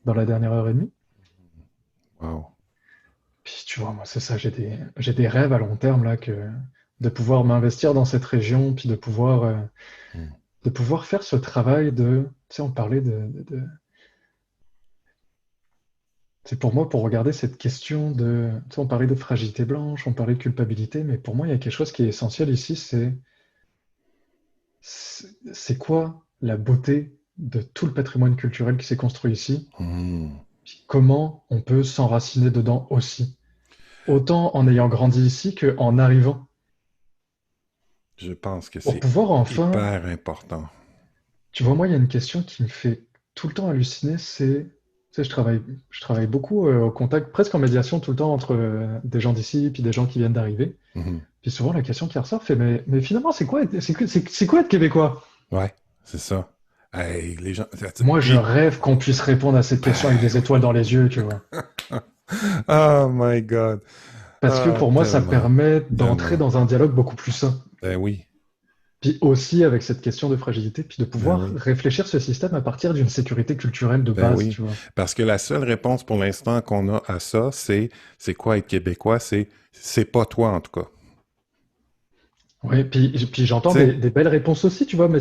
dans la dernière heure et demie. Wow. Puis tu vois, moi, c'est ça, j'ai des rêves à long terme là, de pouvoir m'investir dans cette région, puis Mm. de pouvoir faire ce travail de, tu sais, on parlait c'est pour moi, pour regarder cette question de, tu sais, on parlait de fragilité blanche, on parlait de culpabilité, mais pour moi, il y a quelque chose qui est essentiel ici, c'est quoi la beauté de tout le patrimoine culturel qui s'est construit ici, Mm. puis comment on peut s'enraciner dedans aussi, autant en ayant grandi ici qu'en arrivant, Je pense que pour c'est pouvoir enfin, hyper important. tu vois, moi, il y a une question qui me fait tout le temps halluciner, tu sais, je travaille beaucoup au contact, presque en médiation tout le temps entre des gens d'ici puis des gens qui viennent d'arriver. Mhm. Puis souvent, la question qui ressort fait, mais finalement, c'est quoi être québécois? Ouais, c'est ça. Hey, les gens. Moi, je Puis, rêve qu'on puisse répondre à cette question avec ben des étoiles dans les yeux, tu vois. oui. Oh my God. Parce que Ah, pour moi, ça tellement, permet d'entrer tellement. dans un dialogue beaucoup plus sain. Ben oui, Puis aussi avec cette question de fragilité, puis de ben pouvoir oui, réfléchir ce système à partir d'une sécurité culturelle de ben base, oui. tu vois. Parce que la seule réponse pour l'instant qu'on a à ça, c'est quoi être québécois? C'est pas toi en tout cas. Oui, puis j'entends Tu sais? des belles réponses aussi, tu vois, mais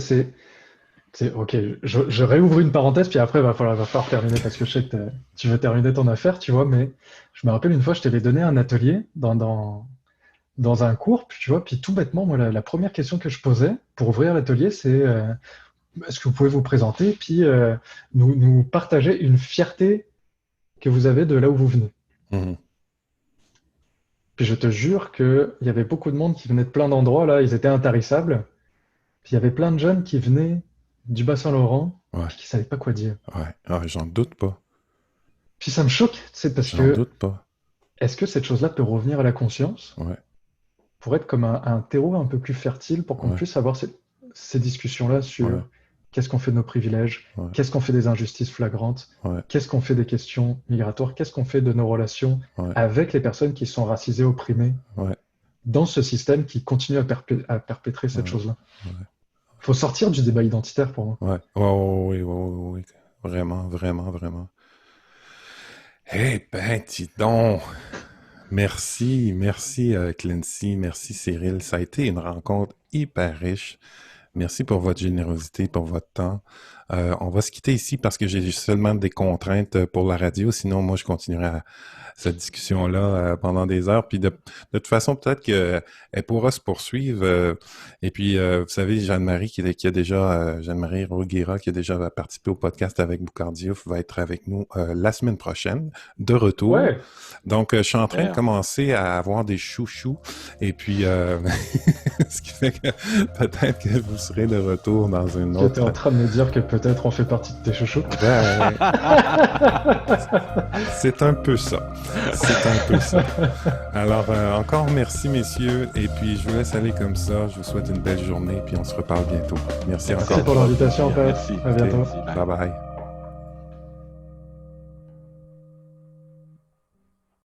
ok, je réouvre une parenthèse, puis après, va falloir terminer parce que je sais que tu veux terminer ton affaire, tu vois, mais je me rappelle une fois, je t'avais donné un atelier dans un cours, puis tu vois, puis tout bêtement, moi, la première question que je posais pour ouvrir l'atelier, c'est est-ce que vous pouvez vous présenter, puis nous partager une fierté que vous avez de là où vous venez. Mhm. Puis je te jure qu'il y avait beaucoup de monde qui venait de plein d'endroits, là, ils étaient intarissables, puis il y avait plein de jeunes qui venaient du Bas-Saint-Laurent, Ouais, puis qui savaient pas quoi dire. ouais. Ah, j'en doute pas. Puis ça me choque, c'est parce J'en que doute pas. est-ce que cette chose-là peut revenir à la conscience Ouais, pour être comme un terreau un peu plus fertile pour qu'on ouais, puisse avoir ces discussions-là ouais, sur qu'est-ce qu'on fait de nos privilèges, ouais, qu'est-ce qu'on fait des injustices flagrantes, ouais, qu'est-ce qu'on fait des questions migratoires, qu'est-ce qu'on fait de nos relations ouais, avec les personnes qui sont racisées, opprimées ouais, dans ce système qui continue à perpétrer cette ouais, chose-là. ouais. Il faut sortir du débat identitaire pour moi. Ouais, ouais, ouais, ouais, ouais, ouais, ouais. Vraiment, vraiment, vraiment. Eh ben, dis donc. Merci, merci Clancy, merci Cyril. Ça a été une rencontre hyper riche. Merci pour votre générosité, pour votre temps. On va se quitter ici parce que j'ai seulement des contraintes pour la radio. Sinon, moi, je continuerai cette discussion-là pendant des heures. Puis de toute façon, peut-être qu'elle pourra se poursuivre. Et puis, vous savez, Jeanne-Marie qui a déjà, Jeanne-Marie Rouguera, qui a déjà participé au podcast avec Boucardiouf, va être avec nous la semaine prochaine, de retour. Ouais. Donc, je suis en train de Super. commencer à avoir des chouchous. Et puis, ce qui fait que peut-être que vous serez de retour dans une Tu étais en autre... train de me dire que peut-être on fait partie de tes chouchous. Ben, c'est un peu ça. C'est un peu ça. Alors, encore merci, messieurs. Et puis, je vous laisse aller comme ça. Je vous souhaite une belle journée. Puis, on se reparle bientôt. Merci Merci encore. pour l'invitation, Pat. Merci. À bientôt. Merci. Bye. Bye bye.